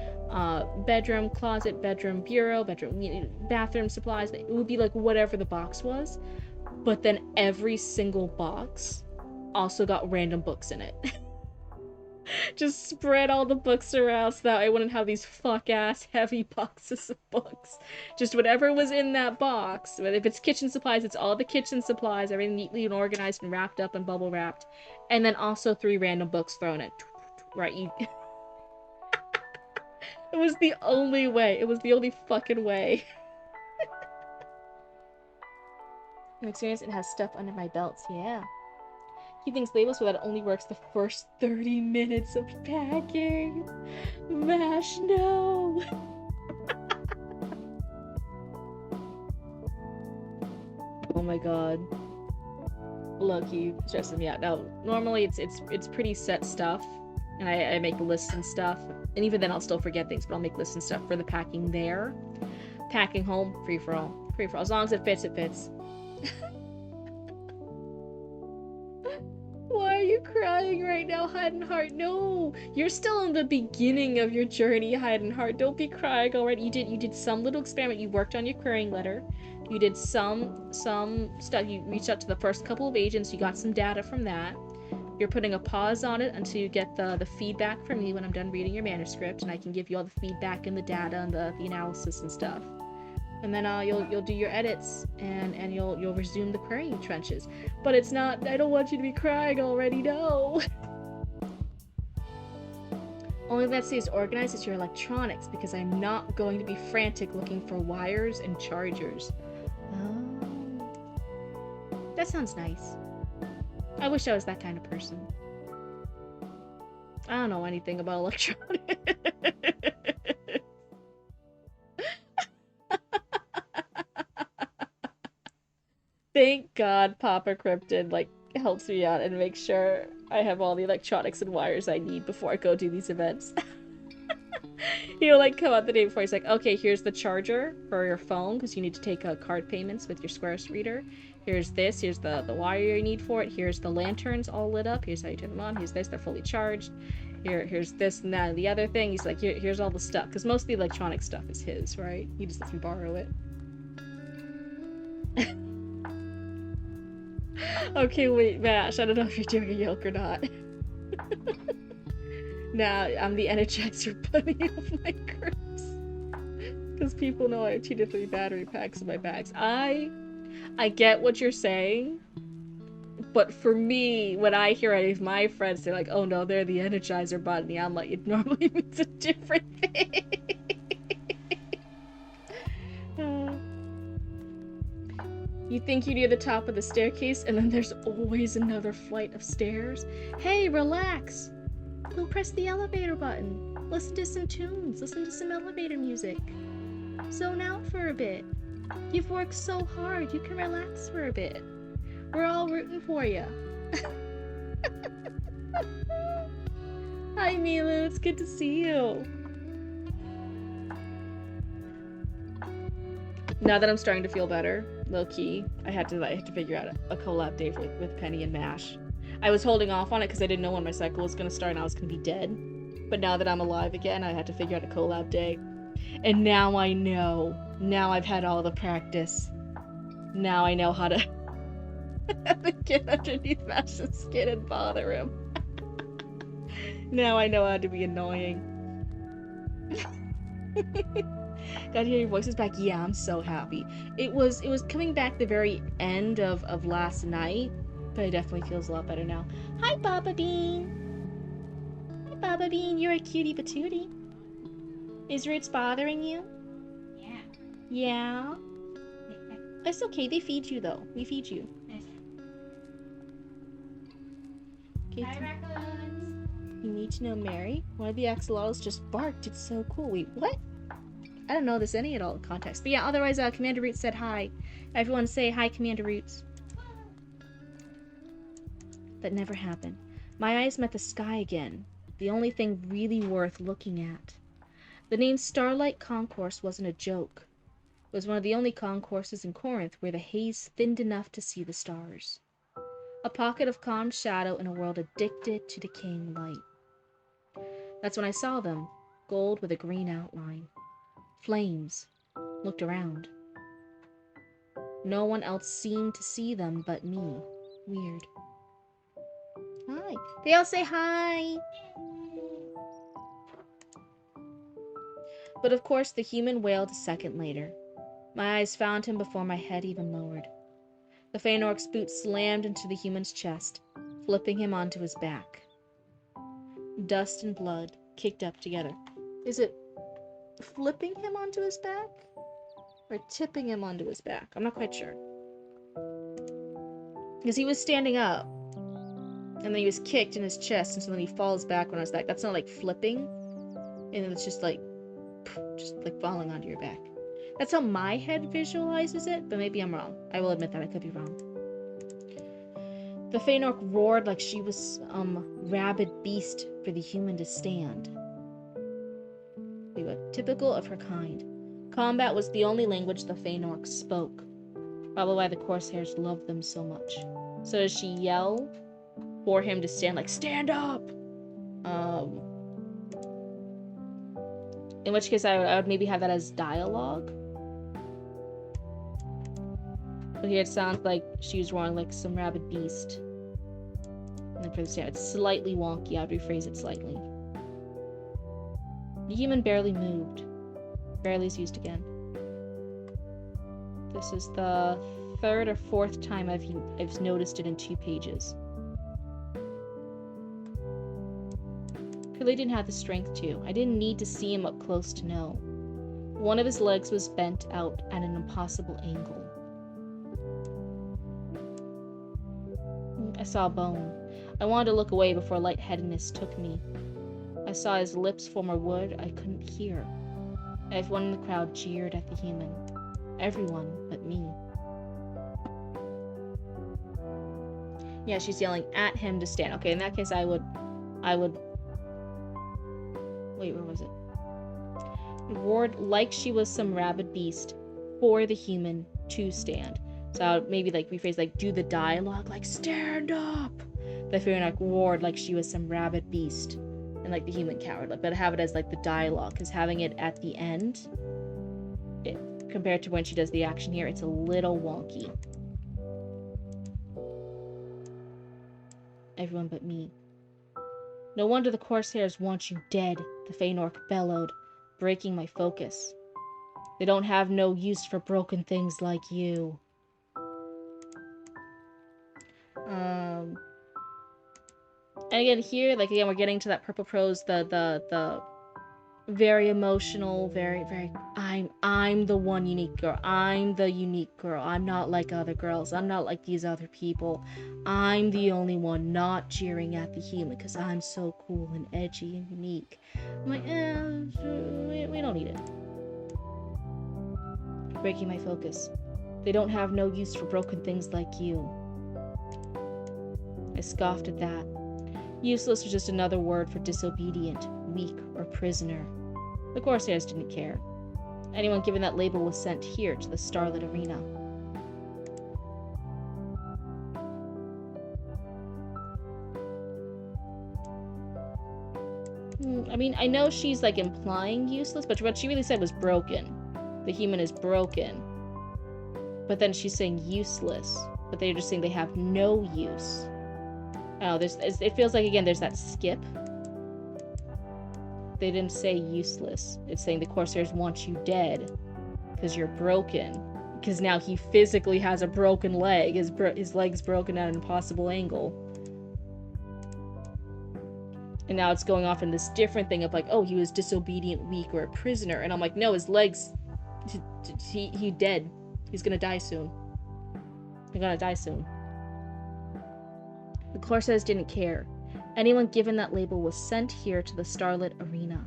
bedroom closet, bedroom bureau, bathroom supplies. It would be like whatever the box was. But then every single box also got random books in it. Just spread all the books around so that I wouldn't have these fuck-ass heavy boxes of books. Just whatever was in that box. If it's kitchen supplies, it's all the kitchen supplies, everything neatly and organized and wrapped up and bubble wrapped. And then also 3 random books thrown in. Right, It was the only way. It was the only fucking way. In experience, it has stuff under my belts, yeah. Keep things labeled so that it only works the first 30 minutes of packing. Mash, no! Oh my god. Low-key stresses me out. Now, normally it's pretty set stuff, and I make lists and stuff, and even then I'll still forget things, but I'll make lists and stuff for the packing there. Packing home, free-for-all. Free-for-all. As long as it fits, it fits. Why are you crying right now, Heidenheart. No, you're still in the beginning of your journey, Heidenheart. Don't be crying already. You did some little experiment. You worked on your querying letter. You did some stuff. You reached out to the first couple of agents. You got some data from that. You're putting a pause on it until you get the feedback from me when I'm done reading your manuscript, and I can give you all the feedback and the data and the analysis and stuff. And then you'll do your edits and you'll resume the querying trenches. But it's not. I don't want you to be crying already. No. Only that stays organized is your electronics, because I'm not going to be frantic looking for wires and chargers. Oh, that sounds nice. I wish I was that kind of person. I don't know anything about electronics. Thank God Papa Cryptid, like, helps me out and makes sure I have all the electronics and wires I need before I go do these events. He'll, like, come out the day before. He's like, okay, here's the charger for your phone, because you need to take card payments with your Squares reader. Here's this. Here's the wire you need for it. Here's the lanterns all lit up. Here's how you turn them on. Here's this. They're fully charged. Here's this and that and the other thing. He's like, here's all the stuff. Because most of the electronic stuff is his, right? He just lets me borrow it. Okay, wait, Mash. I don't know if you're doing a yoke or not. Nah, I'm the Energizer Bunny of my groups. Because people know I have 2 to 3 battery packs in my bags. I get what you're saying, but for me, when I hear any of my friends, they're like, oh no, they're the Energizer Bunny. I'm like, it normally means a different thing. You think you're near the top of the staircase, and then there's always another flight of stairs? Hey, relax! Go press the elevator button. Listen to some tunes. Listen to some elevator music. Zone out for a bit. You've worked so hard, you can relax for a bit. We're all rooting for you. Hi, Milu. It's good to see you. Now that I'm starting to feel better, low key, I had to figure out a collab date with Penny and Mash. I was holding off on it because I didn't know when my cycle was going to start and I was going to be dead. But now that I'm alive again, I had to figure out a collab day. And now I know. Now I've had all the practice. Now I know how to get underneath Mash's skin and bother him. Now I know how to be annoying. Got to hear your voices back. Yeah, I'm so happy. It was coming back the very end of last night, but it definitely feels a lot better now. Hi, Baba Bean. Hi, Baba Bean. You're a cutie patootie. Is Roots bothering you? Yeah. Yeah? It's okay. They feed you, though. We feed you. Okay, Hi, raccoons. you need to know Mary. One of the axolotls just barked. It's so cool. Wait, what? I don't know this any at all context. But yeah, otherwise, Commander Roots said hi. Everyone say hi, Commander Roots. That never happened. My eyes met the sky again. The only thing really worth looking at. The name Starlight Concourse wasn't a joke. It was one of the only concourses in Corinth where the haze thinned enough to see the stars. A pocket of calm shadow in a world addicted to decaying light. That's when I saw them, gold with a green outline. Flames. Looked around. No one else seemed to see them but me. Weird. Hi. They all say hi! But of course the human wailed a second later. My eyes found him before my head even lowered. The Feanork's boot slammed into the human's chest, flipping him onto his back. Dust and blood kicked up together. Is it flipping him onto his back? Or tipping him onto his back? I'm not quite sure. Because he was standing up, and then he was kicked in his chest, and so then he falls back on his back. That's not like flipping, and it's just like falling onto your back. That's how my head visualizes it, but maybe I'm wrong. I will admit that I could be wrong. The Feanork roared like she was rabid beast for the human to stand. We were typical of her kind. Combat was the only language the Feanork spoke. Probably why the Corsairs loved them so much. So does she yell for him to stand, like, stand up! In which case I would maybe have that as dialogue. But here it sounds like she was roaring like some rabid beast. And then for the stand, it's slightly wonky. I'd rephrase it slightly. The human barely moved. Barely is used again. This is the third or fourth time I've noticed it in 2 pages. Clearly didn't have the strength to. I didn't need to see him up close to know. One of his legs was bent out at an impossible angle. I saw a bone. I wanted to look away before lightheadedness took me. I saw his lips form a wood I couldn't hear. Everyone in the crowd jeered at the human. Everyone but me. Yeah, she's yelling at him to stand. Okay, in that case I would... Wait, where was it? Roared like she was some rabid beast for the human to stand. So I would maybe like rephrase, like, do the dialogue, like, stand up! The fairy like roared like she was some rabid beast. And like the human cowered. Like, but have it as like the dialogue, because having it at the end, compared to when she does the action here, it's a little wonky. Everyone but me. No wonder the Corsairs want you dead, the Fëanor bellowed, breaking my focus. They don't have no use for broken things like you. And again, here, like, again, we're getting to that purple prose, the very emotional, very, I'm the one unique girl. I'm the unique girl. I'm not like other girls. I'm not like these other people. I'm the only one not cheering at the human because I'm so cool and edgy and unique. I'm like, we don't need it. Breaking my focus. They don't have no use for broken things like you. I scoffed at that. Useless was just another word for disobedient, weak, or prisoner. The Corsairs didn't care. Anyone given that label was sent here to the starlit arena. I mean, I know she's like implying useless, but what she really said was broken. The human is broken. But then she's saying useless, but they're just saying they have no use. Oh, it feels like, again, there's that skip. They didn't say useless. It's saying the Corsairs want you dead because you're broken. Because now he physically has a broken leg. His leg's broken at an impossible angle. And now it's going off in this different thing of like, oh, he was disobedient, weak, or a prisoner. And I'm like, no, his legs, he dead. He's gonna die soon. He's gonna die soon. The Corsairs didn't care. Anyone given that label was sent here to the starlit arena.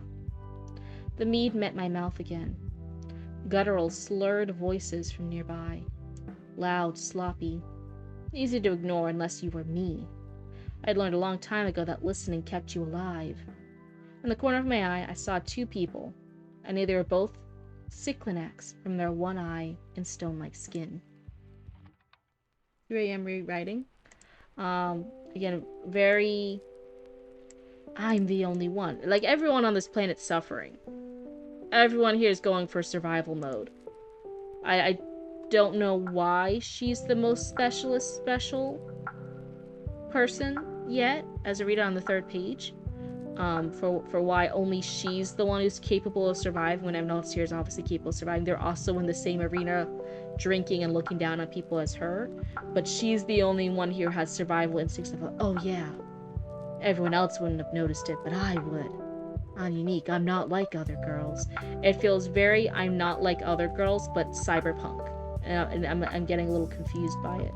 The mead met my mouth again. Guttural, slurred voices from nearby. Loud, sloppy. Easy to ignore unless you were me. I'd learned a long time ago that listening kept you alive. In the corner of my eye, I saw 2 people. I knew they were both Cyclinax from their one eye and stone-like skin. Here I am rewriting. Again, very... I'm the only one. Like, everyone on this planet's suffering. Everyone here is going for survival mode. I don't know why she's the most special person yet, as I read it on the 3rd page. For why only she's the one who's capable of surviving, when everyone else here is obviously capable of surviving. They're also in the same arena, drinking and looking down on people as her. But she's the only one here who has survival instincts of, oh yeah, everyone else wouldn't have noticed it, but I would. I'm unique. I'm not like other girls. It feels very I'm not like other girls, but cyberpunk. And I'm getting a little confused by it.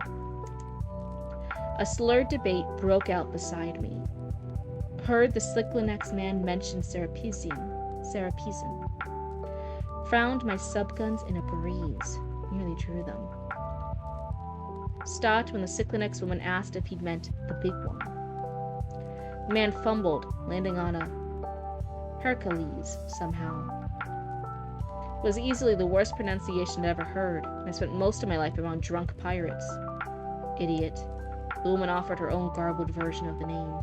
A slurred debate broke out beside me. Heard the Cyclinax man mention Serapizin. Frowned my subguns in a breeze. Nearly drew them. Stopped when the Cyclinax woman asked if he'd meant the big one. The man fumbled, landing on a Hercules somehow. It was easily the worst pronunciation I'd ever heard, and I spent most of my life around drunk pirates. Idiot. The woman offered her own garbled version of the name.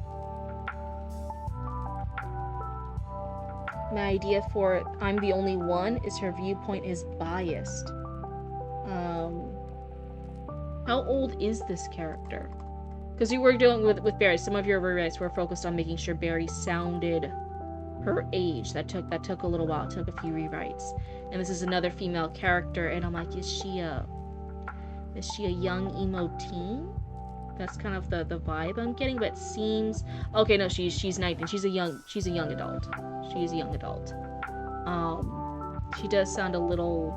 My idea for I'm the only one is her viewpoint is biased. How old is this character? Because we were dealing with Barry. Some of your rewrites were focused on making sure Barry sounded her age. That took a little while. It took a few rewrites. And this is another female character, and I'm like, is she a young emo teen? That's kind of the vibe I'm getting, but it seems okay. No, she's 19. She's a young adult. She is a young adult. She does sound a little.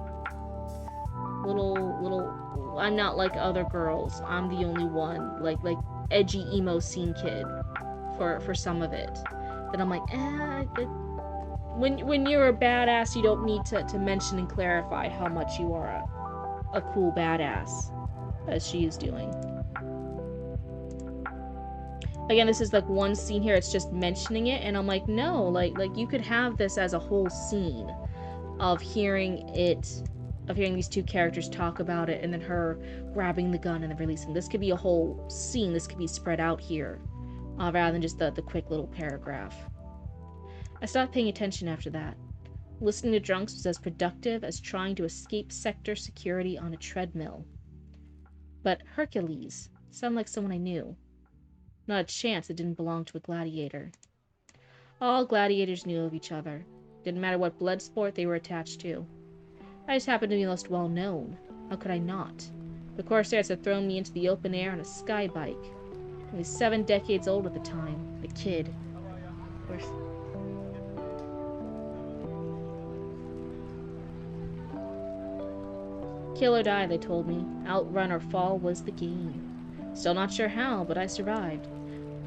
I'm not like other girls. I'm the only one, like edgy emo scene kid, for some of it. Then I'm like, when you're a badass, you don't need to mention and clarify how much you are a cool badass, as she is doing. Again, this is like one scene here, it's just mentioning it, and I'm like, no, like you could have this as a whole scene of hearing these two characters talk about it, and then her grabbing the gun and then releasing. This could be a whole scene, this could be spread out here, rather than just the quick little paragraph. I stopped paying attention after that. Listening to drunks was as productive as trying to escape sector security on a treadmill. But Hercules sounded like someone I knew. Not a chance it didn't belong to a gladiator. All gladiators knew of each other. Didn't matter what blood sport they were attached to. I just happened to be the most well-known. How could I not? The Corsairs had thrown me into the open air on a sky bike. I was 7 decades old at the time. A kid. Kill or die, they told me. Outrun or fall was the game. Still not sure how, but I survived.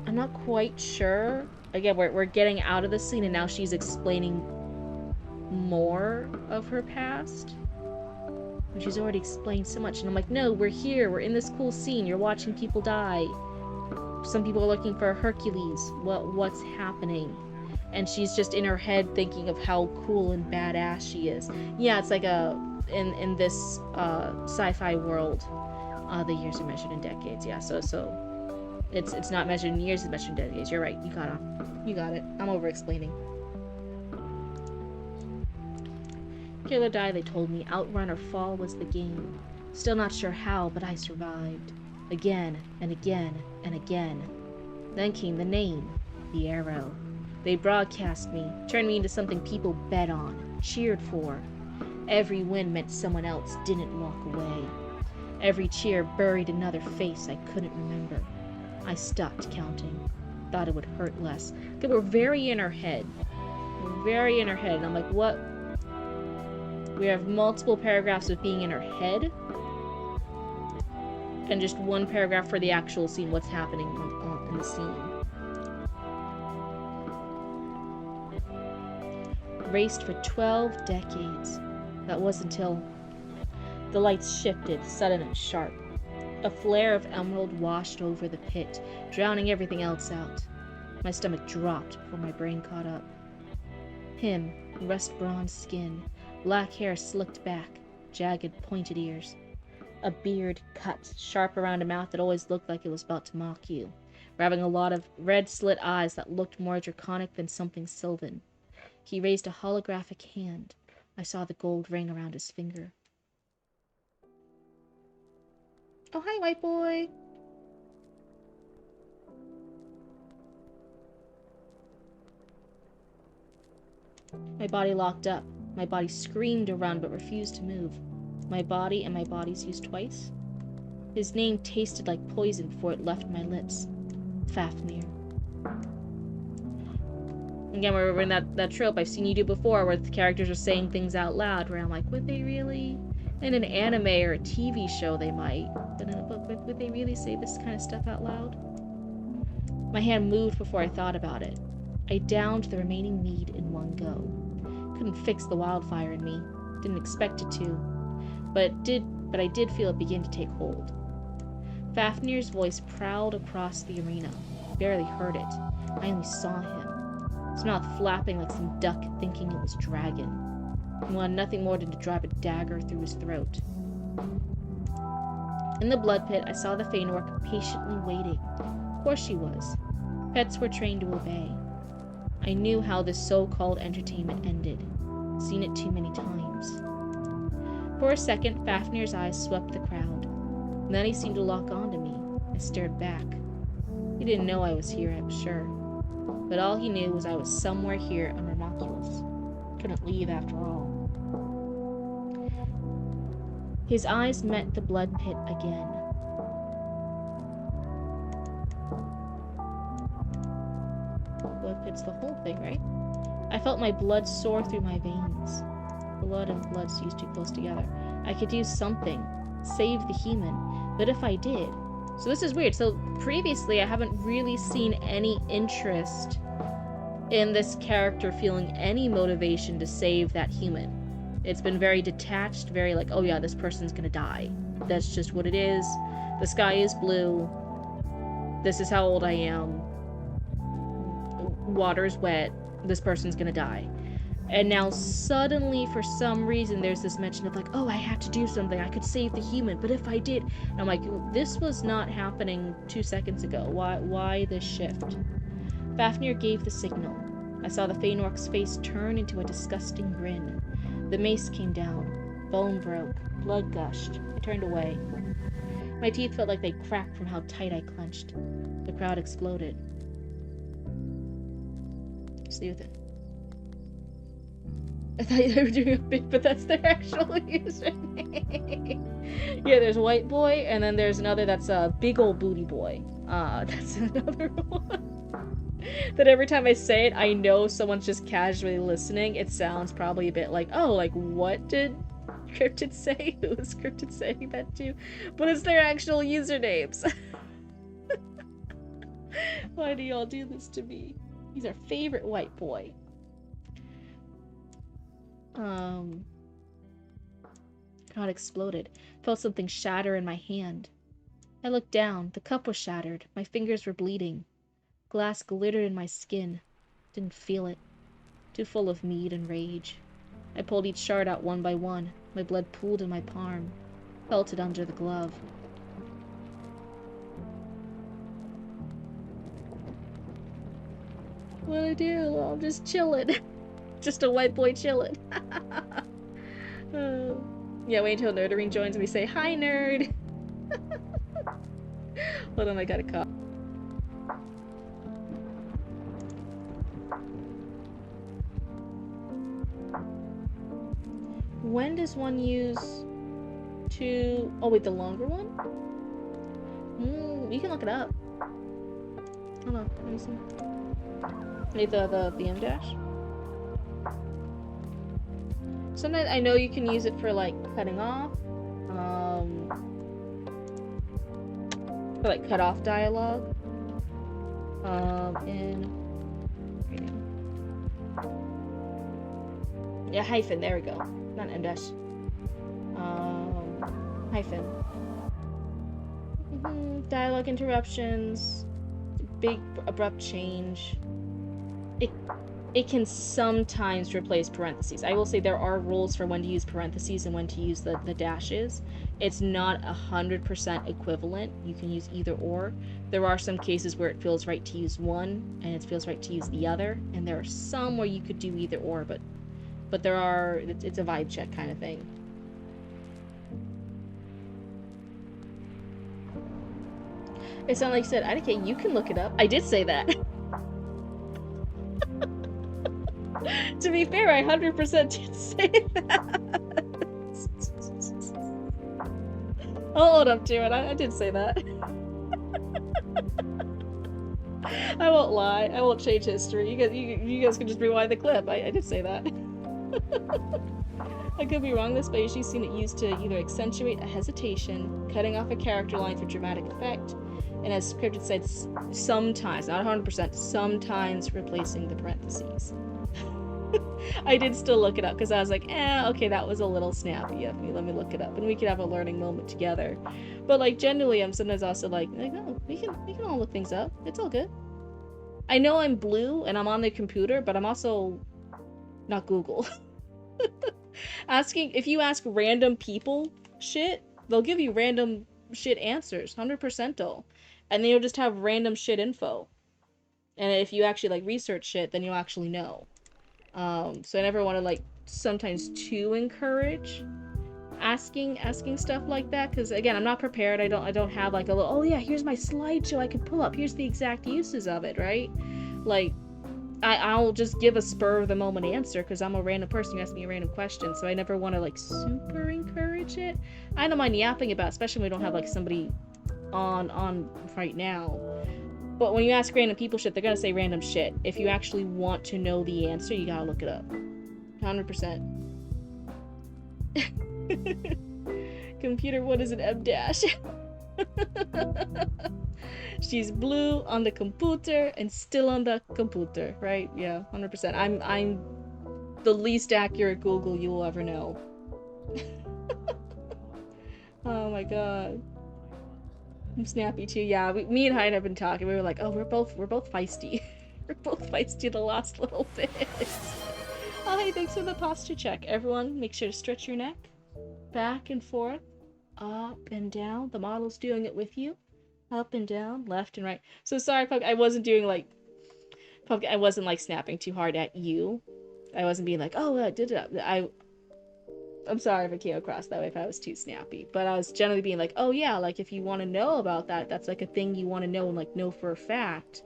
I'm not quite sure. Again, we're getting out of the scene, and now she's explaining more of her past. And she's already explained so much, and I'm like, no, we're here. We're in this cool scene. You're watching people die. Some people are looking for Hercules. What's happening? And she's just in her head thinking of how cool and badass she is. Yeah, it's like in this sci-fi world, the years are measured in decades. Yeah, so it's not measured in years, it's measured in decades. You're right. You got it. I'm over-explaining. Kill or die, they told me. Outrun or fall was the game. Still not sure how, but I survived. Again and again and again. Then came the name, the Arrow. They broadcast me, turned me into something people bet on, cheered for. Every win meant someone else didn't walk away. Every cheer buried another face I couldn't remember. I stopped counting. Thought it would hurt less. Okay, we're very in our head. And I'm like, what? We have multiple paragraphs of being in our head, and just one paragraph for the actual scene, what's happening in the scene. Raced for 12 decades. That was until the lights shifted, sudden and sharp. A flare of emerald washed over the pit, drowning everything else out. My stomach dropped before my brain caught up. Him, rust bronze skin, black hair slicked back, jagged, pointed ears. A beard cut, sharp around a mouth that always looked like it was about to mock you, having a lot of red slit eyes that looked more draconic than something sylvan. He raised a holographic hand. I saw the gold ring around his finger. Oh, hi, white boy. My body locked up. My body screamed to run but refused to move. My body and my body's used twice. His name tasted like poison before it left my lips. Fafnir. Again, we're in that trope I've seen you do before, where the characters are saying things out loud, where I'm like, would they really? In an anime or a TV show, they might. But in a book, would they really say this kind of stuff out loud? My hand moved before I thought about it. I downed the remaining mead in one go. Couldn't fix the wildfire in me. Didn't expect it to. But I did feel it begin to take hold. Fafnir's voice prowled across the arena. Barely heard it. I only saw him. His mouth flapping like some duck thinking it was dragon. He wanted nothing more than to drive a dagger through his throat. In the blood pit, I saw the Fëanor patiently waiting. Of course she was. Pets were trained to obey. I knew how this so-called entertainment ended. Seen it too many times. For a second, Fafnir's eyes swept the crowd. And then he seemed to lock onto me. I stared back. He didn't know I was here, I'm sure. But all he knew was I was somewhere here on Ramoculus. Couldn't leave after all. His eyes met the blood pit again. Blood pit's the whole thing, right? I felt my blood soar through my veins. Blood and blood seized too close together. I could do something. Save the human. But if I did... So this is weird. So previously I haven't really seen any interest in this character feeling any motivation to save that human. It's been very detached, very like, oh yeah, this person's gonna die. That's just what it is. The sky is blue. This is how old I am. Water's wet. This person's gonna die. And now suddenly, for some reason, there's this mention of like, oh, I had to do something. I could save the human, but if I did... And I'm like, this was not happening 2 seconds ago. Why this shift? Fafnir gave the signal. I saw the Fëanor's face turn into a disgusting grin. The mace came down. Bone broke. Blood gushed. I turned away. My teeth felt like they cracked from how tight I clenched. The crowd exploded. Stay with it. I thought they were doing a bit, but that's their actual username. Yeah, there's White Boy, and then there's another that's a Big Ol' Booty Boy. That's another one. That every time I say it, I know someone's just casually listening. It sounds probably a bit like, oh, like, what did Cryptid say? Who was Cryptid saying that to? But it's their actual usernames. Why do y'all do this to me? He's our favorite white boy. God exploded. Felt something shatter in my hand. I looked down. The cup was shattered. My fingers were bleeding. Glass glittered in my skin. Didn't feel it. Too full of mead and rage. I pulled each shard out one by one. My blood pooled in my palm. Felt it under the glove. What'd I do? I'm just chilling. Just a white boy chilling. Yeah, wait until Nerdering joins and we say, hi, nerd! Hold on, I got a cough. When does one use two... Oh, wait, the longer one? You can look it up. Hold on, let me see. Wait, the M dash? Sometimes I know you can use it for, like, cutting off. For, like, cut off dialogue. Yeah, hyphen, there we go. Not M dash. Hyphen. Dialogue interruptions. Big, abrupt change. It can sometimes replace parentheses. I will say there are rules for when to use parentheses and when to use the dashes. It's not 100% equivalent. You can use either or. There are some cases where it feels right to use one and it feels right to use the other. And there are some where you could do either or, but there are, it's a vibe check kind of thing. It sounded like you said, okay, you can look it up. I did say that. To be fair, I 100% did say that. I'll own up to it. I did say that. I won't lie. I won't change history. You guys can just rewind the clip. I did say that. I could be wrong. This, but I've usually seen it used to either accentuate a hesitation, cutting off a character line for dramatic effect, and as Cryptid said, sometimes, not 100%, sometimes replacing the parentheses. I did still look it up because I was like, okay, that was a little snappy of me. Let me look it up, and we could have a learning moment together. But like, generally, I'm sometimes also like, no, we can all look things up. It's all good. I know I'm blue and I'm on the computer, but I'm also not Google. If you ask random people shit, they'll give you random shit answers, 100%. And then you'll just have random shit info. And if you actually like research shit, then you'll actually know. So I never want to like sometimes too encourage asking stuff like that, because again, I'm not prepared. I don't have like a little, oh yeah, here's my slideshow I can pull up, here's the exact uses of it, right? Like I'll just give a spur of the moment answer because I'm a random person who asks me a random question, so I never want to like super encourage it. I don't mind yapping about, especially when we don't have like somebody on right now. But when you ask random people shit, they're gonna say random shit. If you actually want to know the answer, you gotta look it up. 100%. Computer, what is an M dash? She's blue on the computer and still on the computer, right? Yeah, 100%. I'm the least accurate Google you will ever know. Oh my god. I'm snappy too. Yeah, me and Hyde have been talking. We were like, oh, we're both feisty. We're both feisty the last little bit. Oh, hey, thanks for the posture check. Everyone, make sure to stretch your neck. Back and forth. Up and down. The model's doing it with you. Up and down. Left and right. So sorry, Pug, I wasn't doing like... Pug, I wasn't like snapping too hard at you. I wasn't being like, oh, I'm sorry if it came across that way if I was too snappy. But I was generally being like, oh yeah, like if you want to know about that, that's like a thing you want to know and like know for a fact.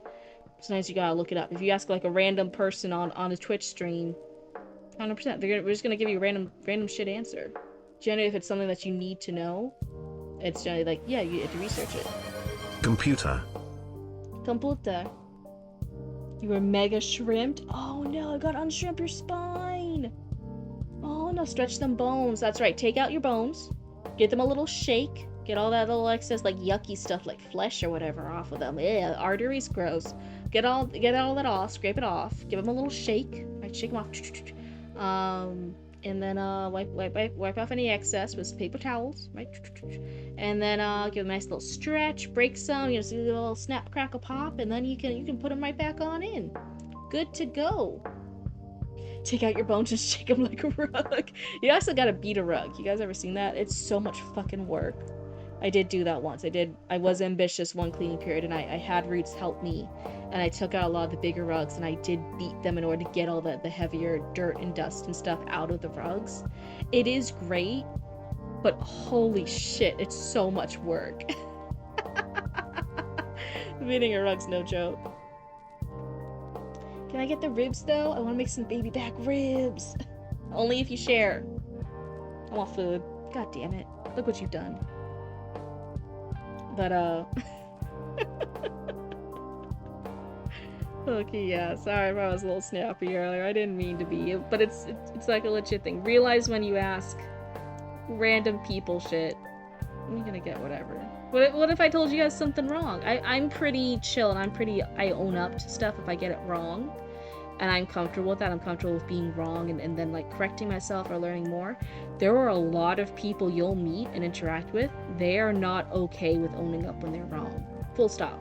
Sometimes you gotta look it up. If you ask like a random person on a Twitch stream, 100%, we're just gonna give you a random shit answer. Generally, if it's something that you need to know, it's generally like, yeah, you have to research it. Computer. Computer. You were mega shrimped? Oh no, I gotta unshrimp your spine! Oh no, stretch them bones. That's right, take out your bones, give them a little shake, get all that little excess like yucky stuff like flesh or whatever off of them. Yeah, arteries, gross. Get all that off, scrape it off, give them a little shake, right, shake them off. And then wipe off any excess with paper towels, right? And then give them a nice little stretch, break some, you know, see a little snap, crackle, pop, and then you can put them right back on in. Good to go. Take out your bones and shake them like a rug. You also gotta beat a rug. You guys ever seen that? It's so much fucking work. I did do that once. I was ambitious one cleaning period, and I had Roots help me, and I took out a lot of the bigger rugs, and I did beat them in order to get all the heavier dirt and dust and stuff out of the rugs. It is great, but holy shit, it's so much work. Beating a rug's no joke. Can I get the ribs though? I want to make some baby back ribs. Only if you share. I want food. God damn it. Look what you've done. But okay, yeah, sorry if I was a little snappy earlier. I didn't mean to be, but it's like a legit thing. Realize when you ask random people shit, you're gonna get whatever. What if I told you guys something wrong? I'm pretty chill, and I own up to stuff if I get it wrong. And I'm comfortable with that. I'm comfortable with being wrong and then like correcting myself or learning more. There are a lot of people you'll meet and interact with. They are not okay with owning up when they're wrong. Full stop.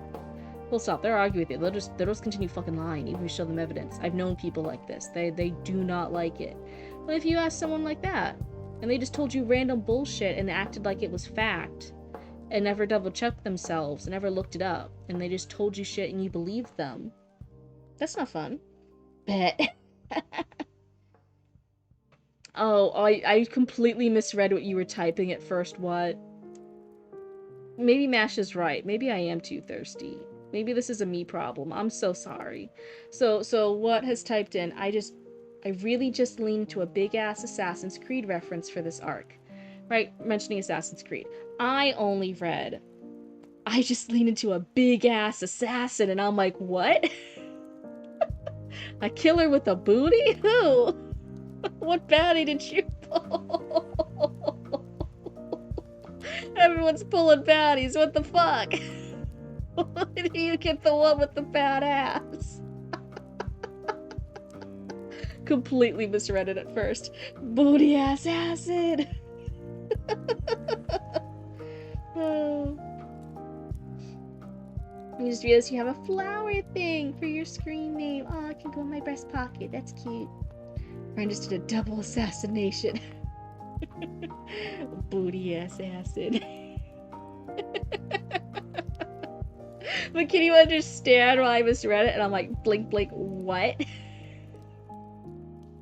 Full stop. They'll argue with you. They'll just continue fucking lying even if you show them evidence. I've known people like this. They do not like it. But if you ask someone like that and they just told you random bullshit and acted like it was fact and never double checked themselves and never looked it up and they just told you shit and you believed them, that's not fun. Bet. Oh, I completely misread what you were typing at first. What? Maybe Mash is right. Maybe I am too thirsty. Maybe this is a me problem. I'm so sorry. So what has typed in? I really just leaned to a big ass Assassin's Creed reference for this arc. Right? Mentioning Assassin's Creed. I only read, I just leaned into a big ass assassin, and I'm like, what? A killer with a booty? Who? What baddie did you pull? Everyone's pulling baddies. What the fuck? Why did you get the one with the bad ass? Completely misread it at first. Booty ass acid. Oh. You just realized you have a flower thing for your screen name. Oh, it can go in my breast pocket. That's cute. Ryan just did a double assassination. Booty ass acid. But can you understand why I misread it? And I'm like, blink, blink, what?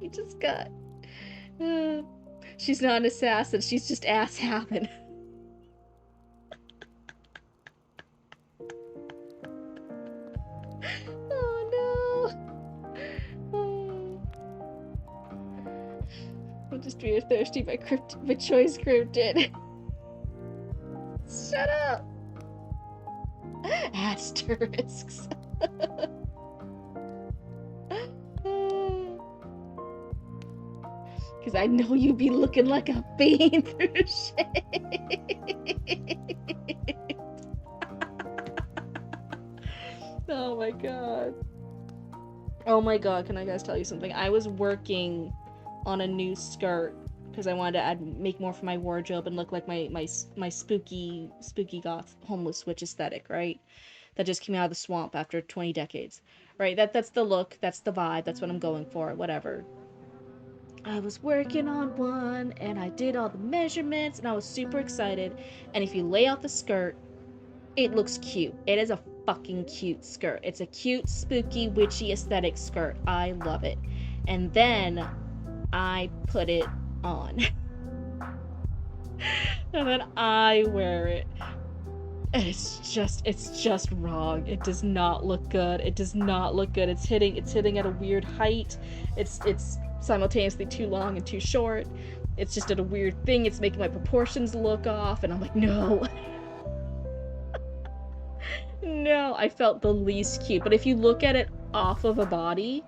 You just got... she's not an assassin, she's just ass having. Oh no. I'm just being thirsty by choice cryptid. Shut up! Asterisks. Because I know you be looking like a fiend through shade. Oh my god. Oh my god, can I guys tell you something? I was working on a new skirt because I wanted to make more for my wardrobe and look like my spooky goth homeless witch aesthetic, right? That just came out of the swamp after 20 decades. Right? That's the look, that's the vibe, that's what I'm going for, whatever. I was working on one and I did all the measurements and I was super excited. And if you lay out the skirt, it looks cute. It is a fucking cute skirt. It's a cute, spooky, witchy aesthetic skirt. I love it. And then I put it on. And then I wear it. And it's just wrong. It does not look good. It does not look good. It's hitting at a weird height. It's simultaneously too long and too short. It's just at a weird thing. It's making my proportions look off, and I'm like, no. No, I felt the least cute. But if you look at it off of a body,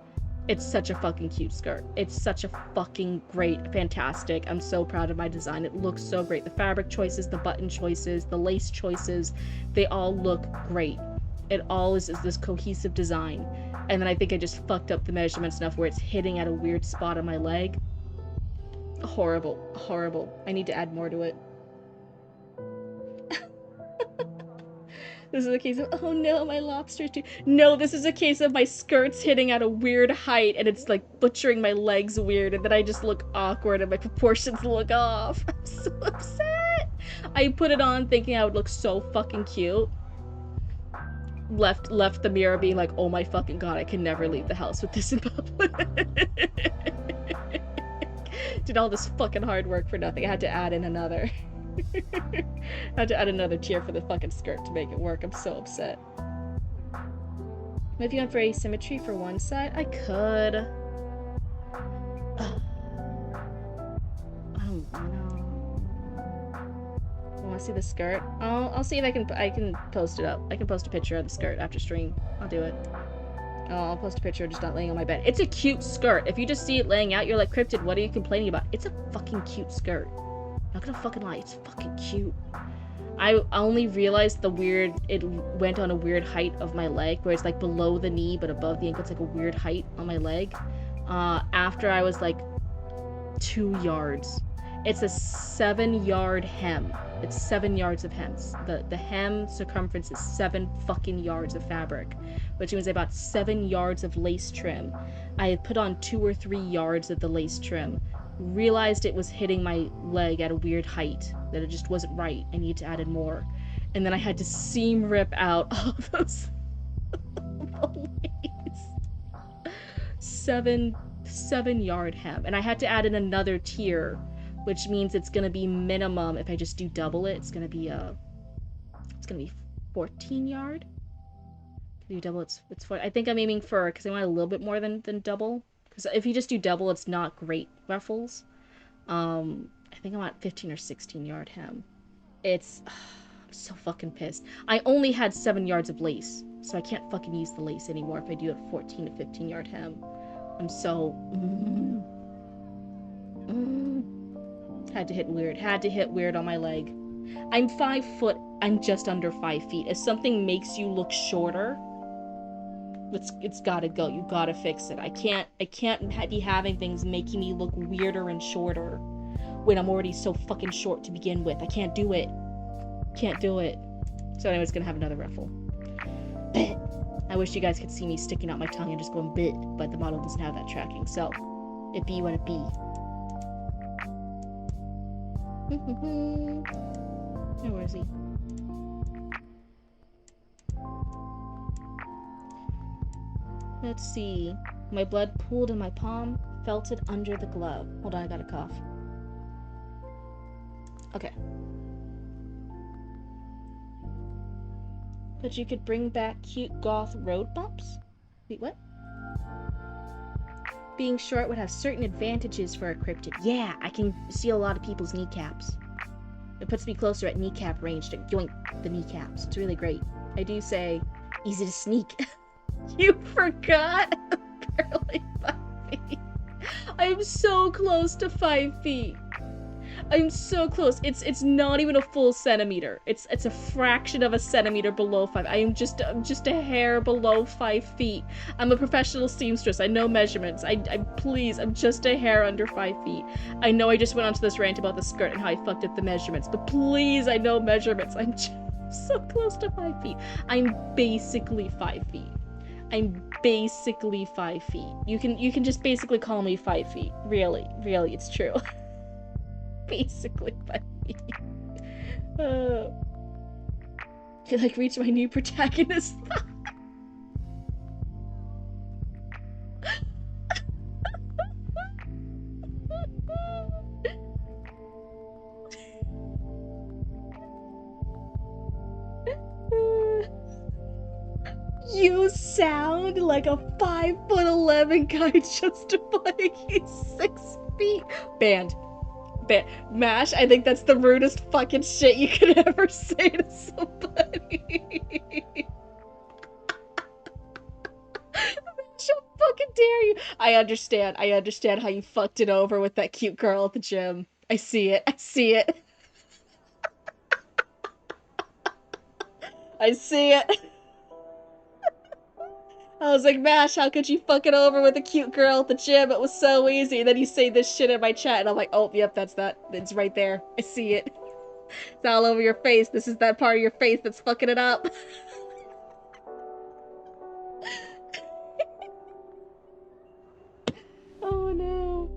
it's such a fucking cute skirt. It's such a fucking great, fantastic. I'm so proud of my design. It looks so great. The fabric choices, the button choices, the lace choices, they all look great. It all is this cohesive design. And then I think I just fucked up the measurements enough where it's hitting at a weird spot on my leg. Horrible. Horrible. I need to add more to it. This is a case of, oh no, my lobster's too... No, this is a case of my skirt's hitting at a weird height and it's like butchering my legs weird and then I just look awkward and my proportions look off. I'm so upset. I put it on thinking I would look so fucking cute. Left the mirror being like, oh my fucking god, I can never leave the house with this in public. Did all this fucking hard work for nothing. I had to add in another. I had to add another tier for the fucking skirt to make it work. I'm so upset. If you went for asymmetry for one side, I could. I don't know. You want to see the skirt? I'll see if I can post it up. I can post a picture of the skirt after stream. I'll do it. I'll post a picture of just not laying on my bed. It's a cute skirt. If you just see it laying out, you're like, Cryptid, what are you complaining about? It's a fucking cute skirt. Not gonna fucking lie, it's fucking cute. I only realized it went on a weird height of my leg, where it's like below the knee but above the ankle. It's like a weird height on my leg. After I was like 2 yards. It's a 7-yard hem. It's 7 yards of hems. The hem circumference is 7 fucking yards of fabric, which means about 7 yards of lace trim. I had put on 2 or 3 yards of the lace trim. Realized it was hitting my leg at a weird height, that it just wasn't right. I need to add in more. And then I had to seam rip out all those lace. 7-yard hem. And I had to add in another tier, which means it's gonna be minimum, if I just do double it, it's gonna be 14 yard. If you double it's 4. I think I'm aiming for, because I want a little bit more than double. Because if you just do double, it's not great ruffles. I think I'm at 15 or 16 yard hem. I'm so fucking pissed. I only had 7 yards of lace, so I can't fucking use the lace anymore if I do a 14 to 15 yard hem. I'm so... Had to hit weird on my leg. I'm 5 foot, I'm just under 5 feet. If something makes you look shorter, it's gotta go. You gotta fix it. I can't be having things making me look weirder and shorter when I'm already so fucking short to begin with. I can't do it. Can't do it. So anyways, gonna have another ruffle. I wish you guys could see me sticking out my tongue and just going bit, but the model doesn't have that tracking, so it be what it be. Where is he? Let's see. My blood pooled in my palm, felt it under the glove. Hold on, I got a cough. Okay. But you could bring back cute goth road bumps? Wait, what? Being short would have certain advantages for a cryptid. Yeah, I can see a lot of people's kneecaps. It puts me closer at kneecap range to yoink the kneecaps. It's really great. I do say, easy to sneak. You forgot? Barely 5 feet. I'm so close to 5 feet. I'm so close. It's not even a full centimeter. It's a fraction of a centimeter below 5. I'm just a hair below 5 feet. I'm a professional seamstress. I know measurements. I'm just a hair under 5 feet. I know I just went onto this rant about the skirt and how I fucked up the measurements, but please, I know measurements. I'm just so close to 5 feet. I'm basically 5 feet. I'm basically 5 feet. You can just basically call me 5 feet. Really, it's true. Basically 5 feet. Can like reach my new protagonist. You sound like a 5'11" guy justifying he's 6 feet. Banned. Mash, I think that's the rudest fucking shit you could ever say to somebody. Mash, how fucking dare you? I understand how you fucked it over with that cute girl at the gym. I see it. I see it. I was like, Mash, how could you fuck it over with a cute girl at the gym? It was so easy. And then you say this shit in my chat, and I'm like, oh, yep, that's that. It's right there. I see it. It's all over your face. This is that part of your face that's fucking it up. Oh, no.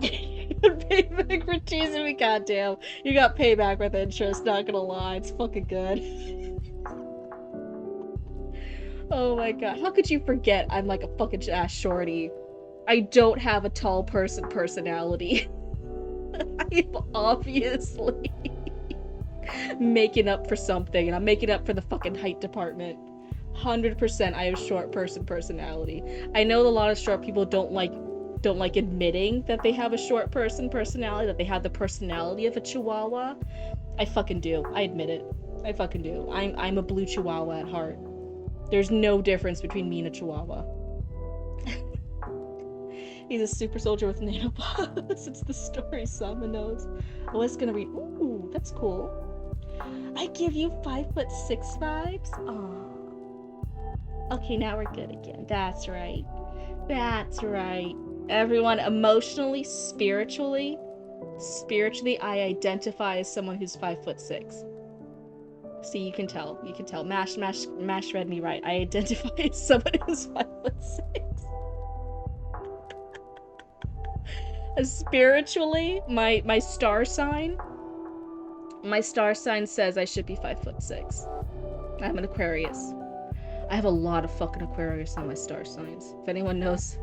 Payback for teasing me, goddamn. You got payback with interest, not gonna lie. It's fucking good. Oh my god. How could you forget I'm like a fucking ass shorty? I don't have a tall person personality. I'm obviously making up for something, and I'm making up for the fucking height department. 100% I have short person personality. I know a lot of short people don't like admitting that they have a short person personality, that they have the personality of a chihuahua. I fucking do. I admit it. I fucking do. I'm a blue chihuahua at heart. There's no difference between me and a chihuahua. He's a super soldier with nanobots. It's the story Sama knows. Oh, it's gonna read. Ooh, that's cool. I give you 5'6" vibes? Aww. Okay, now we're good again. That's right. That's right. Everyone, emotionally, spiritually, I identify as someone who's 5'6". See, you can tell. Mash read me right. I identify as someone who's 5'6". Spiritually, my star sign says I should be 5'6". I'm an Aquarius. I have a lot of fucking Aquarius on my star signs. If anyone knows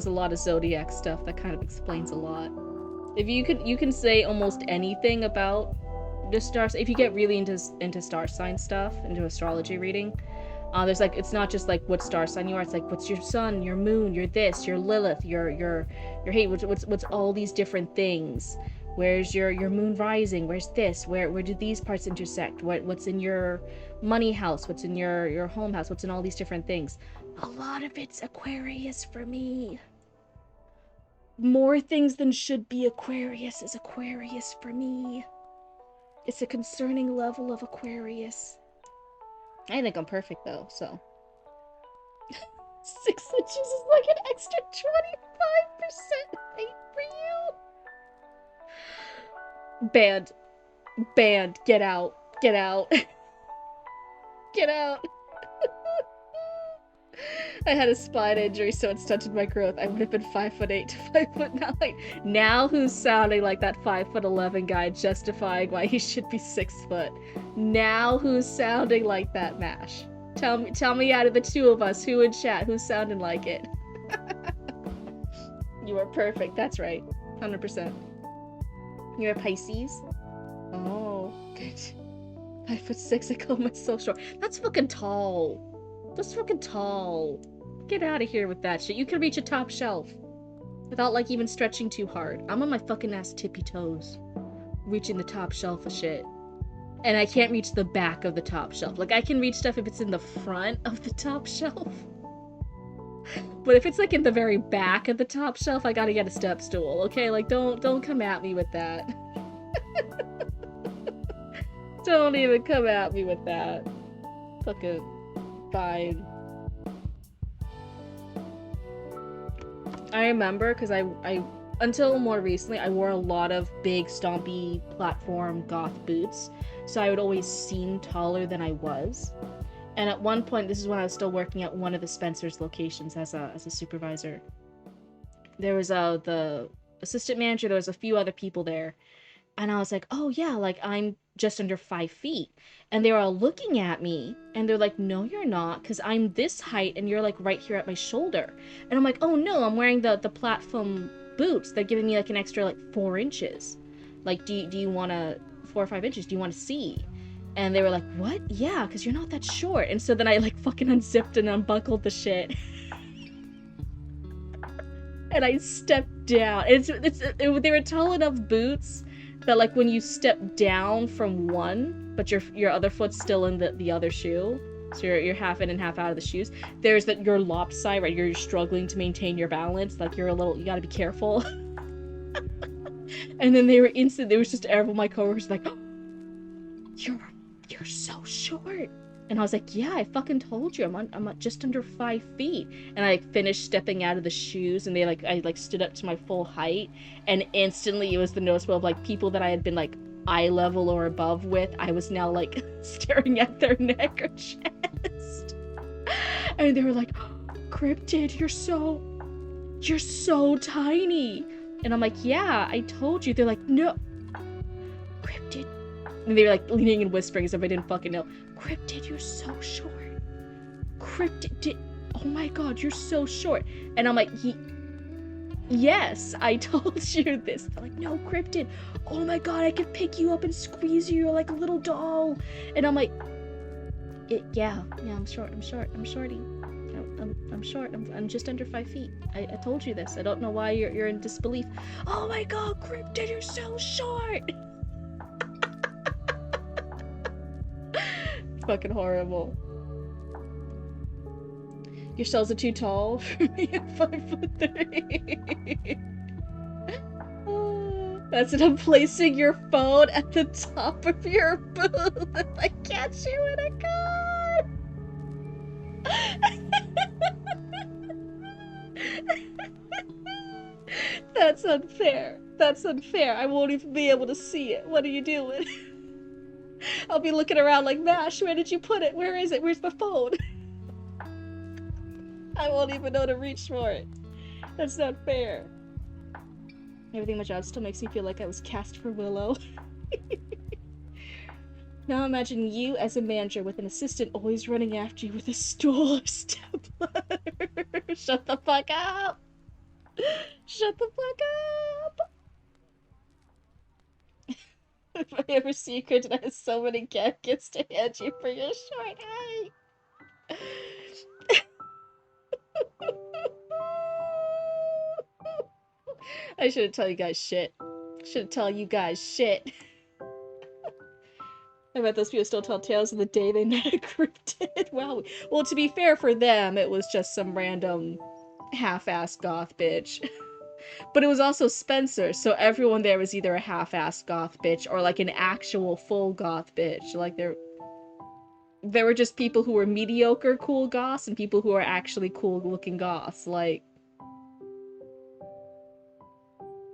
a lot of zodiac stuff, that kind of explains a lot. If you can say almost anything about the stars, if you get really into star sign stuff, into astrology reading, there's like, it's not just like what star sign you are, it's like what's your sun, your moon, your this, your Lilith, your hey, what's all these different things. Where's your moon rising? Where's this? Where do these parts intersect? What's in your money house? What's in your home house? What's in all these different things? A lot of it's Aquarius for me. More things than should be Aquarius is Aquarius for me. It's a concerning level of Aquarius. I think I'm perfect though, so. 6 inches is like an extra 25% height for you. Banned. Get out. Get out. I had a spine injury, so it stunted my growth. I would have been 5'8" to 5'9". Now who's sounding like that 5'11" guy justifying why he should be 6 foot? Now who's sounding like that, Mash? Tell me out of the two of us who in chat who sounded like it. You are perfect. That's right. 100%. You're a Pisces? Oh, good. 5'6", I call myself short. That's fucking tall. That's fucking tall. Get out of here with that shit. You can reach a top shelf without, like, even stretching too hard. I'm on my fucking ass tippy toes, reaching the top shelf of shit. And I can't reach the back of the top shelf. Like, I can reach stuff if it's in the front of the top shelf. But if it's, like, in the very back of the top shelf, I gotta get a step stool, okay? Like, don't come at me with that. Don't even come at me with that. Fucking fine. I remember, because I until more recently, I wore a lot of big, stompy, platform goth boots, so I would always seem taller than I was. And at one point, this is when I was still working at one of the Spencer's locations as a supervisor. There was the assistant manager, there was a few other people there, and I was like, oh yeah, like, I'm just under 5 feet. And they were all looking at me, and they're like, no, you're not, because I'm this height, and you're, like, right here at my shoulder. And I'm like, oh no, I'm wearing the platform boots. They're giving me, like, an extra, like, 4 inches. Like, do you want to, 4 or 5 inches, do you want to see? And they were like, what? Yeah, because you're not that short. And so then I, like, fucking unzipped and unbuckled the shit. And I stepped down. They were tall enough boots that, like, when you step down from one, but your other foot's still in the other shoe, so you're half in and half out of the shoes, there's that you're lopsided, right? You're struggling to maintain your balance, like, you gotta be careful. And then they were there was just everyone, my coworkers, like, oh, you're so short. And I was like, yeah, I fucking told you, I'm just under 5 feet. And I, like, finished stepping out of the shoes, and I stood up to my full height, and instantly it was the noticeable of, like, people that I had been, like, eye level or above with, I was now, like, staring at their neck or chest. And they were like, oh, Cryptid, you're so tiny. And I'm like, yeah, I told you. They're like, no, Cryptid. And they were, like, leaning and whispering as if I didn't fucking know. Cryptid, you're so short. Cryptid, oh my god, you're so short. And I'm like, yes, I told you this. They're like, no, Cryptid, oh my god, I could pick you up and squeeze you, you're like a little doll. And I'm like, yeah, I'm short, I'm shorty. I'm short, I'm just under 5 feet. I told you this. I don't know why you're in disbelief. Oh my god, Cryptid, you're so short. It's fucking horrible. Your shells are too tall for me at 5'3". That's it. I'm placing your phone at the top of your booth if I catch you in a car. That's unfair. That's unfair. I won't even be able to see it. What are you doing? I'll be looking around like, Mash, where did you put it? Where is it? Where's the phone? I won't even know to reach for it. That's not fair. Everything in my job still makes me feel like I was cast for Willow. Now imagine you as a manager with an assistant always running after you with a stool or stapler. Shut the fuck up! Shut the fuck up! If I ever see you, Cryptid, I have so many gifts to hand you for your short height. I shouldn't tell you guys shit. Shouldn't tell you guys shit. I bet those people still tell tales of the day they met a Cryptid. Well, to be fair for them, it was just some random half-assed goth bitch. But it was also Spencer, so everyone there was either a half-assed goth bitch or like an actual full goth bitch. Like there were just people who were mediocre cool goths and people who are actually cool-looking goths. Like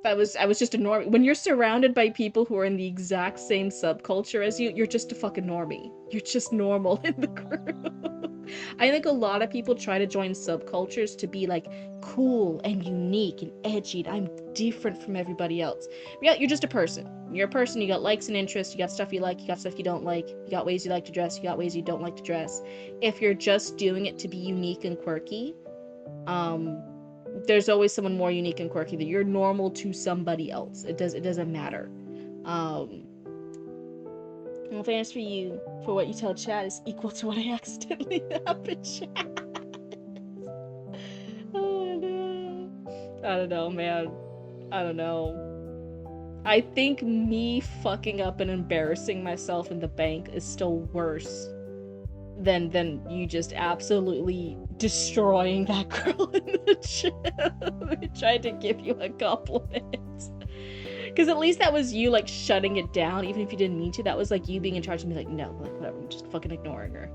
I was just a normie. When you're surrounded by people who are in the exact same subculture as you, you're just a fucking normie. You're just normal in the group. I think a lot of people try to join subcultures to be like cool and unique and edgy, and I'm different from everybody else. Yeah, you're just a person. You're a person, you got likes and interests, you got stuff you like, you got stuff you don't like, you got ways you like to dress, you got ways you don't like to dress. If you're just doing it to be unique and quirky, there's always someone more unique and quirky that you're normal to somebody else. It doesn't matter. Well, thanks for you for what you tell chat is equal to what I accidentally have in chat. Oh no. I don't know, man. I don't know. I think me fucking up and embarrassing myself in the bank is still worse than you just absolutely destroying that girl in the gym. I tried to give you a compliment. Because at least that was you, like, shutting it down, even if you didn't mean to. That was, like, you being in charge and be like, no, like, whatever, I'm just fucking ignoring her.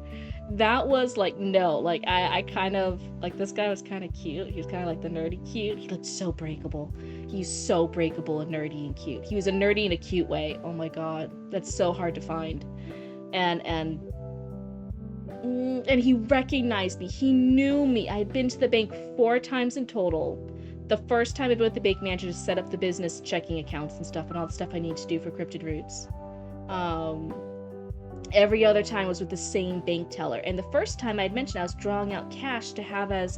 That was, like, no. Like, I kind of, like, this guy was kind of cute. He was kind of, like, the nerdy cute. He looked so breakable. He's so breakable and nerdy and cute. He was a nerdy in a cute way. Oh my god. That's so hard to find. And he recognized me. He knew me. I had been to the bank 4 times in total. The first time I went with the bank manager to set up the business checking accounts and stuff and all the stuff I need to do for Cryptid Roots. Every other time was with the same bank teller. And the first time I had mentioned I was drawing out cash to have as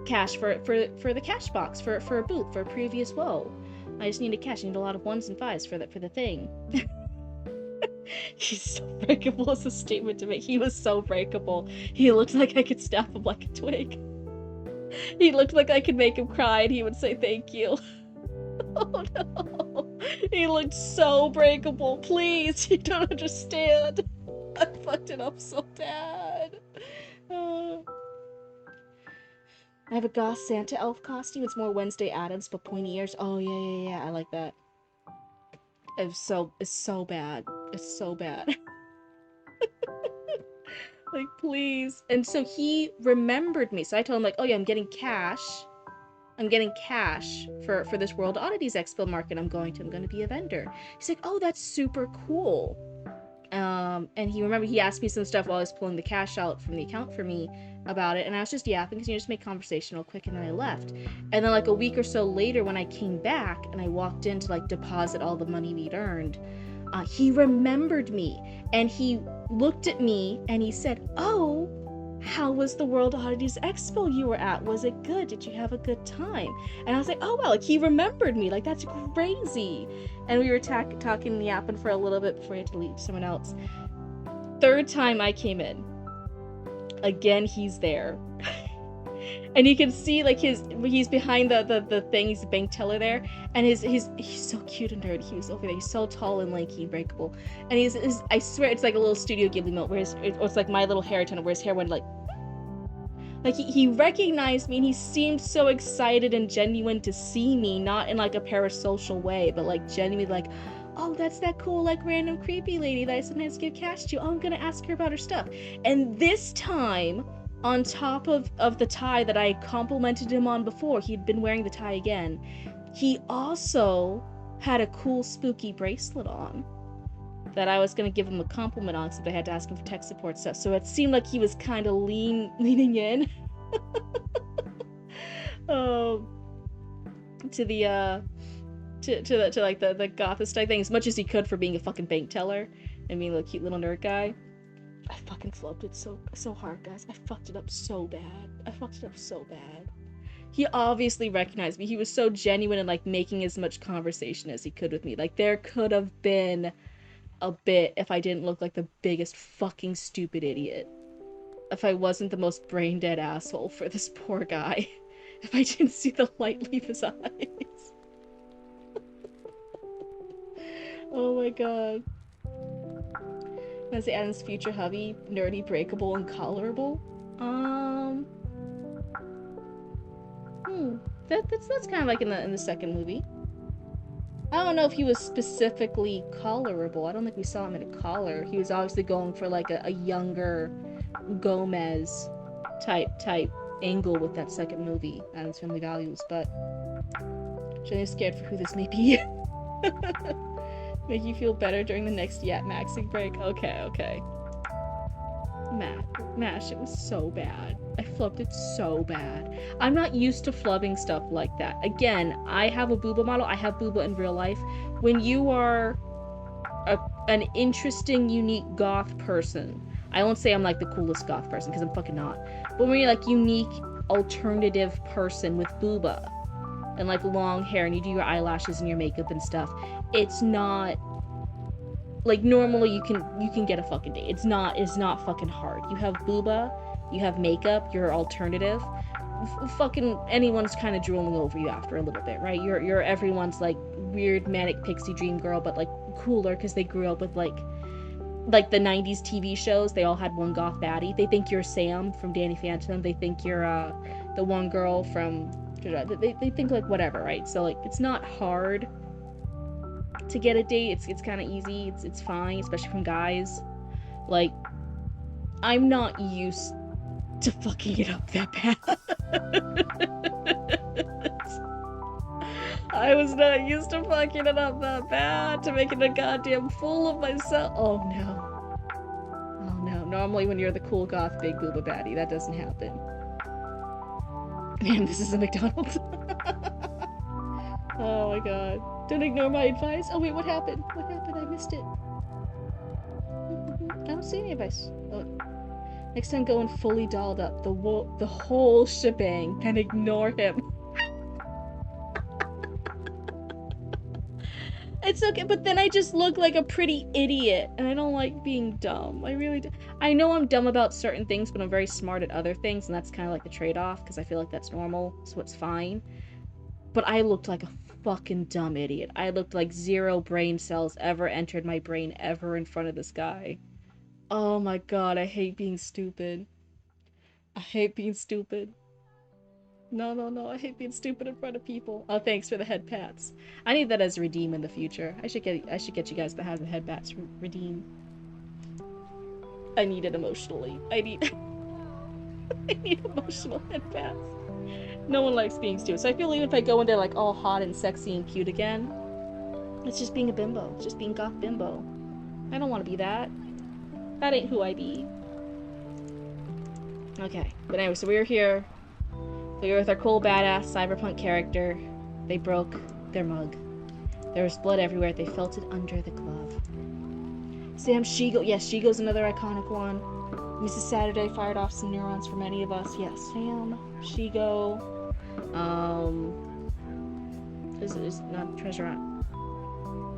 cash for the cash box for a booth for a previous woe. I just needed cash. I needed a lot of 1s and 5s for the thing. He's so breakable as a statement to make. He was so breakable. He looked like I could snap him like a twig. He looked like I could make him cry and he would say thank you. Oh no. He looked so breakable. Please, you don't understand. I fucked it up so bad. I have a goth Santa elf costume. It's more Wednesday Addams, but pointy ears. Oh yeah. I like that. It's so bad. It's so bad. Like, please. And so he remembered me. So I told him, like, oh yeah, I'm getting cash for this World Oddities Expo market I'm going to. I'm going to be a vendor. He's like, oh, that's super cool. And he asked me some stuff while I was pulling the cash out from the account for me about it. And I was just yapping because you just make conversation real quick, and then I left. And then like a week or so later when I came back and I walked in to like deposit all the money we'd earned, he remembered me and he looked at me and he said, oh, how was the World Oddities Expo you were at? Was it good? Did you have a good time? And I was like, oh wow, like he remembered me. Like, that's crazy. And we were talking and yapping for a little bit before he had to leave someone else. 3rd time I came in. Again, he's there. And you can see like he's behind the thing, he's the bank teller there, and he's so cute and nerdy. He was over there, he's so tall and lanky and breakable. And he's I swear it's like a little Studio Ghibli moment where it's like My Little Hair Tunnel where his hair went like he recognized me and he seemed so excited and genuine to see me, not in like a parasocial way, but like genuinely like, oh, that's that cool like random creepy lady that I sometimes give cash to. Oh, I'm gonna ask her about her stuff. And this time, on top of the tie that I complimented him on before, he'd been wearing the tie again, he also had a cool spooky bracelet on that I was going to give him a compliment on, so they had to ask him for tech support stuff. So it seemed like he was kind of leaning in to the gothist type thing as much as he could for being a fucking bank teller and being a cute little nerd guy. I fucking flubbed it so hard, guys. I fucked it up so bad. He obviously recognized me. He was so genuine and like making as much conversation as he could with me. Like, there could have been a bit if I didn't look like the biggest fucking stupid idiot. If I wasn't the most brain dead asshole for this poor guy. If I didn't see the light leave his eyes. Oh my god. As Adam's future hubby, nerdy, breakable, and colorable. That's kind of like in the second movie. I don't know if he was specifically colorable. I don't think we saw him in a collar. He was obviously going for like a younger Gomez type angle with that second movie, Adam's Family Values. But I'm really scared for who this may be. Make you feel better during the next maxing break. Okay. Mash, it was so bad. I flubbed it so bad. I'm not used to flubbing stuff like that. Again, I have a booba model. I have booba in real life. When you are an interesting, unique goth person, I won't say I'm like the coolest goth person because I'm fucking not. But when you're like unique, alternative person with booba and like long hair and you do your eyelashes and your makeup and stuff, it's not like normally you can get a fucking date. It's not fucking hard. You have booba, you have makeup, you're alternative. Fucking anyone's kind of drooling over you after a little bit, right? You're everyone's like weird manic pixie dream girl, but like cooler because they grew up with like the 90s TV shows. They all had one goth baddie. They think you're Sam from Danny Phantom. They think you're the one girl from they think like whatever, right? So like it's not hard to get a date. It's kind of easy. It's fine, especially from guys. Like I'm not used to fucking it up that bad. I was not used to fucking it up that bad, to making a goddamn fool of myself. Oh no. Oh no. Normally when you're the cool goth big booba baddie, that doesn't happen. Man, this is a McDonald's. Oh my god. Don't ignore my advice. Oh wait, what happened? What happened? I missed it. I don't see any advice. Oh. Next time go in fully dolled up. The whole shebang and ignore him. It's okay, but then I just look like a pretty idiot, and I don't like being dumb. I really do. I know I'm dumb about certain things, but I'm very smart at other things, and that's kind of like the trade-off, because I feel like that's normal, so it's fine. But I looked like a fucking dumb idiot. I looked like 0 brain cells ever entered my brain ever in front of this guy. Oh my god, I hate being stupid. I hate being stupid. No, I hate being stupid in front of people. Oh, thanks for the head pats. I need that as a redeem in the future. I should get you guys that have the head pats redeem. I need it emotionally. I need emotional head pats. No one likes being stupid. So I feel even if I go into like all hot and sexy and cute again, it's just being a bimbo. It's just being goth bimbo. I don't want to be that. That ain't who I be. Okay, but anyway, so we were here. We were with our cool badass cyberpunk character. They broke their mug. There was blood everywhere. They felt it under the glove. Sam Shigo. Yes, Shigo's another iconic one. Mrs. Saturday fired off some neurons for many of us. Yes, Sam, Shigo. Is not Treasure Island.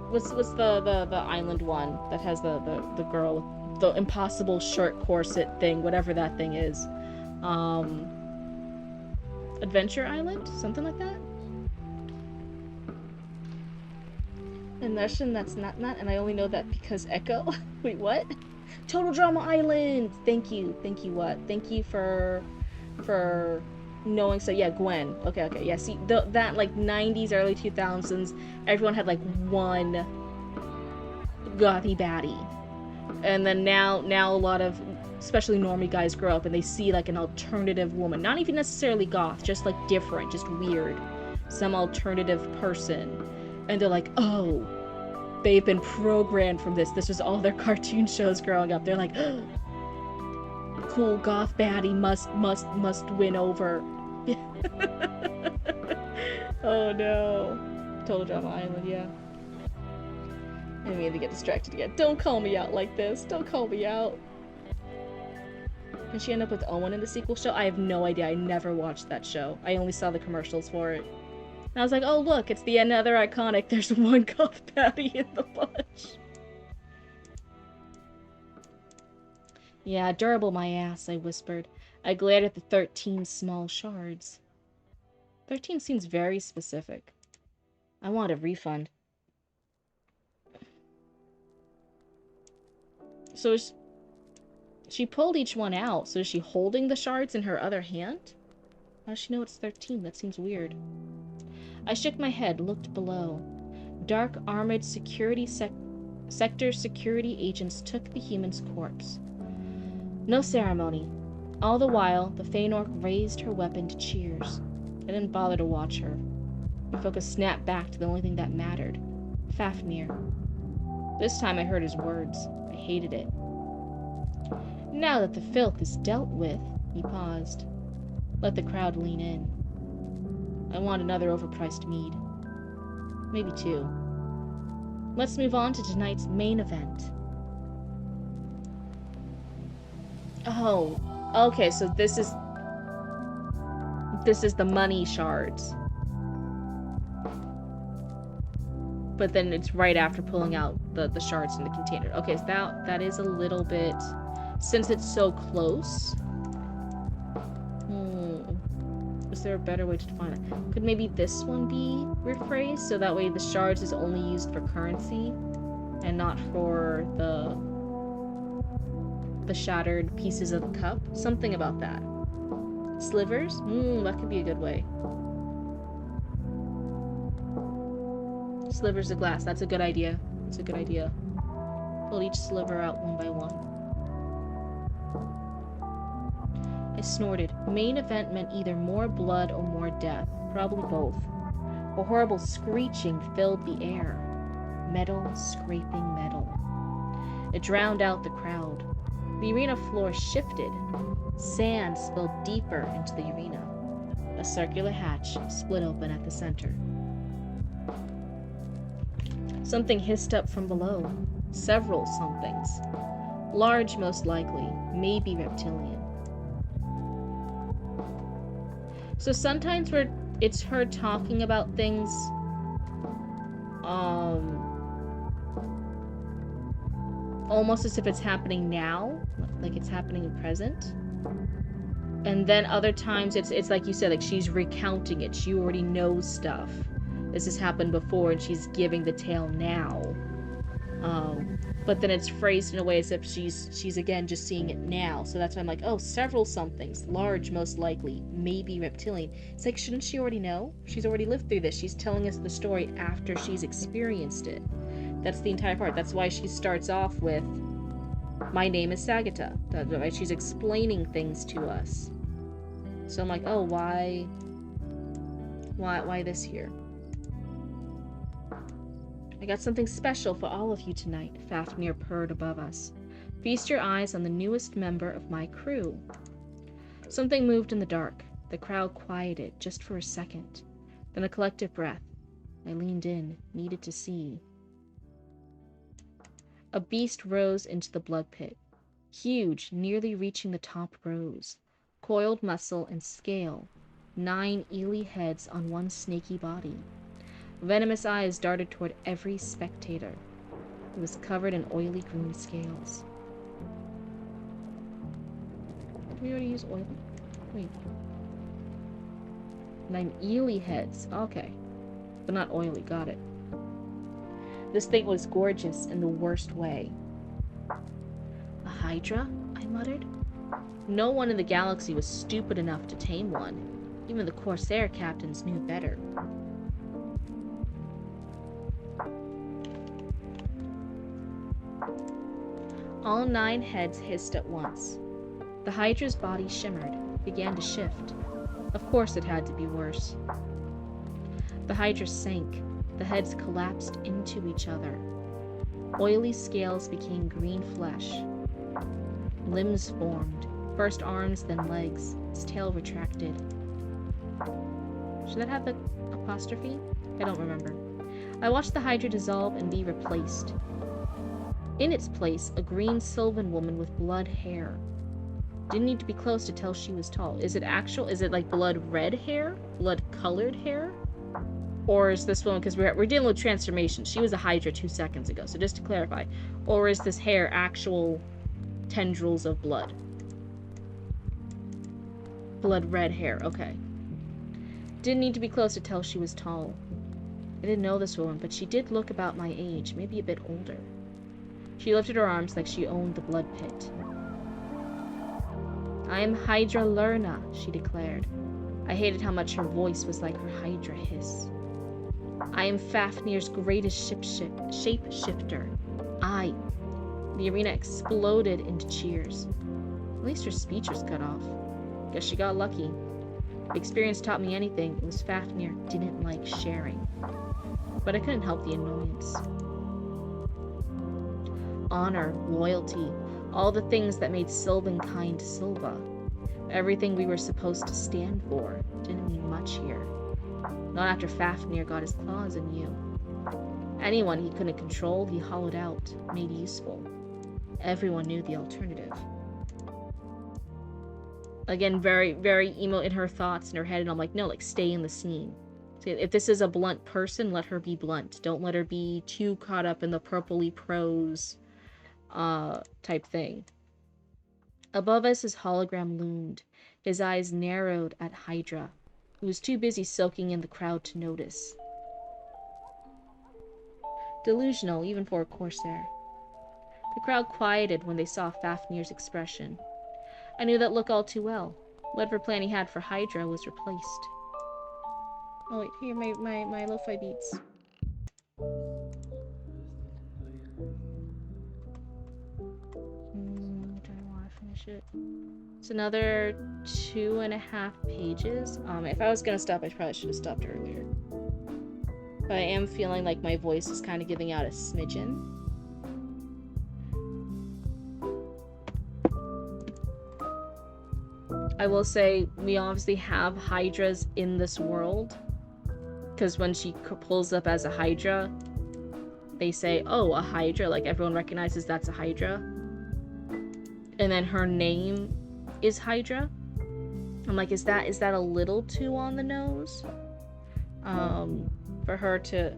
What's the island one that has the girl with the impossible shirt corset thing, whatever that thing is. Adventure Island? Something like that? In Russian, that's not, and I only know that because Echo. Wait, what? Total Drama Island! Thank you, what? Thank you for knowing, so yeah, Gwen. Okay, yeah, see, that, like, 90s, early 2000s, everyone had, like, one gothy baddie. And then now a lot of, especially normie guys grow up and they see like an alternative woman, not even necessarily goth, just like different, just weird, some alternative person, and they're like, oh, they've been programmed from this was all their cartoon shows growing up. They're like, oh, cool goth baddie must win over. Oh no. Total Drama Island, yeah. I didn't mean to get distracted again. Don't call me out like this. Don't call me out. Can she end up with Owen in the sequel show? I have no idea. I never watched that show. I only saw the commercials for it. And I was like, oh look, it's the another iconic. There's one goth baddie in the bunch. Yeah, durable my ass, I whispered. I glared at the 13 small shards. 13 seems very specific. I want a refund. So she pulled each one out. So is she holding the shards in her other hand? How does she know it's 13? That seems weird. I shook my head, looked below. Dark armored sector security agents took the human's corpse. No ceremony. All the while, the Feanor raised her weapon to cheers. I didn't bother to watch her. My focus snapped back to the only thing that mattered. Fafnir. This time I heard his words. I hated it. Now that the filth is dealt with, he paused. Let the crowd lean in. I want another overpriced mead. Maybe two. Let's move on to tonight's main event. Oh, okay, so this is the money shards. But then it's right after pulling out the shards in the container. Okay, so that is a little bit, since it's so close. Is there a better way to define it? Could maybe this one be rephrased so that way the shards is only used for currency and not for the shattered pieces of the cup? Something about that. Slivers? That could be a good way. Slivers of glass. That's a good idea. That's a good idea. Pull each sliver out one by one. I snorted. Main event meant either more blood or more death. Probably both. A horrible screeching filled the air. Metal scraping metal. It drowned out the crowd. The arena floor shifted. Sand spilled deeper into the arena. A circular hatch split open at the center. Something hissed up from below. Several somethings. Large, most likely. Maybe reptilian. So sometimes it's her talking about things almost as if it's happening now, like it's happening in present. And then other times it's like you said, like she's recounting it. She already knows stuff. This has happened before and she's giving the tale now. But then it's phrased in a way as if she's again just seeing it now. So that's why I'm like, oh, several somethings. Large, most likely. Maybe reptilian. It's like, shouldn't she already know? She's already lived through this. She's telling us the story after she's experienced it. That's the entire part. That's why she starts off with, my name is Sagata. That's why she's explaining things to us. So I'm like, oh, why this here? I got something special for all of you tonight, Fafnir purred above us. Feast your eyes on the newest member of my crew. Something moved in the dark. The crowd quieted just for a second. Then a collective breath. I leaned in, needed to see. A beast rose into the blood pit. Huge, nearly reaching the top rows. Coiled muscle and scale. 9 eely heads on one snaky body. Venomous eyes darted toward every spectator. It was covered in oily green scales. Did we already use oily? Wait. 9 eely heads. Okay. But not oily. Got it. This thing was gorgeous in the worst way. A hydra? I muttered. No one in the galaxy was stupid enough to tame one. Even the Corsair captains knew better. All 9 heads hissed at once. The Hydra's body shimmered, began to shift. Of course it had to be worse. The Hydra sank. The heads collapsed into each other. Oily scales became green flesh. Limbs formed. First arms, then legs. Its tail retracted. Should that have the apostrophe? I don't remember. I watched the Hydra dissolve and be replaced. In its place, a green sylvan woman with blood hair. Didn't need to be close to tell she was tall. Is it like blood red hair? Blood colored hair? Or is this one, because we're dealing with transformation. She was a Hydra 2 seconds ago, so just to clarify. Or is this hair actual tendrils of blood? Blood red hair, okay. Didn't need to be close to tell she was tall. I didn't know this woman, but she did look about my age, maybe a bit older. She lifted her arms like she owned the blood pit. I am Hydra Lerna, she declared. I hated how much her voice was like her Hydra hiss. I am Fafnir's greatest shapeshifter. The arena exploded into cheers. At least her speech was cut off. Guess she got lucky. If experience taught me anything, it was Fafnir didn't like sharing. But I couldn't help the annoyance. honor, loyalty, all the things that made Sylvankind Silva. Everything we were supposed to stand for didn't mean much here. Not after Fafnir got his claws in you. Anyone he couldn't control, he hollowed out, made useful. Everyone knew the alternative. Again, very, very emo in her thoughts in her head, and I'm like, no, like, stay in the scene. If this is a blunt person, let her be blunt. Don't let her be too caught up in the purpley prose, type thing. Above us, his hologram loomed, his eyes narrowed at Hydra, who was too busy soaking in the crowd to notice. Delusional, even for a Corsair. The crowd quieted when they saw Fafnir's expression. I knew that look all too well. Whatever plan he had for Hydra was replaced. Oh wait, here, my lo-fi beats. Do I want to finish it? It's another 2.5 pages. If I was gonna stop, I probably should have stopped earlier. But I am feeling like my voice is kind of giving out a smidgen. I will say, we obviously have Hydras in this world. Because when she pulls up as a Hydra, they say, oh, a Hydra. Like, everyone recognizes that's a Hydra. And then her name is Hydra. I'm like, is that a little too on the nose? For her to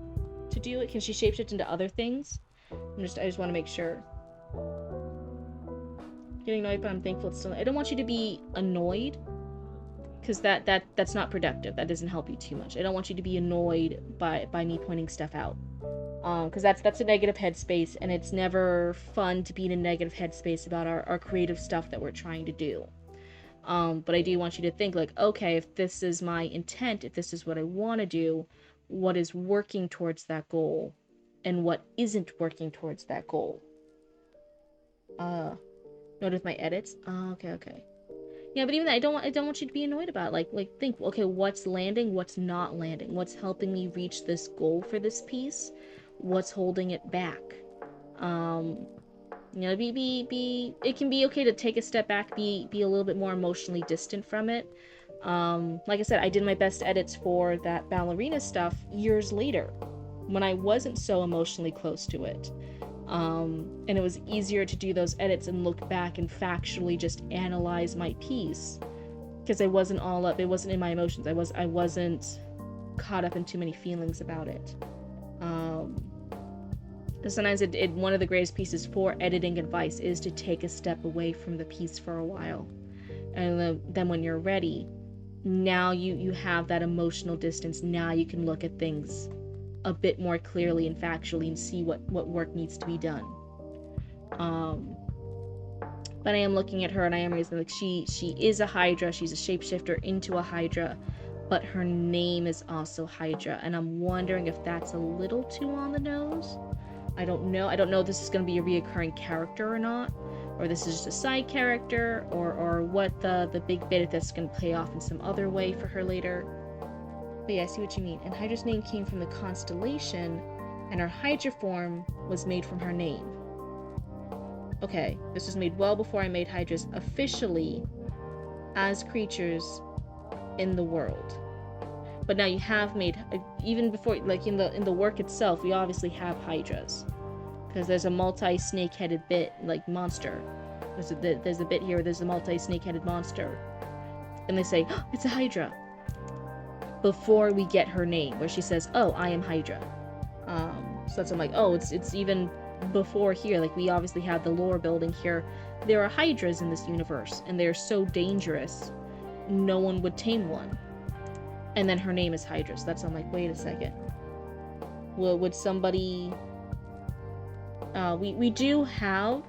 do it? Can she shapeshift into other things? I just want to make sure. Getting annoyed, but I'm thankful it's still... I don't want you to be annoyed, because that's not productive. That doesn't help you too much. I don't want you to be annoyed by me pointing stuff out, because that's a negative headspace, and it's never fun to be in a negative headspace about our creative stuff that we're trying to do. But I do want you to think, like, okay, if this is my intent, if this is what I want to do, what is working towards that goal, and what isn't working towards that goal. Note with my edits. Okay. Yeah, but even that, I don't want you to be annoyed about it. Like think, okay, what's landing, what's not landing, what's helping me reach this goal for this piece, what's holding it back. You know, it can be okay to take a step back, be a little bit more emotionally distant from it. Like I said, I did my best edits for that ballerina stuff years later, when I wasn't so emotionally close to it. And it was easier to do those edits and look back and factually just analyze my piece, because I wasn't all up, it wasn't in my emotions, I wasn't caught up in too many feelings about it. Sometimes one of the greatest pieces for editing advice is to take a step away from the piece for a while, and then when you're ready, now you have that emotional distance. Now you can look at things a bit more clearly and factually and see what work needs to be done. But I am looking at her and I am reasoning, like, she is a Hydra, she's a shapeshifter into a Hydra, but her name is also Hydra, and I'm wondering if that's a little too on the nose. I don't know if this is going to be a reoccurring character or not, or this is just a side character, or what the big bit that's going to pay off in some other way for her later. But yeah, I see what you mean. And Hydra's name came from the constellation, and her Hydra form was made from her name. Okay, this was made well before I made Hydras officially as creatures in the world. But now you have made, even before, like in the work itself, we obviously have Hydras, because there's a multi-snake-headed monster. There's a bit here where there's a multi-snake-headed monster, and they say, oh, it's a Hydra, before we get her name, where she says, oh, I am Hydra. So that's, I'm like, oh, it's even before here. Like, we obviously have the lore building here. There are Hydras in this universe, and they're so dangerous, no one would tame one. And then her name is Hydra, so that's, I'm like, wait a second. Would somebody... we do have...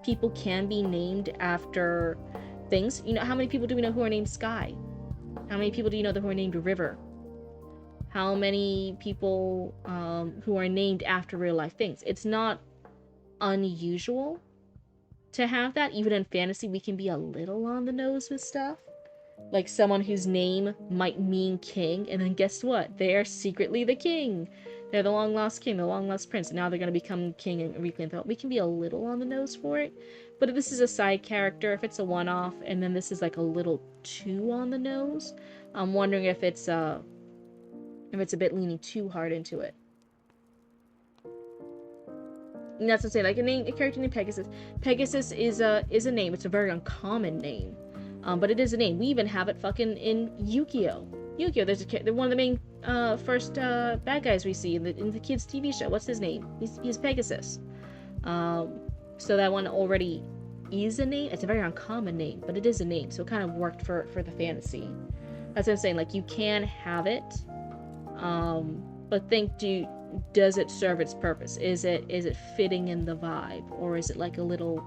people can be named after things. You know, how many people do we know who are named Sky? How many people do you know who are named River? How many people who are named after real life things? It's not unusual to have that. Even in fantasy, we can be a little on the nose with stuff. Like someone whose name might mean king, and then guess what? They are secretly the king. They're the long lost king, the long lost prince, and now they're gonna become king and reclaim the. We can be a little on the nose for it, but if this is a side character, if it's a one-off, and then this is like a little too on the nose, I'm wondering if it's a bit leaning too hard into it. And that's to say, like a character named Pegasus. Pegasus is a name. It's a very uncommon name, but it is a name. We even have it fucking in Yu-Gi-Oh. Yu-Gi-Oh. There's one of the main first bad guys we see in the kids' TV show. What's his name? He's Pegasus. So that one already is a name. It's a very uncommon name, but it is a name, so it kind of worked for the fantasy. That's what I'm saying. Like, you can have it, but does it serve its purpose? Is it fitting in the vibe, or is it like a little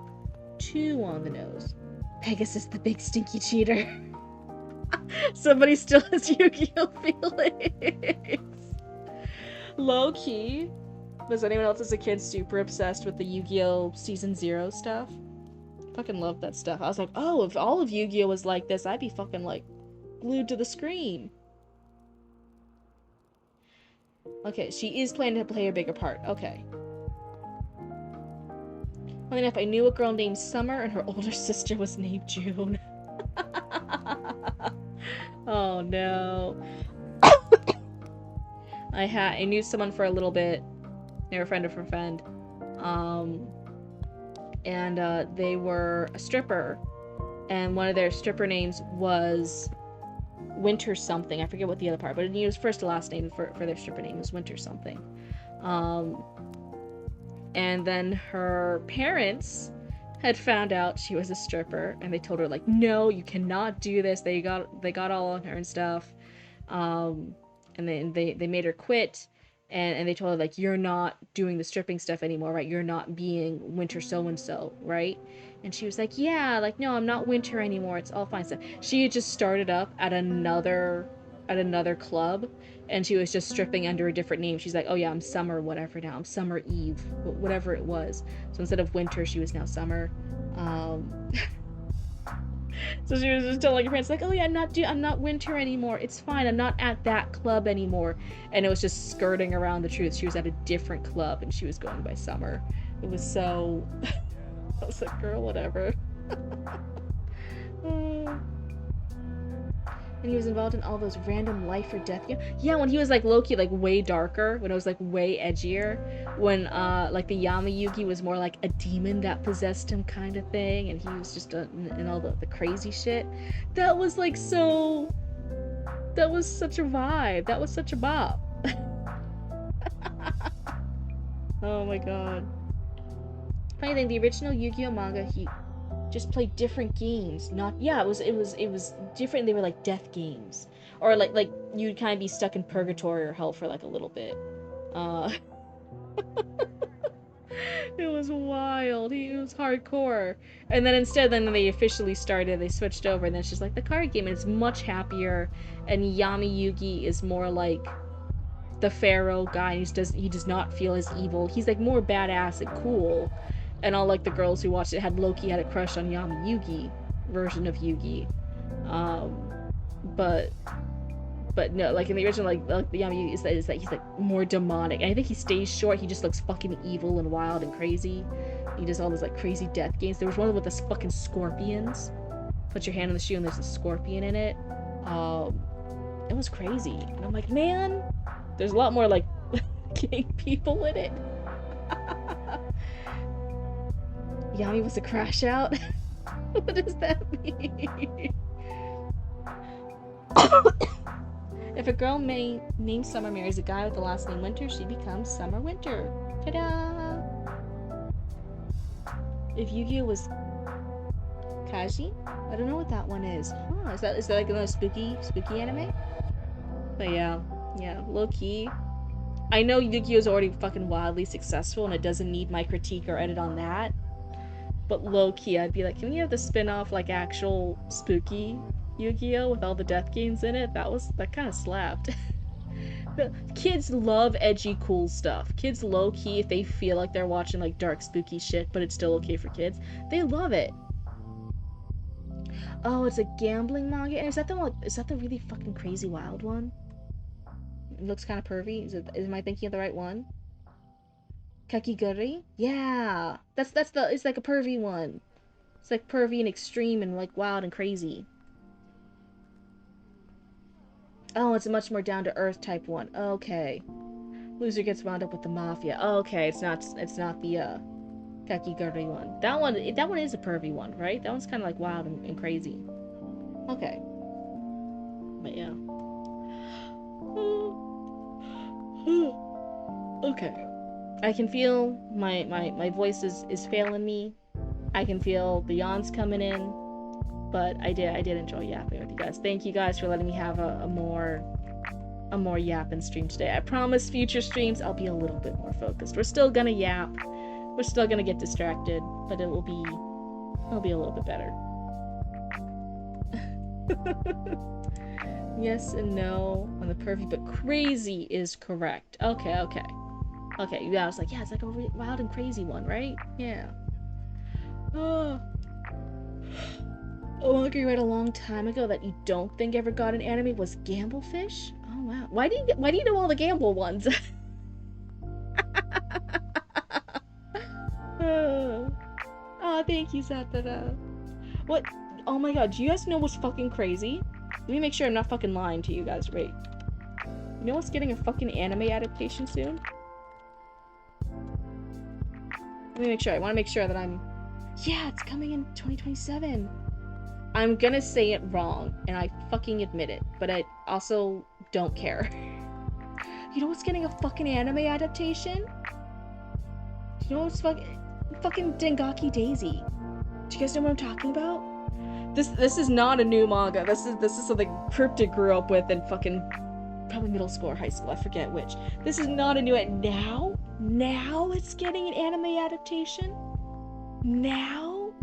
too on the nose? Pegasus, the big stinky cheater. Somebody still has Yu-Gi-Oh feelings. Low key. Was anyone else as a kid super obsessed with the Yu-Gi-Oh Season 0 stuff? Fucking loved that stuff. I was like, oh, if all of Yu-Gi-Oh was like this, I'd be fucking like glued to the screen. Okay, she is planning to play a bigger part. Okay. Funny enough, I knew a girl named Summer and her older sister was named June. Oh no. I knew someone for a little bit. They were a friend of a friend. And they were a stripper. And one of their stripper names was Winter something. I forget what the other part, but it was first to last name for their stripper name was Winter something. And then her parents had found out she was a stripper, and they told her, like, no, you cannot do this. They got all on her and stuff. And then they made her quit, and they told her, like, you're not doing the stripping stuff anymore, right? You're not being Winter so-and-so, right? And she was like, yeah, like, no, I'm not Winter anymore. It's all fine stuff. She had just started up at another club, and she was just stripping under a different name. She's like, oh yeah, I'm Summer whatever now. I'm Summer Eve, whatever it was. So instead of Winter, she was now Summer. So she was just telling her parents, like, oh yeah, I'm not Winter anymore. It's fine. I'm not at that club anymore. And it was just skirting around the truth. She was at a different club, and she was going by Summer. It was so... I was like, girl, whatever. And he was involved in all those random life or death games. Yeah, when he was like low-key, like way darker, when it was like way edgier, when like the Yama Yugi was more like a demon that possessed him kind of thing, and he was just in all the crazy shit. That was like so... That was such a vibe. That was such a bop. Oh my god. Funny thing, the original Yu-Gi-Oh manga, he just played different games. It was different. They were like death games, or like you'd kind of be stuck in purgatory or hell for like a little bit. It was wild. He was hardcore. And then instead, then they switched over, and then it's just like the card game, and it's much happier. And Yami Yugi is more like the pharaoh guy. He does not feel as evil. He's like more badass and cool. And all like the girls who watched it had a crush on Yami Yugi version of Yugi. But no, like in the original, like the Yami Yugi is that he's like more demonic. And I think he stays short. He just looks fucking evil and wild and crazy. He does all those like crazy death games. There was one with the fucking scorpions. Put your hand on the shoe and there's a scorpion in it. It was crazy. And I'm like, man, there's a lot more like gay people in it. Yami was a crash out? What does that mean? If a girl named Summer marries a guy with the last name Winter, she becomes Summer Winter. Ta-da! If Yu-Gi-Oh was Kaji? I don't know what that one is. Huh, is that like another spooky anime? But yeah, low key. I know Yu-Gi-Oh is already fucking wildly successful, and it doesn't need my critique or edit on that. But low-key, I'd be like, can we have the spin-off, like, actual spooky Yu-Gi-Oh! With all the death games in it? That kind of slapped. The kids love edgy, cool stuff. Kids low-key, if they feel like they're watching, like, dark, spooky shit, but it's still okay for kids, they love it. Oh, it's a gambling manga? And is that the really fucking crazy wild one? It looks kind of pervy. Am I thinking of the right one? Kakiguri? Yeah. It's like a pervy one. It's like pervy and extreme and like wild and crazy. Oh, it's a much more down to earth type one. Okay. Loser gets wound up with the mafia. Okay, it's not the Kakiguri one. That one is a pervy one, right? That one's kind of like wild and crazy. Okay. But yeah. Okay. I can feel my voice is failing me. I can feel the yawns coming in. But I did enjoy yapping with you guys. Thank you guys for letting me have a more yapping stream today. I promise future streams I'll be a little bit more focused. We're still gonna yap. We're still gonna get distracted, but it'll be a little bit better. Yes and no on the pervy, but crazy is correct. Okay. Yeah, I was like, yeah, it's like a wild and crazy one, right? Yeah. Oh. A manga you read a long time ago that you don't think ever got an anime was Gamblefish? Oh wow. Why do you know all the Gamble ones? Oh, thank you, Satara. What? Oh my god, do you guys know what's fucking crazy? Let me make sure I'm not fucking lying to you guys. Wait. You know what's getting a fucking anime adaptation soon? Let me make sure. I want to make sure that I'm... Yeah, it's coming in 2027. I'm gonna say it wrong, and I fucking admit it, but I also don't care. You know what's getting a fucking anime adaptation? You know what's fucking Dengaki Daisy. Do you guys know what I'm talking about? This is not a new manga. This is something Cryptid grew up with in fucking probably middle school or high school. I forget which. This is not a new now it's getting an anime adaptation. Now?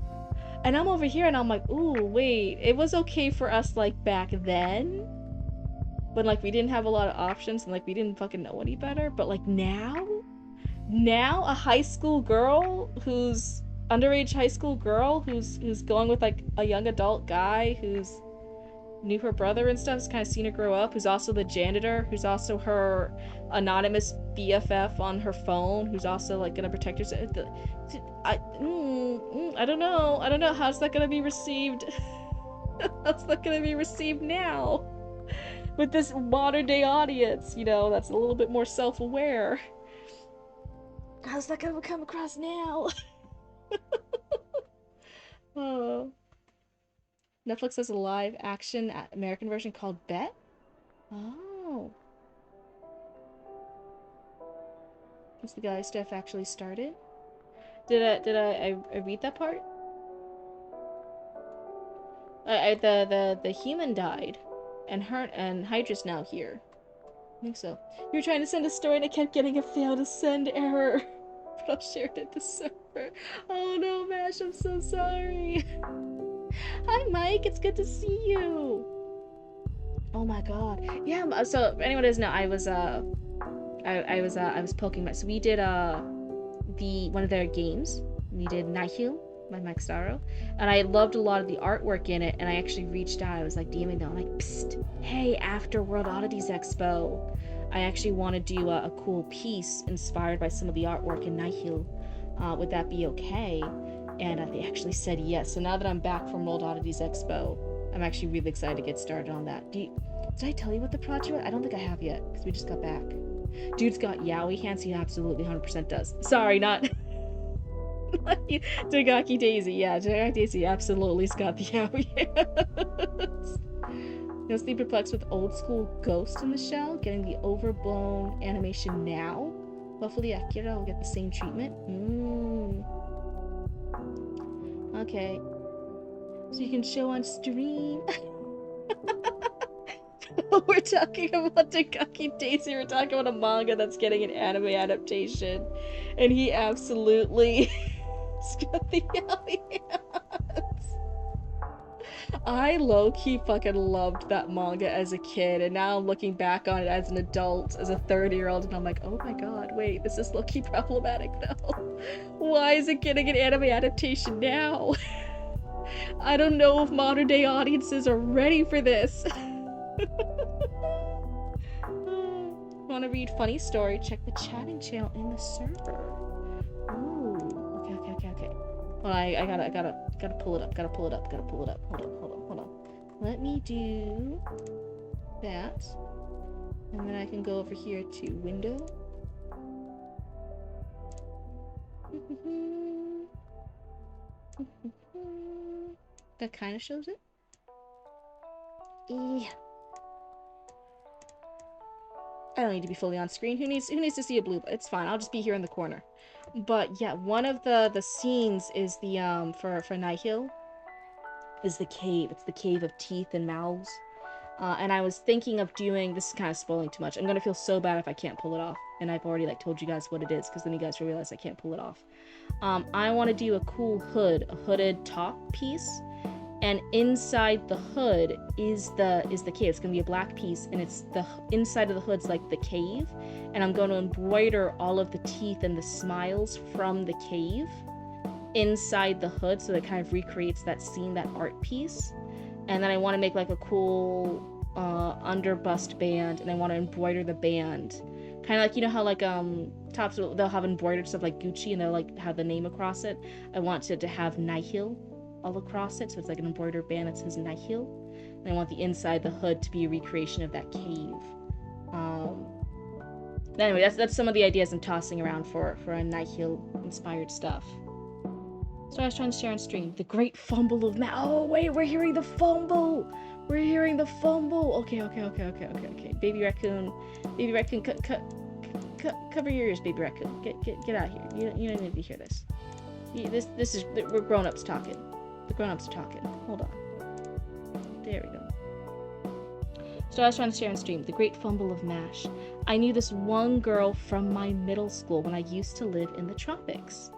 And I'm over here and I'm like, ooh, wait, it was okay for us like back then when like we didn't have a lot of options and like we didn't fucking know any better, but like now a high school girl who's underage high school girl who's going with like a young adult guy who's knew her brother and stuff, has kind of seen her grow up, who's also the janitor, who's also her anonymous BFF on her phone, who's also like gonna protect herself. I don't know how's that gonna be received. How's that gonna be received now with this modern day audience, you know, that's a little bit more self-aware? How's that gonna come across now? Oh. Netflix has a live action American version called Bet? Oh. Has the guy stuff actually started? Did I read that part? The human died, and Hydra's now here. I think so. You were trying to send a story and I kept getting a fail to send error. But I'll share it at the server. Oh no, Mash, I'm so sorry. Hi, Mike. It's good to see you. Oh my god. Yeah. So if anyone doesn't know, I was poking my. So we did one of their games. We did Nihil by Mike Starro, and I loved a lot of the artwork in it. And I actually reached out. I was like DMing them. I'm like, psst, hey, after World Oddities Expo, I actually want to do a cool piece inspired by some of the artwork in Nihil. Would that be okay? And they actually said yes. So now that I'm back from World Oddities Expo, I'm actually really excited to get started on that. Did I tell you what the project was? I don't think I have yet, because we just got back. Dude's got yaoi hands. He absolutely 100% does. Sorry, not... Dengaki Daisy. Yeah, Dengaki Daisy absolutely's got the yaoi hands. Mostly perplexed with old school Ghost in the Shell, getting the overblown animation now. Hopefully Akira will get the same treatment. Okay. So you can show on stream. We're talking about Dengaki Daisy. We're talking about a manga that's getting an anime adaptation. And he absolutely got the yaoi hands. I low-key fucking loved that manga as a kid, and now I'm looking back on it as an adult, as a 30-year-old, and I'm like, oh my god, wait, this is low-key problematic though. Why is it getting an anime adaptation now? I don't know if modern-day audiences are ready for this. want to read funny story, check the chatting channel in the server. Ooh. Okay. Hold on, I gotta pull it up. Gotta pull it up. Hold on. Let me do that. And then I can go over here to window. That kind of shows it. Yeah. I don't need to be fully on screen. Who needs to see a blue? It's fine. I'll just be here in the corner. But yeah, one of the scenes is the for Nihil is the cave. It's the cave of teeth and mouths. And I was thinking of doing, this is kind of spoiling too much. I'm gonna feel so bad if I can't pull it off. And I've already like told you guys what it is, because then you guys will realize I can't pull it off. I want to do a cool hood, a hooded top piece. And inside the hood is the cave. It's gonna be a black piece, and it's the inside of the hood's like the cave. And I'm going to embroider all of the teeth and the smiles from the cave inside the hood, so that kind of recreates that scene, that art piece. And then I want to make like a cool underbust band, and I want to embroider the band, kind of like, you know how like tops they'll have embroidered stuff like Gucci, and they'll like have the name across it. I want it to have Nihil all across it, so it's like an embroidered band that says Nihil. And I want the inside the hood to be a recreation of that cave. Anyway, that's some of the ideas I'm tossing around for a Nihil inspired stuff. So I was trying to share on stream. The great fumble of oh wait, we're hearing the fumble. Okay. Baby raccoon, cover your ears, baby raccoon. Get out here. You don't need to hear this. This is, we're grown-ups talking. The grown-ups are talking. Hold on. There we go. So I was trying to share on stream. The great fumble of MASH. I knew this one girl from my middle school when I used to live in the tropics.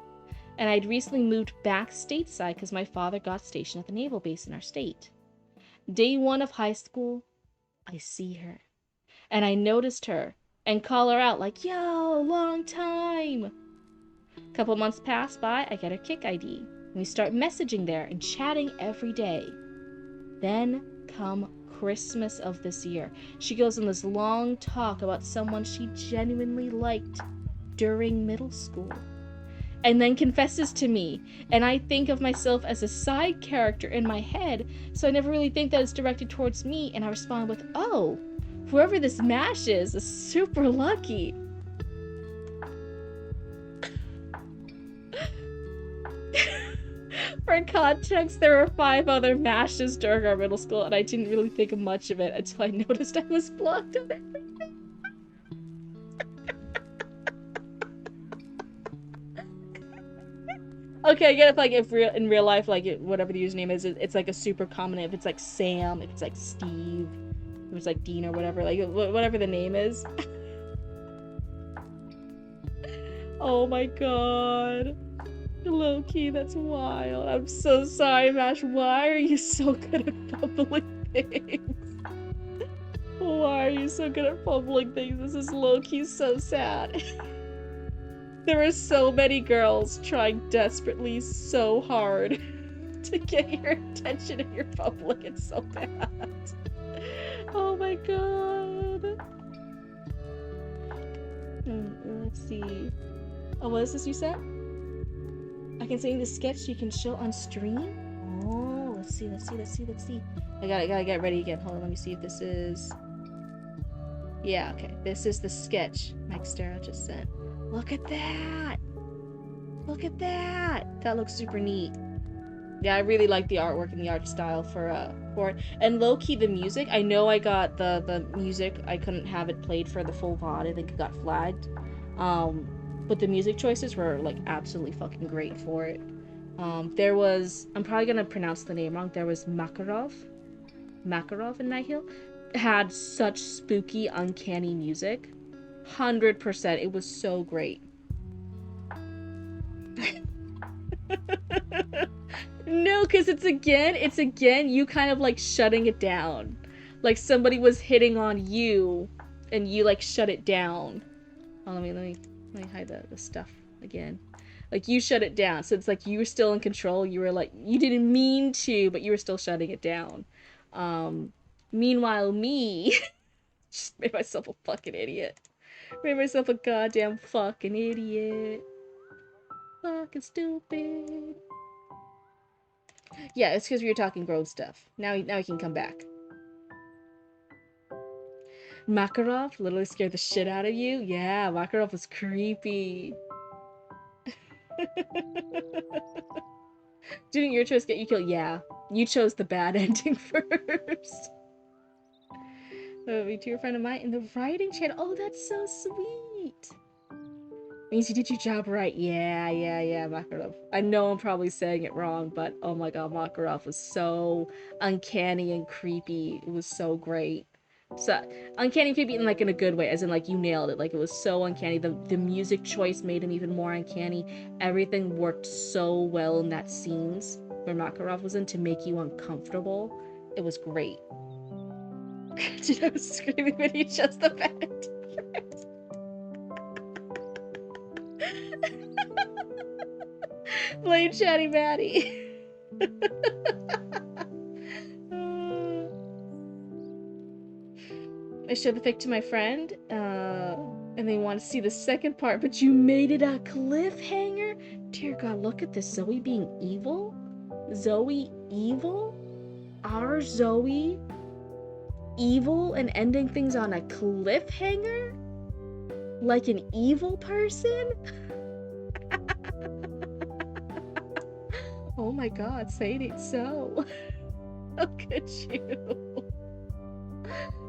And I'd recently moved back stateside because my father got stationed at the naval base in our state. Day 1 of high school, I see her. And I noticed her and call her out like, yo, long time. A couple months pass by, I get her Kik ID. And we start messaging there and chatting every day. Then come Christmas of this year. She goes on this long talk about someone she genuinely liked during middle school. And then confesses to me, and I think of myself as a side character in my head, so I never really think that it's directed towards me, and I respond with, oh, whoever this MASH is super lucky. For context, there were 5 other MASHes during our middle school, and I didn't really think much of it until I noticed I was blocked on everything. Okay, I get it, like, in real life, like, whatever the username is, it's like a super common, if it's like Sam, if it's like Steve, if it's like Dean or whatever, like, whatever the name is. Oh my god. Low-key, that's wild. I'm so sorry, MASH. Why are you so good at fumbling things? Why are you so good at fumbling things? This is low-key so sad. There were so many girls trying desperately so hard to get your attention and you're fumbling it so bad. Oh my god. Let's see. Oh, what is this you said? I can send you the sketch you can show on stream? Oh, let's see. I gotta get ready again. Hold on, let me see if this is... Yeah, okay. This is the sketch Mike Stero just sent. Look at that! Look at that! That looks super neat. Yeah, I really like the artwork and the art style for it. And low-key, the music, I know I got the music, I couldn't have it played for the full VOD, I think it got flagged. But the music choices were, like, absolutely fucking great for it. There was, I'm probably gonna pronounce the name wrong, there was Makarov in Nihil. Had such spooky, uncanny music. 100%, it was so great. No, because it's again, you kind of, like, shutting it down. Like, somebody was hitting on you, and you, like, shut it down. Oh, let me hide the stuff again. Like, you shut it down, so it's like you were still in control. You were like, you didn't mean to, but you were still shutting it down. Meanwhile, me just made myself a fucking idiot. Made myself a goddamn fucking idiot. Fucking stupid. Yeah, it's because we were talking grown stuff. Now he can come back. Makarov literally scared the shit out of you? Yeah, Makarov was creepy. Didn't your choice get you killed? Yeah, you chose the bad ending first. Me too, a friend of mine in the writing channel. Oh, that's so sweet. Means you did your job right. Yeah, Makarov. I know I'm probably saying it wrong, but oh my god, Makarov was so uncanny and creepy. It was so great. So uncanny and creepy in like in a good way, as in like you nailed it. Like it was so uncanny. The music choice made him even more uncanny. Everything worked so well in that scenes where Makarov was in to make you uncomfortable. It was great. I was screaming when he chose the bed. Blame Chatty Matty. I showed the pic to my friend, and they want to see the second part, but you made it a cliffhanger? Dear God, look at this. Zoe being evil? Zoe evil? Our Zoe evil and ending things on a cliffhanger? Like an evil person? Oh my god, say it ain't so. How could you?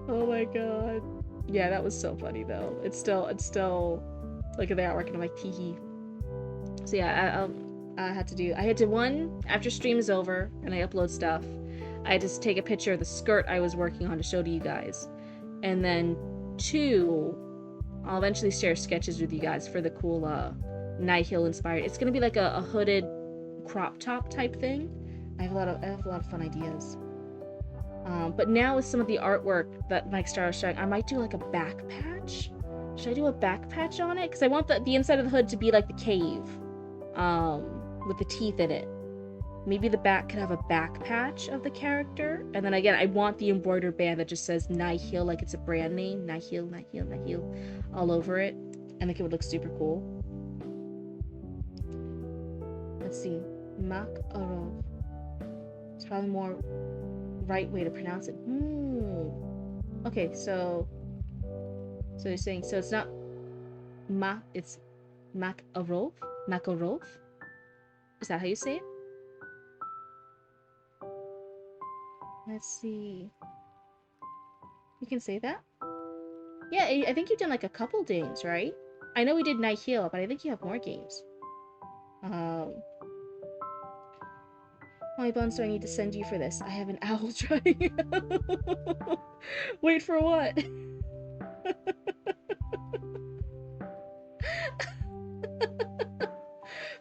Oh my god. Yeah, that was so funny though. It's still look at the artwork and I'm like teehee. So yeah, I had to one, after stream is over and I upload stuff, I had to take a picture of the skirt I was working on to show to you guys. And then two, I'll eventually share sketches with you guys for the cool Nihil inspired. It's gonna be like a hooded crop top type thing. I have a lot of fun ideas. But now with some of the artwork that Mike Star was showing, I might do like a back patch. Should I do a back patch on it? Because I want the inside of the hood to be like the cave, with the teeth in it. Maybe the back could have a back patch of the character. And then again, I want the embroidered band that just says Nihil, like it's a brand name. Nihil, all over it. I think it would look super cool. Let's see. Makarov. It's probably more right way to pronounce it. Okay, so you're saying, so it's not it's Makarov? Makarov? Is that how you say it? Let's see. You can say that? Yeah, I think you've done like a couple games, right? I know we did Nihil, but I think you have more games. How many bones do I need to send you for this? I have an owl trying. Wait for what?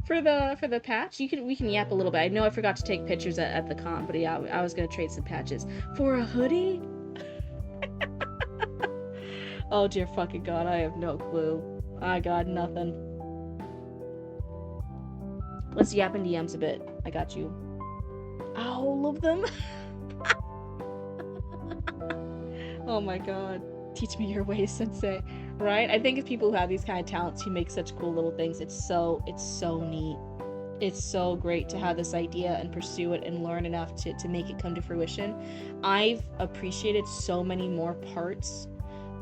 For the patch, we can yap a little bit. I know I forgot to take pictures at the con, but yeah, I was gonna trade some patches for a hoodie. Oh dear fucking god, I have no clue. I got nothing. Let's yap in DMs a bit. I got you. All of them. Oh my god. Teach me your ways, sensei. Right? I think it's people who have these kind of talents who make such cool little things. It's so neat. It's so great to have this idea and pursue it and learn enough to make it come to fruition. I've appreciated so many more parts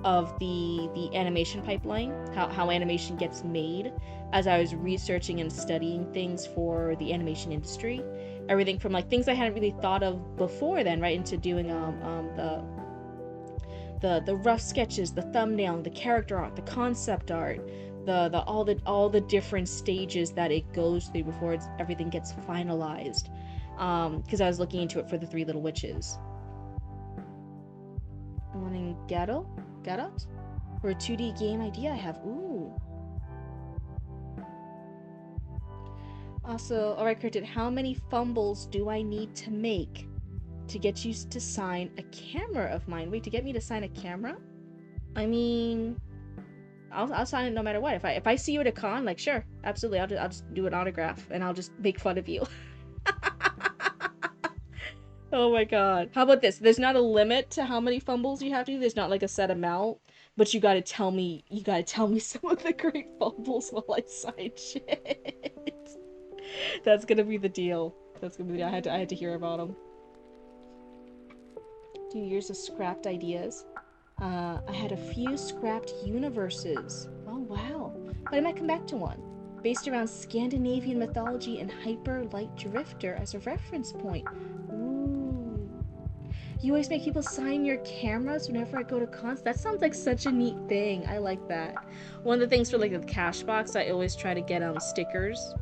of the animation pipeline, how animation gets made, as I was researching and studying things for the animation industry. Everything from like things I hadn't really thought of before then, right, into doing the rough sketches, the thumbnail, the character art, the concept art, all the different stages that it goes through before everything gets finalized. Because I was looking into it for the Three Little Witches. Wanting Garot? For a 2D game idea I have. Ooh. Also, alright, Cryptid, how many fumbles do I need to make to get you to sign a camera of mine? Wait, to get me to sign a camera? I mean, I'll sign it no matter what. If I see you at a con, like, sure, absolutely, I'll just do an autograph and I'll just make fun of you. Oh my god. How about this? There's not a limit to how many fumbles you have to do. There's not like a set amount, but you gotta tell me some of the great fumbles while I sign shit. That's gonna be the deal. That's gonna be the deal. I had to hear about them. 2 years of scrapped ideas. I had a few scrapped universes. Oh wow. But I might come back to one. Based around Scandinavian mythology and Hyper Light Drifter as a reference point. Ooh. You always make people sign your cameras whenever I go to cons. That sounds like such a neat thing. I like that. One of the things for like the cash box, I always try to get stickers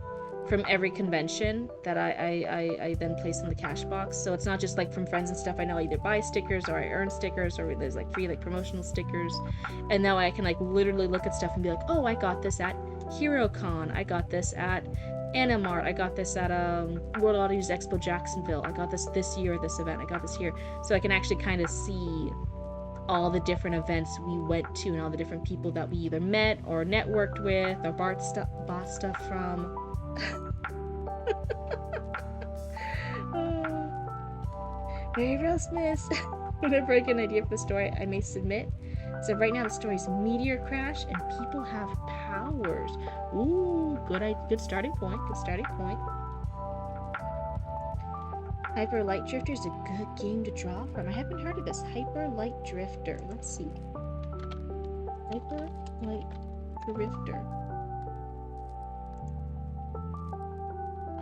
from every convention that I then place in the cash box. So it's not just like from friends and stuff. I know I either buy stickers or I earn stickers, or there's like free like promotional stickers. And now I can like literally look at stuff and be like, oh, I got this at HeroCon. I got this at Animart. I got this at World Autos Expo Jacksonville. I got this year at this event. I got this here. So I can actually kind of see all the different events we went to and all the different people that we either met or networked with or bought stuff from. Mary Rose Miss. Whenever I get an idea for the story, I may submit. So right now the story's meteor crash and people have powers. Ooh, good starting point. Good starting point. Hyper Light Drifter is a good game to draw from. I haven't heard of this. Hyper Light Drifter. Let's see. Hyper Light Drifter.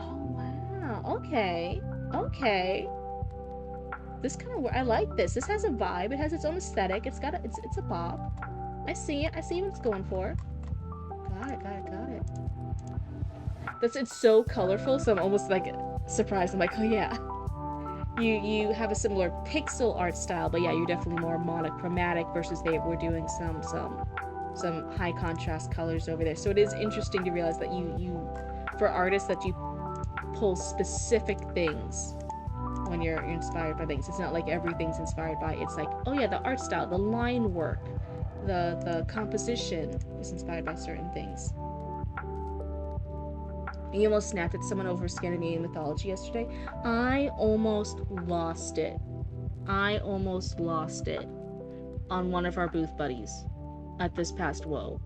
Oh wow. Okay. Okay. This kind of, I like this. This has a vibe. It has its own aesthetic. It's a pop. I see it. I see what it's going for. Got it. It's so colorful, so I'm almost like surprised. I'm like, oh yeah. You have a similar pixel art style, but yeah, you're definitely more monochromatic versus we're doing some high contrast colors over there. So it is interesting to realize that you for artists that you pull specific things when you're inspired by things. It's not like everything's inspired by, it's like, oh yeah, the art style, the line work, the composition is inspired by certain things. You almost snapped at someone over Scandinavian mythology yesterday. I almost lost it on one of our booth buddies at this past WoW.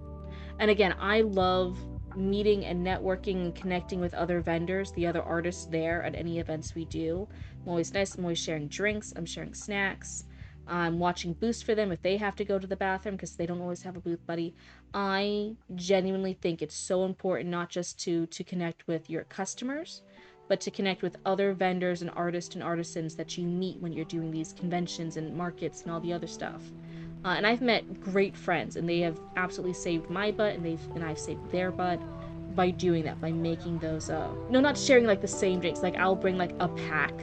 And again, I love meeting and networking and connecting with other vendors, the other artists there at any events we do. I'm always nice. I'm always sharing drinks. I'm sharing snacks. I'm watching booths for them if they have to go to the bathroom because they don't always have a booth buddy. I genuinely think it's so important not just to connect with your customers, but to connect with other vendors and artists and artisans that you meet when you're doing these conventions and markets and all the other stuff. And I've met great friends, and they have absolutely saved my butt, and I've saved their butt by doing that, by making those. No, not sharing like the same drinks. Like I'll bring like a pack.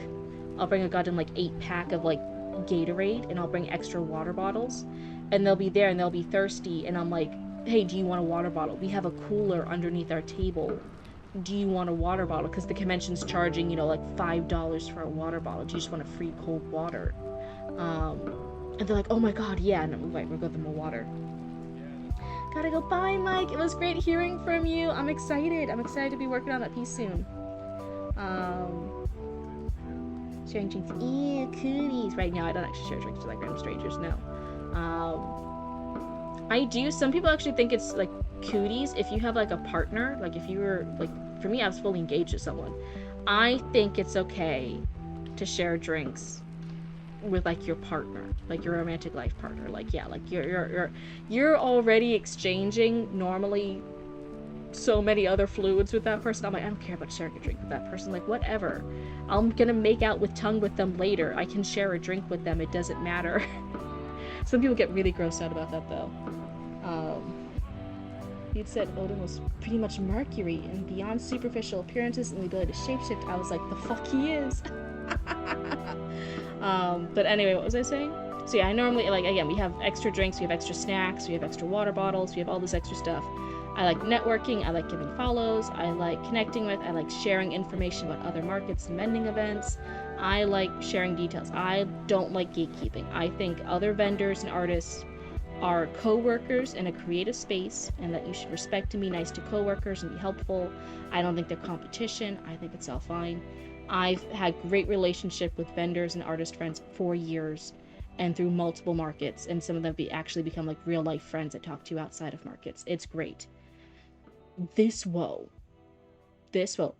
I'll bring a goddamn like 8-pack of like Gatorade, and I'll bring extra water bottles, and they'll be there and they'll be thirsty, and I'm like, hey, do you want a water bottle? We have a cooler underneath our table. Do you want a water bottle? Because the convention's charging, like $5 for a water bottle. Do you just want a free cold water? And they're like, oh my god, yeah. And I'm like, we'll give them a water. Gotta go. Bye, Mike. It was great hearing from you. I'm excited. I'm excited to be working on that piece soon. Sharing drinks. Ew, cooties. Right now, I don't actually share drinks with like random strangers. No. I do. Some people actually think it's like cooties if you have like a partner. Like if you were like, for me, I was fully engaged with someone. I think it's okay to share drinks with like your partner, like your romantic life partner. Like yeah, like you're already exchanging normally so many other fluids with that person. I'm like, I don't care about sharing a drink with that person. Like whatever, I'm gonna make out with tongue with them later. I can share a drink with them. It doesn't matter. Some people get really grossed out about that though. You'd said Odin was pretty much Mercury and beyond superficial appearances and the ability to shapeshift. I was like, the fuck he is. But anyway, what was I saying? So yeah, I normally, like, again, we have extra drinks, we have extra snacks, we have extra water bottles, we have all this extra stuff. I like networking, I like giving follows, I like connecting with, I like sharing information about other markets and vending events. I like sharing details. I don't like gatekeeping. I think other vendors and artists are co-workers in a creative space, and that you should respect and be nice to co-workers and be helpful. I don't think they're competition. I think it's all fine. I've had great relationship with vendors and artist friends for years and through multiple markets, and some of them actually become like real life friends I talk to outside of markets. It's great. This whoa.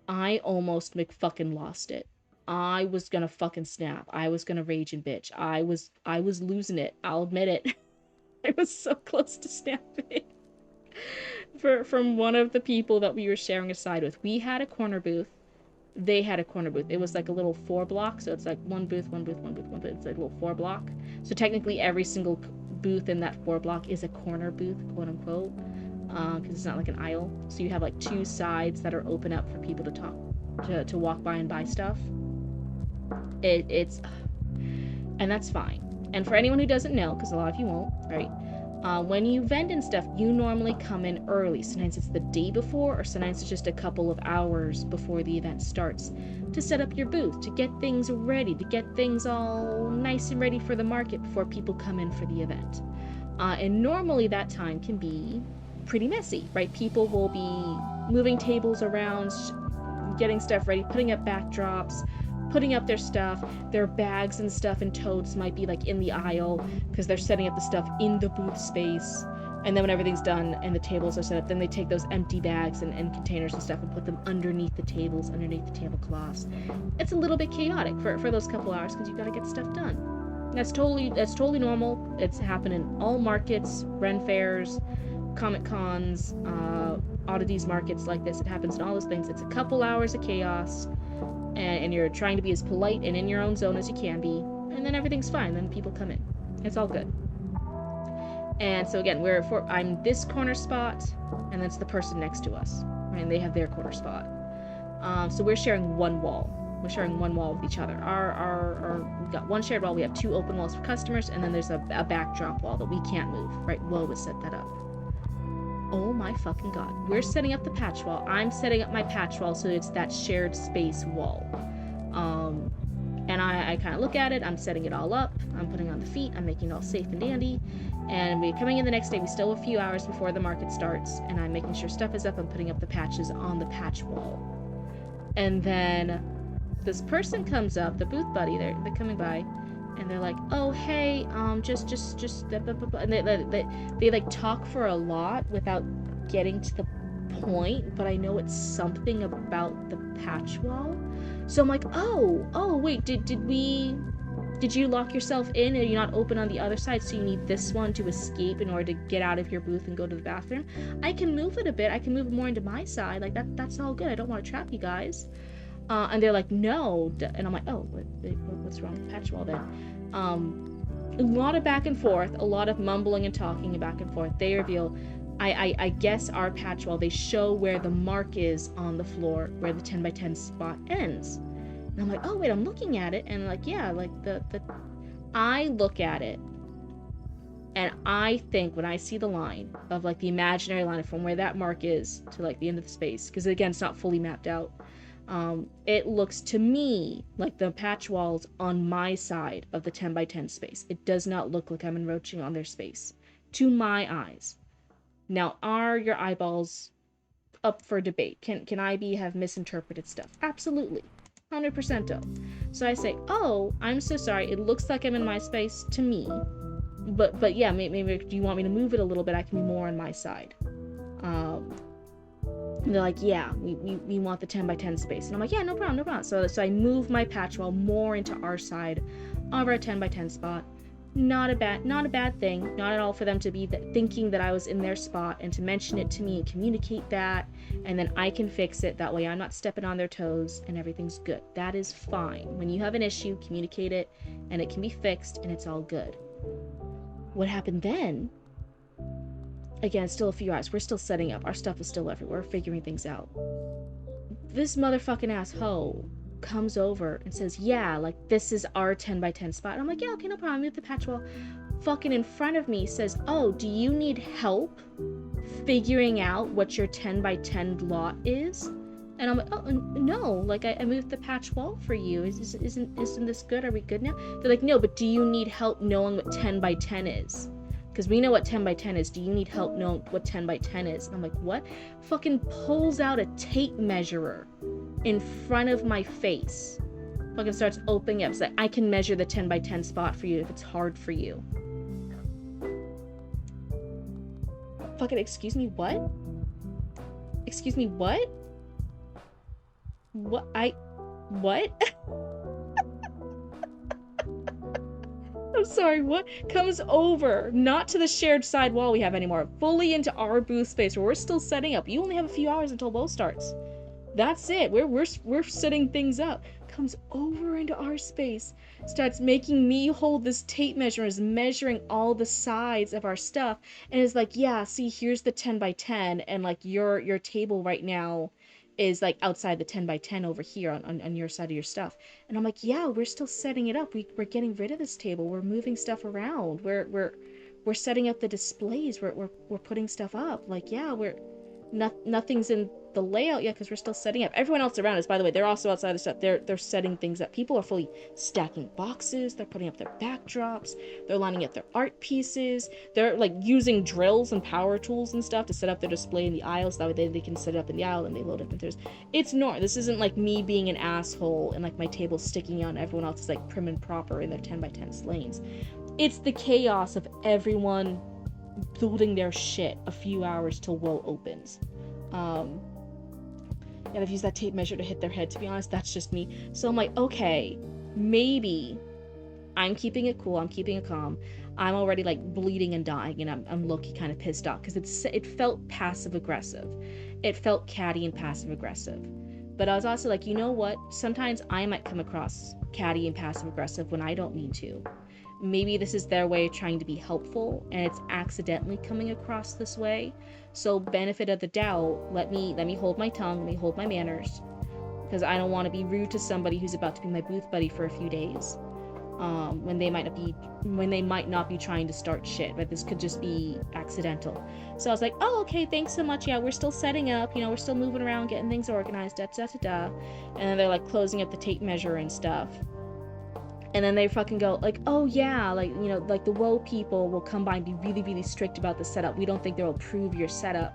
I almost McFucking lost it. I was gonna fucking snap. I was gonna rage and bitch. I was losing it. I'll admit it. I was so close to snapping. From one of the people that we were sharing a side with. We had a corner booth. They had a corner booth. It was like a little 4 block, so it's like one booth, one booth, one booth, one booth. It's like a little 4 block. So technically every single booth in that 4 block is a corner booth, quote unquote, because it's not like an aisle. So you have like 2 sides that are open up for people to talk, to walk by and buy stuff. It's and that's fine. And for anyone who doesn't know, because a lot of you won't, right? When you vend and stuff, you normally come in early. Sometimes it's the day before, or sometimes it's just a couple of hours before the event starts to set up your booth, to get things ready, to get things all nice and ready for the market before people come in for the event. And normally that time can be pretty messy, right? People will be moving tables around, getting stuff ready, putting up backdrops, putting up their stuff. Their bags and stuff and totes might be like in the aisle because they're setting up the stuff in the booth space. And then when everything's done and the tables are set up, then they take those empty bags and containers and stuff and put them underneath the tables, underneath the tablecloths. It's a little bit chaotic for those couple hours because you got to get stuff done. That's totally normal. It's happened in all markets, Ren fairs, Comic Cons, oddities markets like this. It happens in all those things. It's a couple hours of chaos. And you're trying to be as polite and in your own zone as you can be, and then everything's fine. Then people come in. It's all good. And so again, I'm this corner spot, and that's the person next to us, right? And they have their corner spot. So we're sharing one wall. We're sharing one wall with each other. We've got one shared wall. We have 2 open walls for customers, and then there's a backdrop wall that we can't move. Right? Woe has set that up. Oh my fucking god. We're setting up the patch wall. I'm setting up my patch wall so it's that shared space wall. And I kind of look at it. I'm setting it all up. I'm putting on the feet. I'm making it all safe and dandy. And we're coming in the next day. We still have a few hours before the market starts. And I'm making sure stuff is up. I'm putting up the patches on the patch wall. And then this person comes up, the booth buddy, they're coming by. And they're like, oh, hey, and they like talk for a lot without getting to the point, but I know it's something about the patch wall. So I'm like, oh, wait, did you lock yourself in? Are you not open on the other side? So you need this one to escape in order to get out of your booth and go to the bathroom? I can move it a bit. I can move it more into my side. Like that's all good. I don't want to trap you guys. And they're like, no. And I'm like, oh, what's wrong with the patch wall then? A lot of back and forth, a lot of mumbling and talking back and forth. They reveal, I guess our patch wall, they show where the mark is on the floor, where the 10 by 10 spot ends. And I'm like, oh, wait, I'm looking at it. And like, yeah, like I look at it. And I think when I see the line of like the imaginary line from where that mark is to like the end of the space, because again, it's not fully mapped out. It looks to me like the patch wall's on my side of the 10 by 10 space. It does not look like I'm encroaching on their space, to my eyes. Now, are your eyeballs up for debate? Can I have misinterpreted stuff? Absolutely. 100% do. So I say, oh, I'm so sorry. It looks like I'm in my space to me. But yeah, maybe do you want me to move it a little bit? I can be more on my side. And they're like, yeah, we want the 10 by 10 space. And I'm like, yeah, no problem. So I move my patch wall more into our side of our 10 by 10 spot. Not a bad thing. Not at all for them to be thinking that I was in their spot and to mention it to me and communicate that. And then I can fix it. That way I'm not stepping on their toes and everything's good. That is fine. When you have an issue, communicate it and it can be fixed and it's all good. What happened then? Again, still a few hours. We're still setting up. Our stuff is still everywhere. We're figuring things out. This motherfucking asshole comes over and says, yeah, like, this is our 10 by 10 spot. And I'm like, yeah, okay, no problem. Move the patch wall. Fucking in front of me says, oh, do you need help figuring out what your 10 by 10 lot is? And I'm like, oh, no, like, I moved the patch wall for you. Isn't this good? Are we good now? They're like, no, but do you need help knowing what 10 by 10 is? Because we know what 10 by 10 is. Do you need help knowing what 10 by 10 is? And I'm like, what? Fucking pulls out a tape measurer in front of my face. Fucking starts opening up. It's like, I can measure the 10 by 10 spot for you if it's hard for you. Fucking, excuse me, what? Excuse me, what? What? What? I'm sorry, what? Comes over, not to the shared side wall we have anymore, fully into our booth space where we're still setting up. You only have a few hours until WoW starts. That's it. We're setting things up. Comes over into our space, starts making me hold this tape measure, is measuring all the sides of our stuff, and is like, yeah, see, here's the 10 by 10, and like your table right now is like outside the 10 by 10 over here on your side of your stuff. And I'm like, yeah, we're still setting it up. We're getting rid of this table. We're moving stuff around. We're setting up the displays. We're putting stuff up. Like, yeah, nothing's in the layout yet because we're still setting up. Everyone else around us, by the way, they're also outside of stuff. They're setting things up. People are fully stacking boxes. They're putting up their backdrops. They're lining up their art pieces. They're like using drills and power tools and stuff to set up their display in the aisles. That way they can set it up in the aisle and they load up into theirs. It's normal. This isn't like me being an asshole and like my table sticking on everyone else's like prim and proper in their 10 by 10 lanes. It's the chaos of everyone building their shit a few hours till WoW opens. And I've used that tape measure to hit their head, to be honest. That's just me. So I'm like, okay, maybe I'm keeping it cool, I'm keeping it calm. I'm already like bleeding and dying, and I'm low-key kind of pissed off because it felt passive aggressive. It felt catty and passive aggressive. But I was also like, you know what? Sometimes I might come across catty and passive aggressive when I don't mean to. Maybe this is their way of trying to be helpful, and it's accidentally coming across this way. So benefit of the doubt, let me hold my tongue, let me hold my manners, because I don't want to be rude to somebody who's about to be my booth buddy for a few days, when they might not be trying to start shit, but this could just be accidental. So I was like, oh, okay, thanks so much. Yeah, we're still setting up, we're still moving around, getting things organized, da da da da. And then they're like closing up the tape measure and stuff. And then they fucking go like, oh yeah, like, like the WoW people will come by and be really, really strict about the setup. We don't think they'll approve your setup.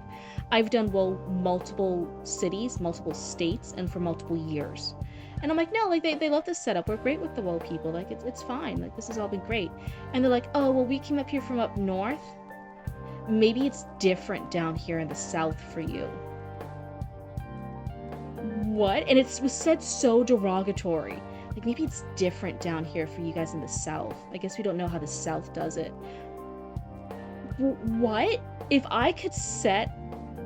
I've done WoW multiple cities, multiple states, and for multiple years. And I'm like, no, like they love this setup. We're great with the WoW people. Like it's fine. Like this has all been great. And they're like, oh, well, we came up here from up north. Maybe it's different down here in the south for you. What? And it was said so derogatory. Like, maybe it's different down here for you guys in the South. I guess we don't know how the South does it. What? If I could set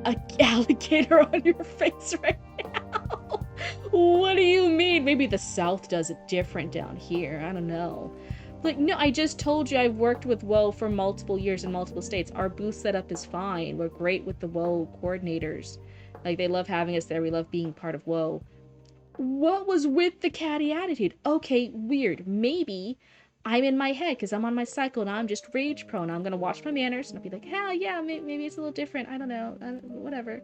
an alligator on your face right now? What do you mean? Maybe the South does it different down here. I don't know. Like, no, I just told you I've worked with WoW for multiple years in multiple states. Our booth setup is fine. We're great with the WoW coordinators. Like, they love having us there. We love being part of WoW. What was with the catty attitude? Okay, weird. Maybe I'm in my head because I'm on my cycle and I'm just rage prone. I'm gonna watch my manners and I'll be like, hell yeah, maybe it's a little different. I don't know. Whatever.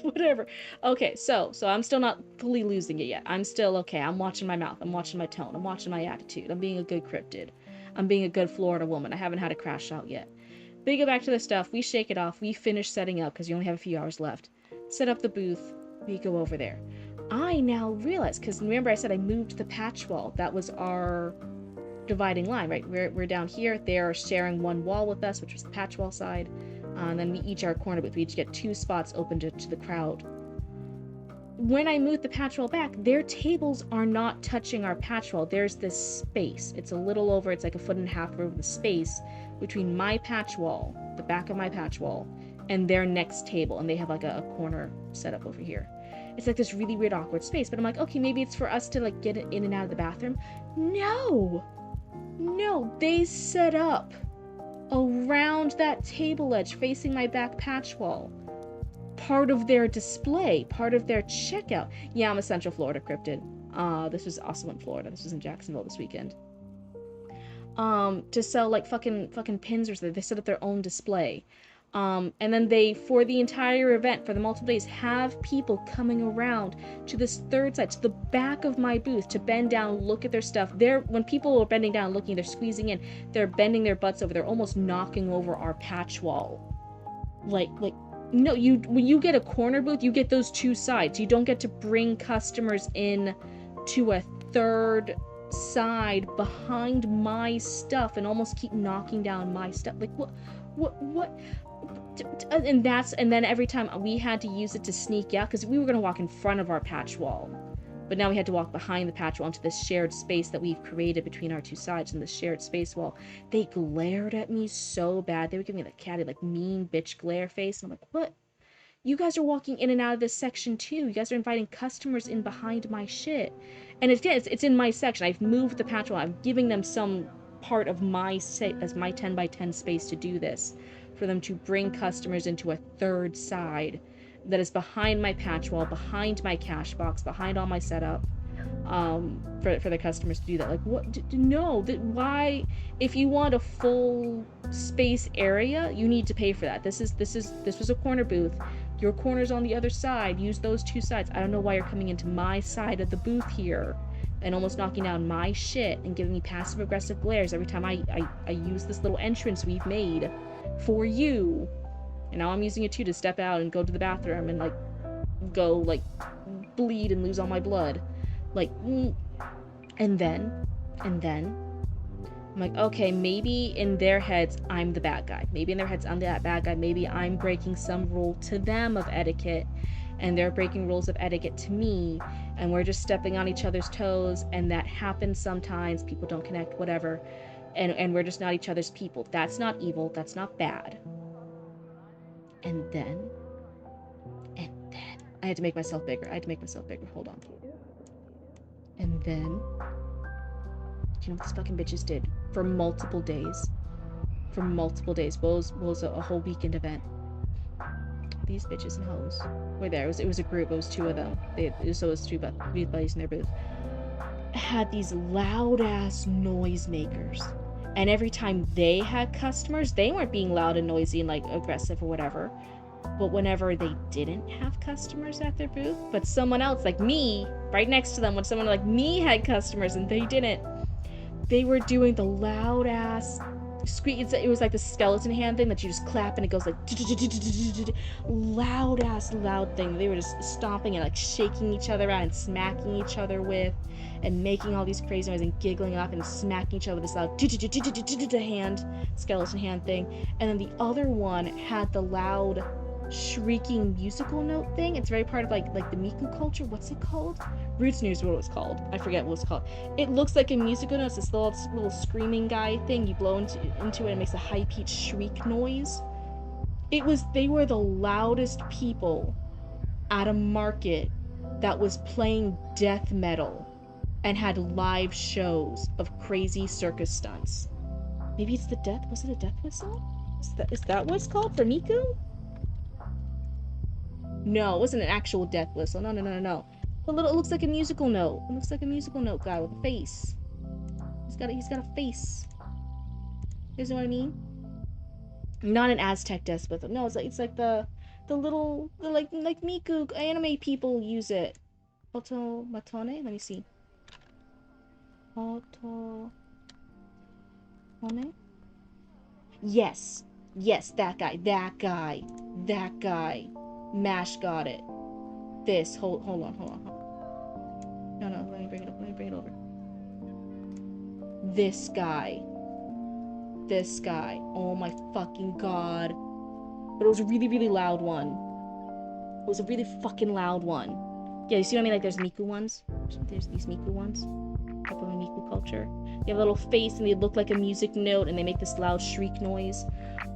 Whatever. Okay, so I'm still not fully losing it yet. I'm still okay. I'm watching my mouth. I'm watching my tone. I'm watching my attitude. I'm being a good cryptid. I'm being a good Florida woman. I haven't had a crash out yet. But we go back to the stuff. We shake it off. We finish setting up because you only have a few hours left. Set up the booth. We go over there. I now realize, because remember I said I moved the patch wall. That was our dividing line, right? We're down here. They're sharing one wall with us, which was the patch wall side. And then we each are corner booth. We each get 2 spots open to the crowd. When I moved the patch wall back, their tables are not touching our patch wall. There's this space. It's a little over, it's like 1.5 feet over the space between my patch wall, the back of my patch wall, and their next table. And they have like a corner set up over here. It's like this really weird, awkward space. But I'm like, okay, maybe it's for us to like get in and out of the bathroom. No, they set up around that table edge facing my back patch wall. Part of their display, part of their checkout. Yeah, I'm a Central Florida cryptid. This was also in Florida. This was in Jacksonville this weekend. To sell like fucking pins or something. They set up their own display. And then they, for the entire event, for the multiple days, have people coming around to this third side, to the back of my booth, to bend down, look at their stuff. When people are bending down, looking, they're squeezing in, they're bending their butts over, they're almost knocking over our patch wall. Like, No, when you get a corner booth, you get those two sides. You don't get to bring customers in to a third side behind my stuff and almost keep knocking down my stuff. Like what? And then every time we had to use it to sneak out because we were gonna walk in front of our patch wall, but now we had to walk behind the patch wall into this shared space that we've created between our two sides in this shared space wall. They glared at me so bad. They would give me like catty, like mean bitch glare face, and I'm like, what? You guys are walking in and out of this section too. You guys are inviting customers in behind my shit. And it's in my section. I've moved the patch wall. I'm giving them some part of my as my 10 by 10 space to do this, for them to bring customers into a third side that is behind my patch wall, behind my cash box, behind all my setup, for the customers to do that. Like, what? No, why? If you want a full space area, you need to pay for that. This was a corner booth. Your corner's on the other side. Use those two sides. I don't know why you're coming into my side of the booth here and almost knocking down my shit and giving me passive aggressive glares every time I use this little entrance we've made for you. And now I'm using it too to step out and go to the bathroom and like go like bleed and lose all my blood. Like, and then I'm like, okay, maybe in their heads I'm the bad guy. Maybe in their heads I'm that bad guy. Maybe I'm breaking some rule to them of etiquette, and they're breaking rules of etiquette to me, and we're just stepping on each other's toes, and that happens sometimes. People don't connect, whatever, and we're just not each other's people. That's not evil. That's not bad. And then I had to make myself bigger. Hold on. And then, you know what these fucking bitches did for multiple days? What was a whole weekend event. These bitches and hoes were there. It was a group. It was two of them. It was two buddies in their booth. Had these loud ass noisemakers, and every time they had customers, they weren't being loud and noisy and like aggressive or whatever. But whenever they didn't have customers at their booth, but someone else like me right next to them, when someone like me had customers and they didn't, they were doing the loud ass scream. It was like the skeleton hand thing that you just clap and it goes like loud ass loud thing. They were just stomping and like shaking each other out and smacking each other with, and making all these crazy noises and giggling up and smacking each other with this loud hand, skeleton hand thing. And then the other one had the loud shrieking musical note thing. It's very part of like the Miku culture. What's it called? Roots knew what it was called. I forget what it's called. It looks like a musical note. It's this little screaming guy thing. You blow into it and it makes a high-pitched shriek noise. They were the loudest people at a market that was playing death metal and had live shows of crazy circus stunts. Maybe it's was it a death whistle? Is that what it's called for Miku? No, it wasn't an actual death whistle. No. It looks like a musical note. It looks like a musical note guy with a face. He's got a face. You know what I mean? Not an Aztec death whistle. No, it's like the like Miku anime people use it. Automatone? Let me see. Automatone? Yes, that guy. Mash got it. This, hold on. No, let me bring it over. This guy. Oh my fucking god. But it was a really, really loud one. It was a really fucking loud one. Yeah, you see what I mean? Like, there's Miku ones. There's these Miku ones. Up on the Miku culture. They have a little face and they look like a music note and they make this loud shriek noise.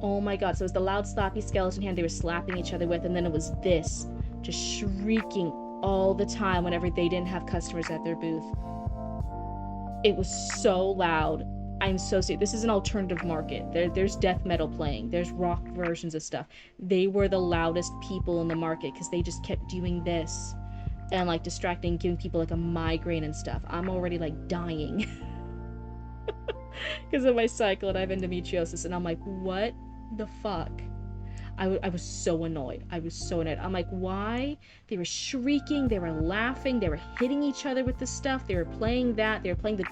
Oh my god. So it was the loud slappy skeleton hand they were slapping each other with, and then it was this. Just shrieking all the time whenever they didn't have customers at their booth. It was so loud. I'm so serious. This is an alternative market. There's death metal playing. There's rock versions of stuff. They were the loudest people in the market because they just kept doing this and like distracting, giving people like a migraine and stuff. I'm already like dying because of my cycle and I have endometriosis, and I'm like, what the fuck? I was so annoyed. I'm like, why? They were shrieking, they were laughing, they were hitting each other with the stuff, they were playing that, they were playing the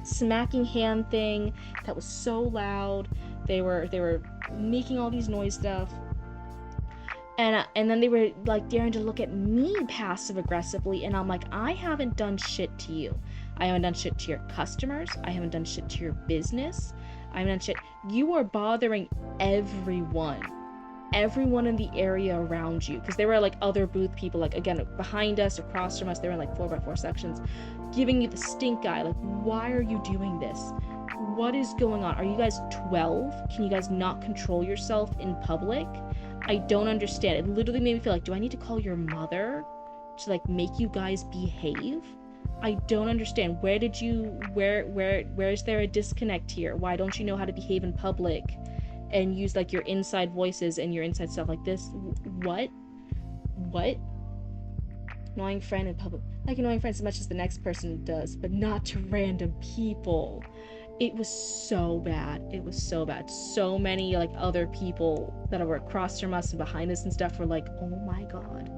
smacking hand thing that was so loud. They were making all these noise stuff. And then they were like daring to look at me passive aggressively, and I'm like, I haven't done shit to you. I haven't done shit to your customers. I haven't done shit to your business. I haven't done shit. You are bothering everyone in the area around you, because there were like other booth people, like again behind us, across from us. They were in like 4x4 sections, giving you the stink eye. Like, why are you doing this? What is going on? Are you guys 12? Can you guys not control yourself in public? I don't understand. It literally made me feel like, do I need to call your mother to like make you guys behave? I don't understand. Where is there a disconnect here? Why don't you know how to behave in public and use like your inside voices and your inside stuff like this? What? Annoying friend in public. Like annoying friends as much as the next person does, but not to random people. It was so bad. It was so bad. So many like other people that were across from us and behind us and stuff were like, oh my god,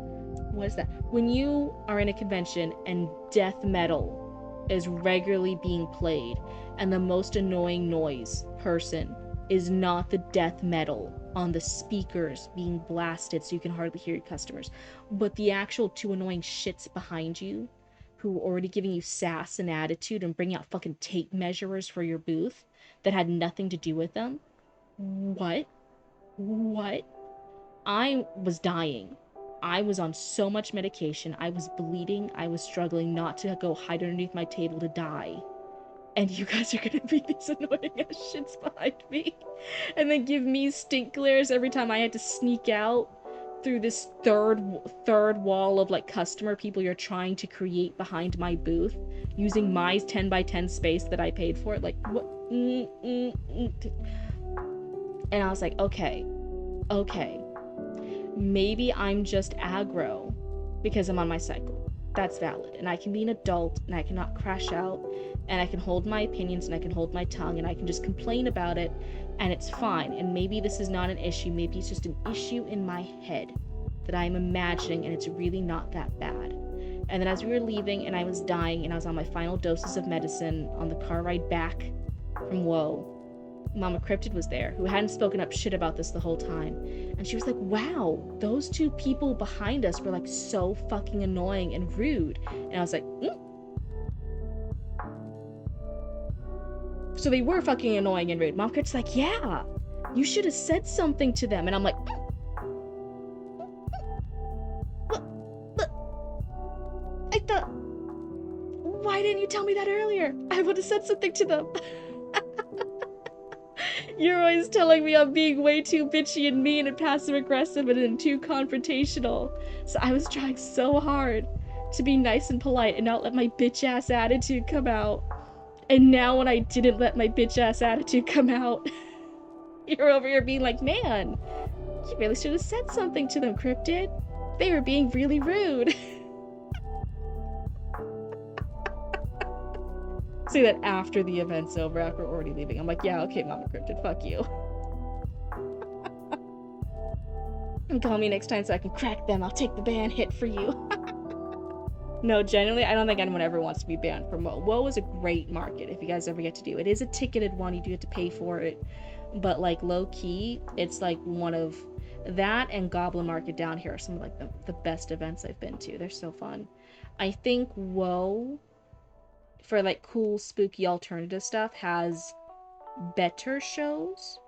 what is that? When you are in a convention and death metal is regularly being played, and the most annoying noise person is not the death metal on the speakers being blasted so you can hardly hear your customers, but the actual two annoying shits behind you who were already giving you sass and attitude and bringing out fucking tape measurers for your booth that had nothing to do with them. What? I was dying. I was on so much medication. I was bleeding. I was struggling not to go hide underneath my table to die. And you guys are gonna be these annoying ass shits behind me. And then give me stink glares every time I had to sneak out through this third wall of like customer people you're trying to create behind my booth using my 10 by 10 space that I paid for. Like, what? And I was like, okay, maybe I'm just aggro because I'm on my cycle. That's valid. And I can be an adult and I cannot crash out and I can hold my opinions and I can hold my tongue and I can just complain about it and it's fine. And maybe this is not an issue. Maybe it's just an issue in my head that I'm imagining and it's really not that bad. And then as we were leaving and I was dying and I was on my final doses of medicine on the car ride back from Woe, Mama Cryptid was there, who hadn't spoken up shit about this the whole time. And she was like, wow, those two people behind us were like so fucking annoying and rude. And I was like, So they were fucking annoying and rude. Mom Cryptid's like, yeah, you should have said something to them. And I'm like, I thought, why didn't you tell me that earlier? I would have said something to them. You're always telling me I'm being way too bitchy and mean and passive aggressive and too confrontational. So I was trying so hard to be nice and polite and not let my bitch ass attitude come out. And now when I didn't let my bitch ass attitude come out, you're over here being like, man, you really should have said something to them, Cryptid. They were being really rude. Say that after the event's over, after we're already leaving. I'm like, yeah, okay, Mama Cryptid, fuck you. And call me next time so I can crack them. I'll take the ban hit for you. No, genuinely, I don't think anyone ever wants to be banned from Woe. Woe is a great market if you guys ever get to do it. It is a ticketed one, you do have to pay for it. But like low-key, it's like one of that and Goblin Market down here are some of like the best events I've been to. They're so fun. I think Woe, for like cool, spooky alternative stuff, has better shows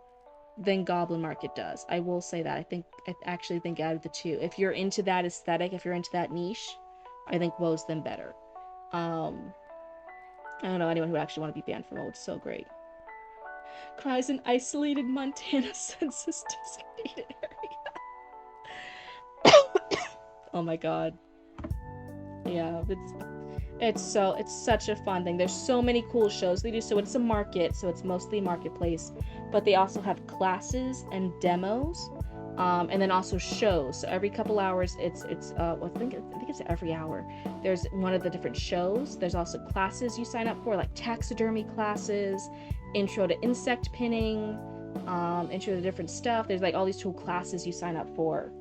than Goblin Market does. I will say that. I actually think out of the two, if you're into that aesthetic, if you're into that niche, I think Woe's them better. I don't know anyone who would actually want to be banned from Woe. It's so great. Cries an isolated Montana census designated area. Oh my god. Yeah, it's such a fun thing. There's so many cool shows they do. So it's a market, so it's mostly marketplace, but they also have classes and demos, and then also shows. So every couple hours, it's well, I think it's every hour. There's one of the different shows. There's also classes you sign up for, like taxidermy classes, intro to insect pinning, intro to different stuff. There's like all these cool classes you sign up for,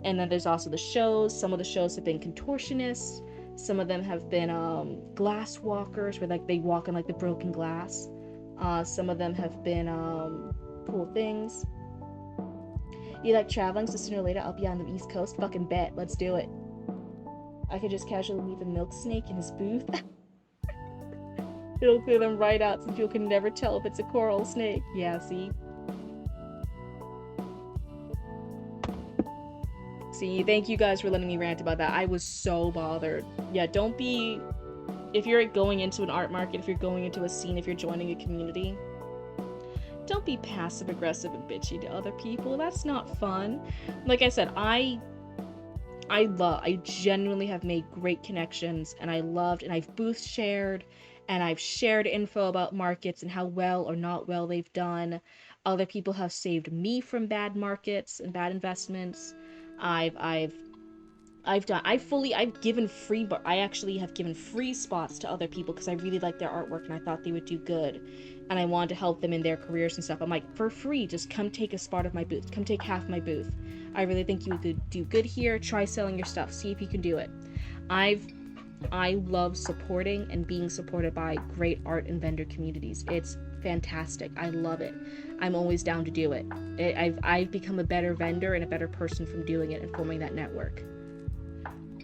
and then there's also the shows. Some of the shows have been contortionists. Some of them have been glass walkers, where like they walk on like the broken glass. Some of them have been cool things. You like traveling, so sooner or later I'll be on the East Coast. Fucking bet. Let's do it. I could just casually leave a milk snake in his booth. It'll clear them right out so people can never tell if it's a coral snake. Yeah, see? See, thank you guys for letting me rant about that. I was so bothered. Yeah, don't be... If you're going into an art market, if you're going into a scene, if you're joining a community, don't be passive-aggressive and bitchy to other people. That's not fun. Like I said, I genuinely have made great connections, and I've booth shared, and I've shared info about markets and how well or not well they've done. Other people have saved me from bad markets and bad investments. I've given free, but I actually have given free spots to other people because I really liked their artwork and I thought they would do good, and I wanted to help them in their careers and stuff. I'm like, for free, just come take a spot of my booth, come take half my booth. I really think you would do good here. Try selling your stuff, see if you can do it. I love supporting and being supported by great art and vendor communities. It's fantastic. I love it. I'm always down to do it. I've become a better vendor and a better person from doing it and forming that network.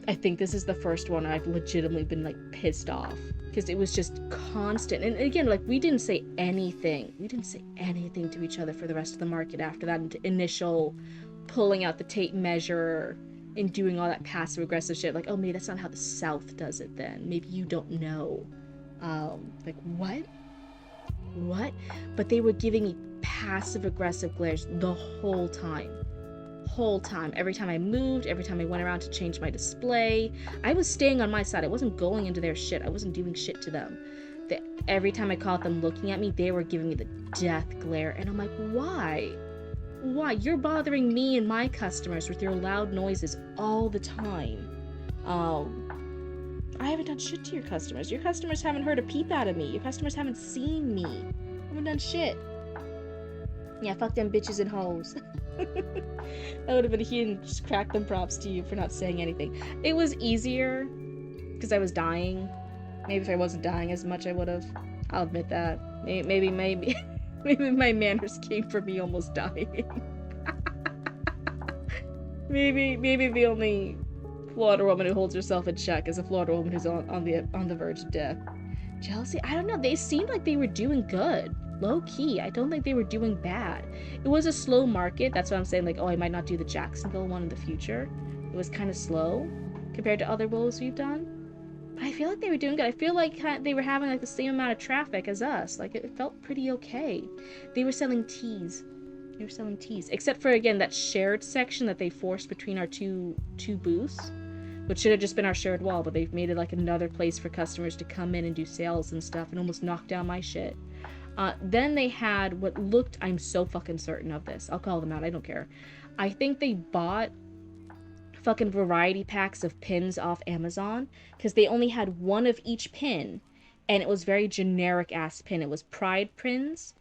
I think this is the first one I've legitimately been like pissed off because it was just constant. And again, like we didn't say anything. We didn't say anything to each other for the rest of the market after that initial pulling out the tape measure and doing all that passive aggressive shit. Like, oh, maybe that's not how the South does it then. Maybe you don't know. Like what? But they were giving me passive aggressive glares the whole time. Every time I moved, every time I went around to change my display, I was staying on my side. I wasn't going into their shit. I wasn't doing shit to them. Every time I caught them looking at me, they were giving me the death glare, and I'm like, why? You're bothering me and my customers with your loud noises all the time. I haven't done shit to your customers. Your customers haven't heard a peep out of me. Your customers haven't seen me. I haven't done shit. Yeah, fuck them bitches and hoes. That would have been a huge crack them props to you for not saying anything. It was easier because I was dying. Maybe if I wasn't dying as much, I would have. I'll admit that. Maybe maybe my manners came from me almost dying. maybe the only Florida woman who holds herself in check is a Florida woman who's on the verge of death. Jealousy? I don't know. They seemed like they were doing good. Low key. I don't think they were doing bad. It was a slow market. That's what I'm saying. Like, oh, I might not do the Jacksonville one in the future. It was kind of slow compared to other willows we've done. But I feel like they were doing good. I feel like they were having like the same amount of traffic as us. Like, it felt pretty okay. They were selling teas. Except for, again, that shared section that they forced between our two booths, which should have just been our shared wall, but they've made it like another place for customers to come in and do sales and stuff and almost knock down my shit. Then they had what looked, I'm so fucking certain of this. I'll call them out, I don't care. I think they bought fucking variety packs of pins off Amazon because they only had one of each pin, and it was very generic ass pin. It was pride pins.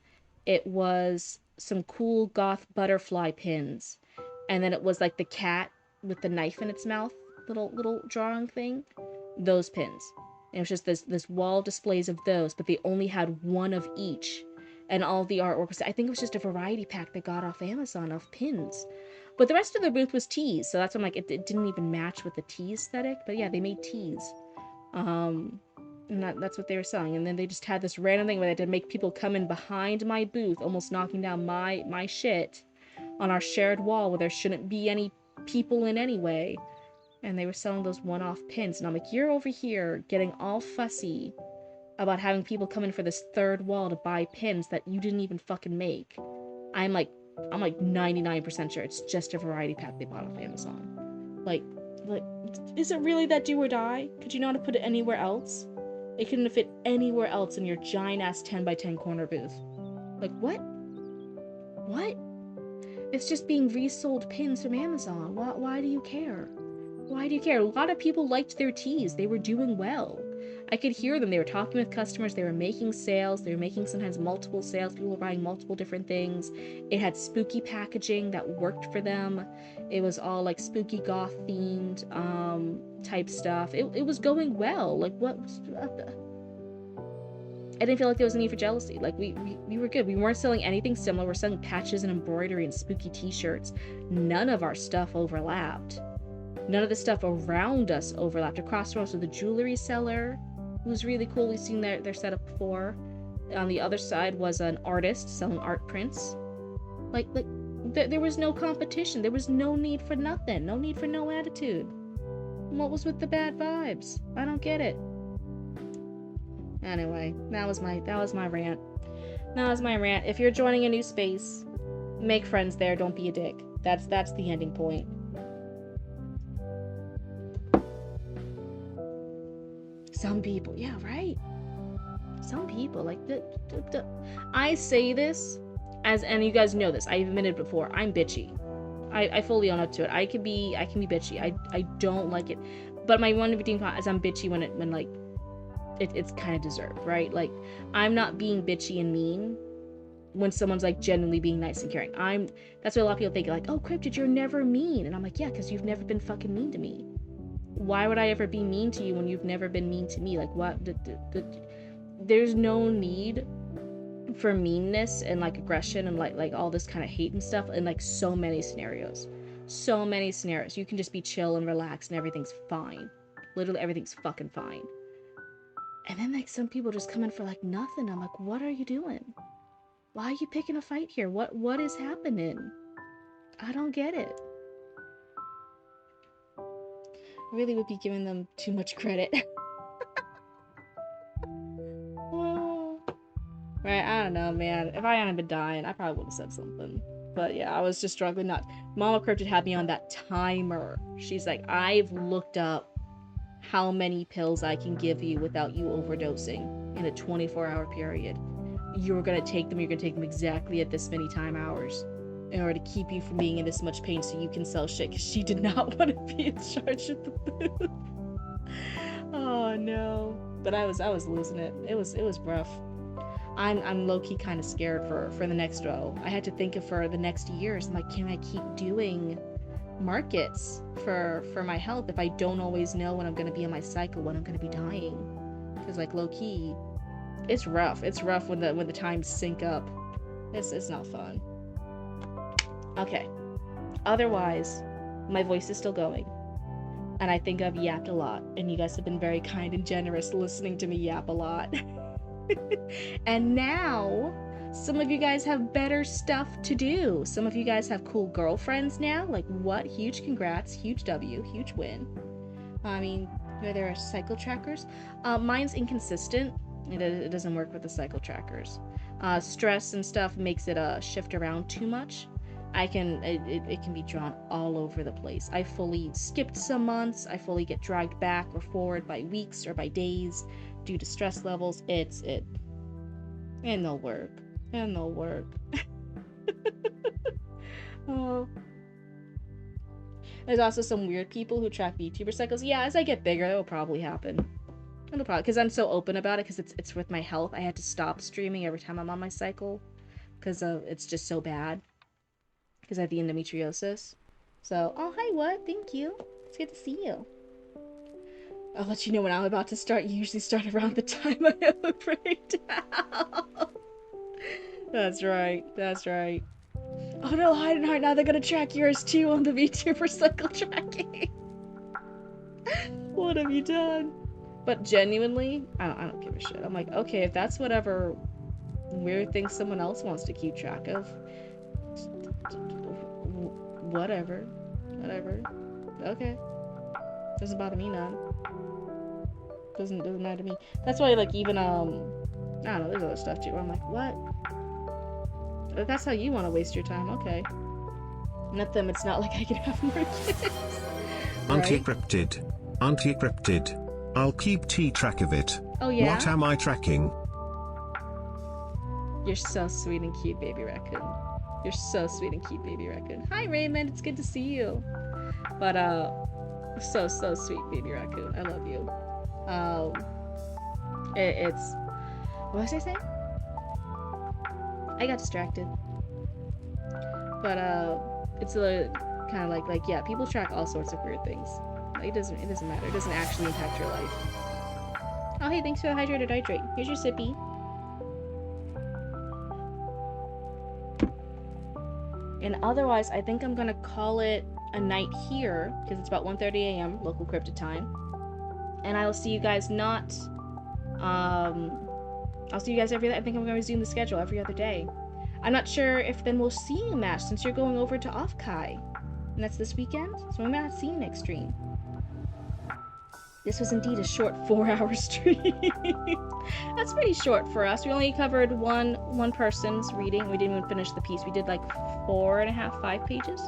It was some cool goth butterfly pins. And then it was like the cat with the knife in its mouth, little drawing thing. Those pins. And it was just this wall displays of those, but they only had one of each. And all the artwork was, I think it was just a variety pack they got off Amazon of pins. But the rest of their booth was teas, so that's why I'm like, it didn't even match with the tea aesthetic. But yeah, they made teas. And that's what they were selling. And then they just had this random thing where they had to make people come in behind my booth, almost knocking down my shit on our shared wall where there shouldn't be any people in anyway. And they were selling those one-off pins. And I'm like, you're over here getting all fussy about having people come in for this third wall to buy pins that you didn't even fucking make. I'm like 99% sure it's just a variety pack they bought off Amazon. Like, is it really that do or die? Could you not have put it anywhere else? It couldn't have fit anywhere else in your giant-ass 10x10 corner booth. Like, what? It's just being resold pins from Amazon. Why do you care? Why do you care? A lot of people liked their teas. They were doing well. I could hear them. They were talking with customers. They were making sales. They were making sometimes multiple sales. People were buying multiple different things. It had spooky packaging that worked for them. It was all like spooky goth themed type stuff. It was going well. Like, what? I didn't feel like there was a need for jealousy. Like we were good. We weren't selling anything similar. We're selling patches and embroidery and spooky t-shirts. None of our stuff overlapped. None of the stuff around us overlapped. Across from us was the jewelry seller, who was really cool. We've seen their setup before. On the other side was an artist selling art prints. There was no competition. There was no need for nothing. No need for no attitude. What was with the bad vibes? I don't get it. Anyway, that was my rant. That was my rant. If you're joining a new space, make friends there. Don't be a dick. That's the ending point. Some people, yeah, right. Some people like I say this as, and you guys know this. I've admitted before. I'm bitchy. I fully own up to it. I can be bitchy. I don't like it, but my one redeeming point is I'm bitchy when it's kind of deserved, right? Like, I'm not being bitchy and mean when someone's like genuinely being nice and caring. That's what a lot of people think, like, oh, Cryptid, you're never mean. And I'm like, yeah, because you've never been fucking mean to me. Why would I ever be mean to you when you've never been mean to me? Like, what? There's no need for meanness and like aggression and like all this kind of hate and stuff in like so many scenarios. You can just be chill and relaxed and everything's fine. Literally everything's fucking fine. And then like some people just come in for like nothing. I'm like, what are you doing? Why are you picking a fight here? What is happening? I don't get it. I really would be giving them too much credit. Right, I don't know, man. If I hadn't been dying, I probably would have said something. But yeah, I was just struggling not. Mama Cryptid had me on that timer. She's like, I've looked up how many pills I can give you without you overdosing in a 24-hour period. You're gonna take them exactly at this many time hours in order to keep you from being in this much pain so you can sell shit, because she did not want to be in charge of the food. Oh no. But I was losing it. It was rough. I'm low-key kind of scared for the next row. I had to think of for the next years. I'm like, can I keep doing markets for my health if I don't always know when I'm going to be in my cycle, when I'm going to be dying? Because like low-key, it's rough. It's rough when the times sync up. It's not fun. Okay. Otherwise, my voice is still going. And I think I've yapped a lot. And you guys have been very kind and generous listening to me yap a lot. And now, some of you guys have better stuff to do. Some of you guys have cool girlfriends now. Like, what? Huge congrats. Huge W. Huge win. I mean, there are cycle trackers. Mine's inconsistent. It doesn't work with the cycle trackers. Stress and stuff makes it shift around too much. It can be drawn all over the place. I fully skipped some months. I fully get dragged back or forward by weeks or by days due to stress levels. And no work. Oh. There's also some weird people who track VTuber cycles. Yeah, as I get bigger, that will probably happen. It'll probably, because I'm so open about it, because it's with my health. I had to stop streaming every time I'm on my cycle because it's just so bad. Because I have the endometriosis. So, oh, hi, what? Thank you. It's good to see you. I'll let you know when I'm about to start. You usually start around the time I have a breakdown. That's right. Oh no, hide and heart. Now they're gonna track yours too on the VTuber cycle tracking. What have you done? But genuinely, I don't give a shit. I'm like, okay, if that's whatever weird thing someone else wants to keep track of, whatever. Okay. Doesn't bother me none. Doesn't matter to me. That's why, like, even I don't know, there's other stuff too where I'm like, what? If that's how you want to waste your time, okay. Not them, it's not like I can have more kids. Auntie Cryptid. I'll keep track of it. Oh yeah? What am I tracking? You're so sweet and cute, baby raccoon. Hi Raymond, it's good to see you. But so sweet, baby raccoon. I love you. It's what was I saying? I got distracted. But it's a kind of like yeah, people track all sorts of weird things. Like, it doesn't matter. It doesn't actually impact your life. Oh hey, thanks for the hydrate. Here's your sippy. And otherwise, I think I'm gonna call it a night here, because it's about 1:30 a.m. local cryptid time. And I'll see you guys not, I'll see you guys every, I think I'm gonna resume the schedule every other day. I'm not sure if then we'll see you, Mash, since you're going over to Offkai. And that's this weekend, so we might not see you next stream. This was indeed a short 4-hour stream. That's pretty short for us. We only covered one person's reading. We didn't even finish the piece. We did like 4.5, 5 pages.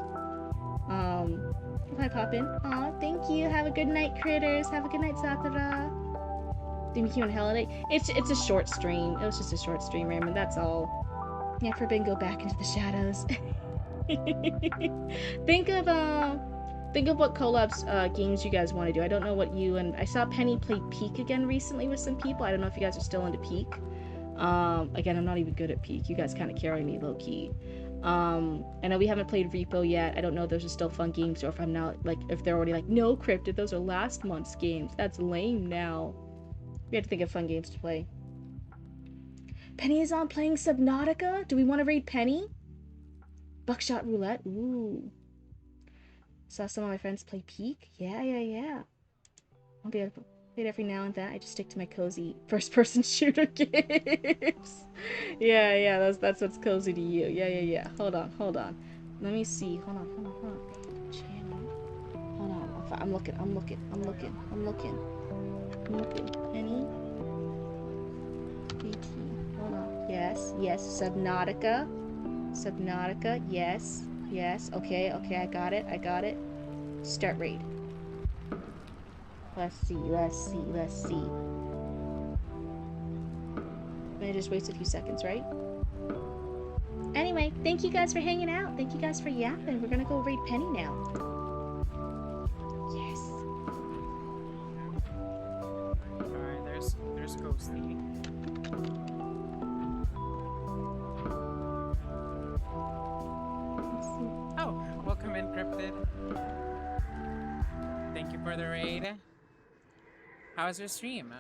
If I pop in. Aw, thank you. Have a good night, critters. Have a good night, Sakura. Didn't you on holiday? It's a short stream. It was just a short stream, Raymond. That's all. Yeah, for bingo back into the shadows. Think of what collabs games you guys want to do. I don't know what you and I saw Penny play Peak again recently with some people. I don't know if you guys are still into Peak. Again, I'm not even good at Peak. You guys kind of carry me low key. I know we haven't played Repo yet. I don't know if those are still fun games or if I'm not like if they're already like no Cryptid. Those are last month's games. That's lame now. We have to think of fun games to play. Penny is on playing Subnautica. Do we want to raid Penny? Buckshot Roulette. Ooh. Saw some of my friends play Peak. Yeah. I'll be able to play it every now and then. I just stick to my cozy first-person shooter games. Yeah. That's what's cozy to you. Yeah. Hold on. Let me see. Hold on. Channel. Hold on. I'm looking. Penny. BT. Hold on. Yes. Subnautica. Yes. Okay. I got it. Start raid. Let's see. I just wasted a few seconds, right? Anyway, thank you guys for hanging out. Thank you guys for yapping. We're gonna go raid Penny now. Yes. Alright, there's Ghosty. Oh, welcome in, Cryptid. Thank you for the raid. How was your stream?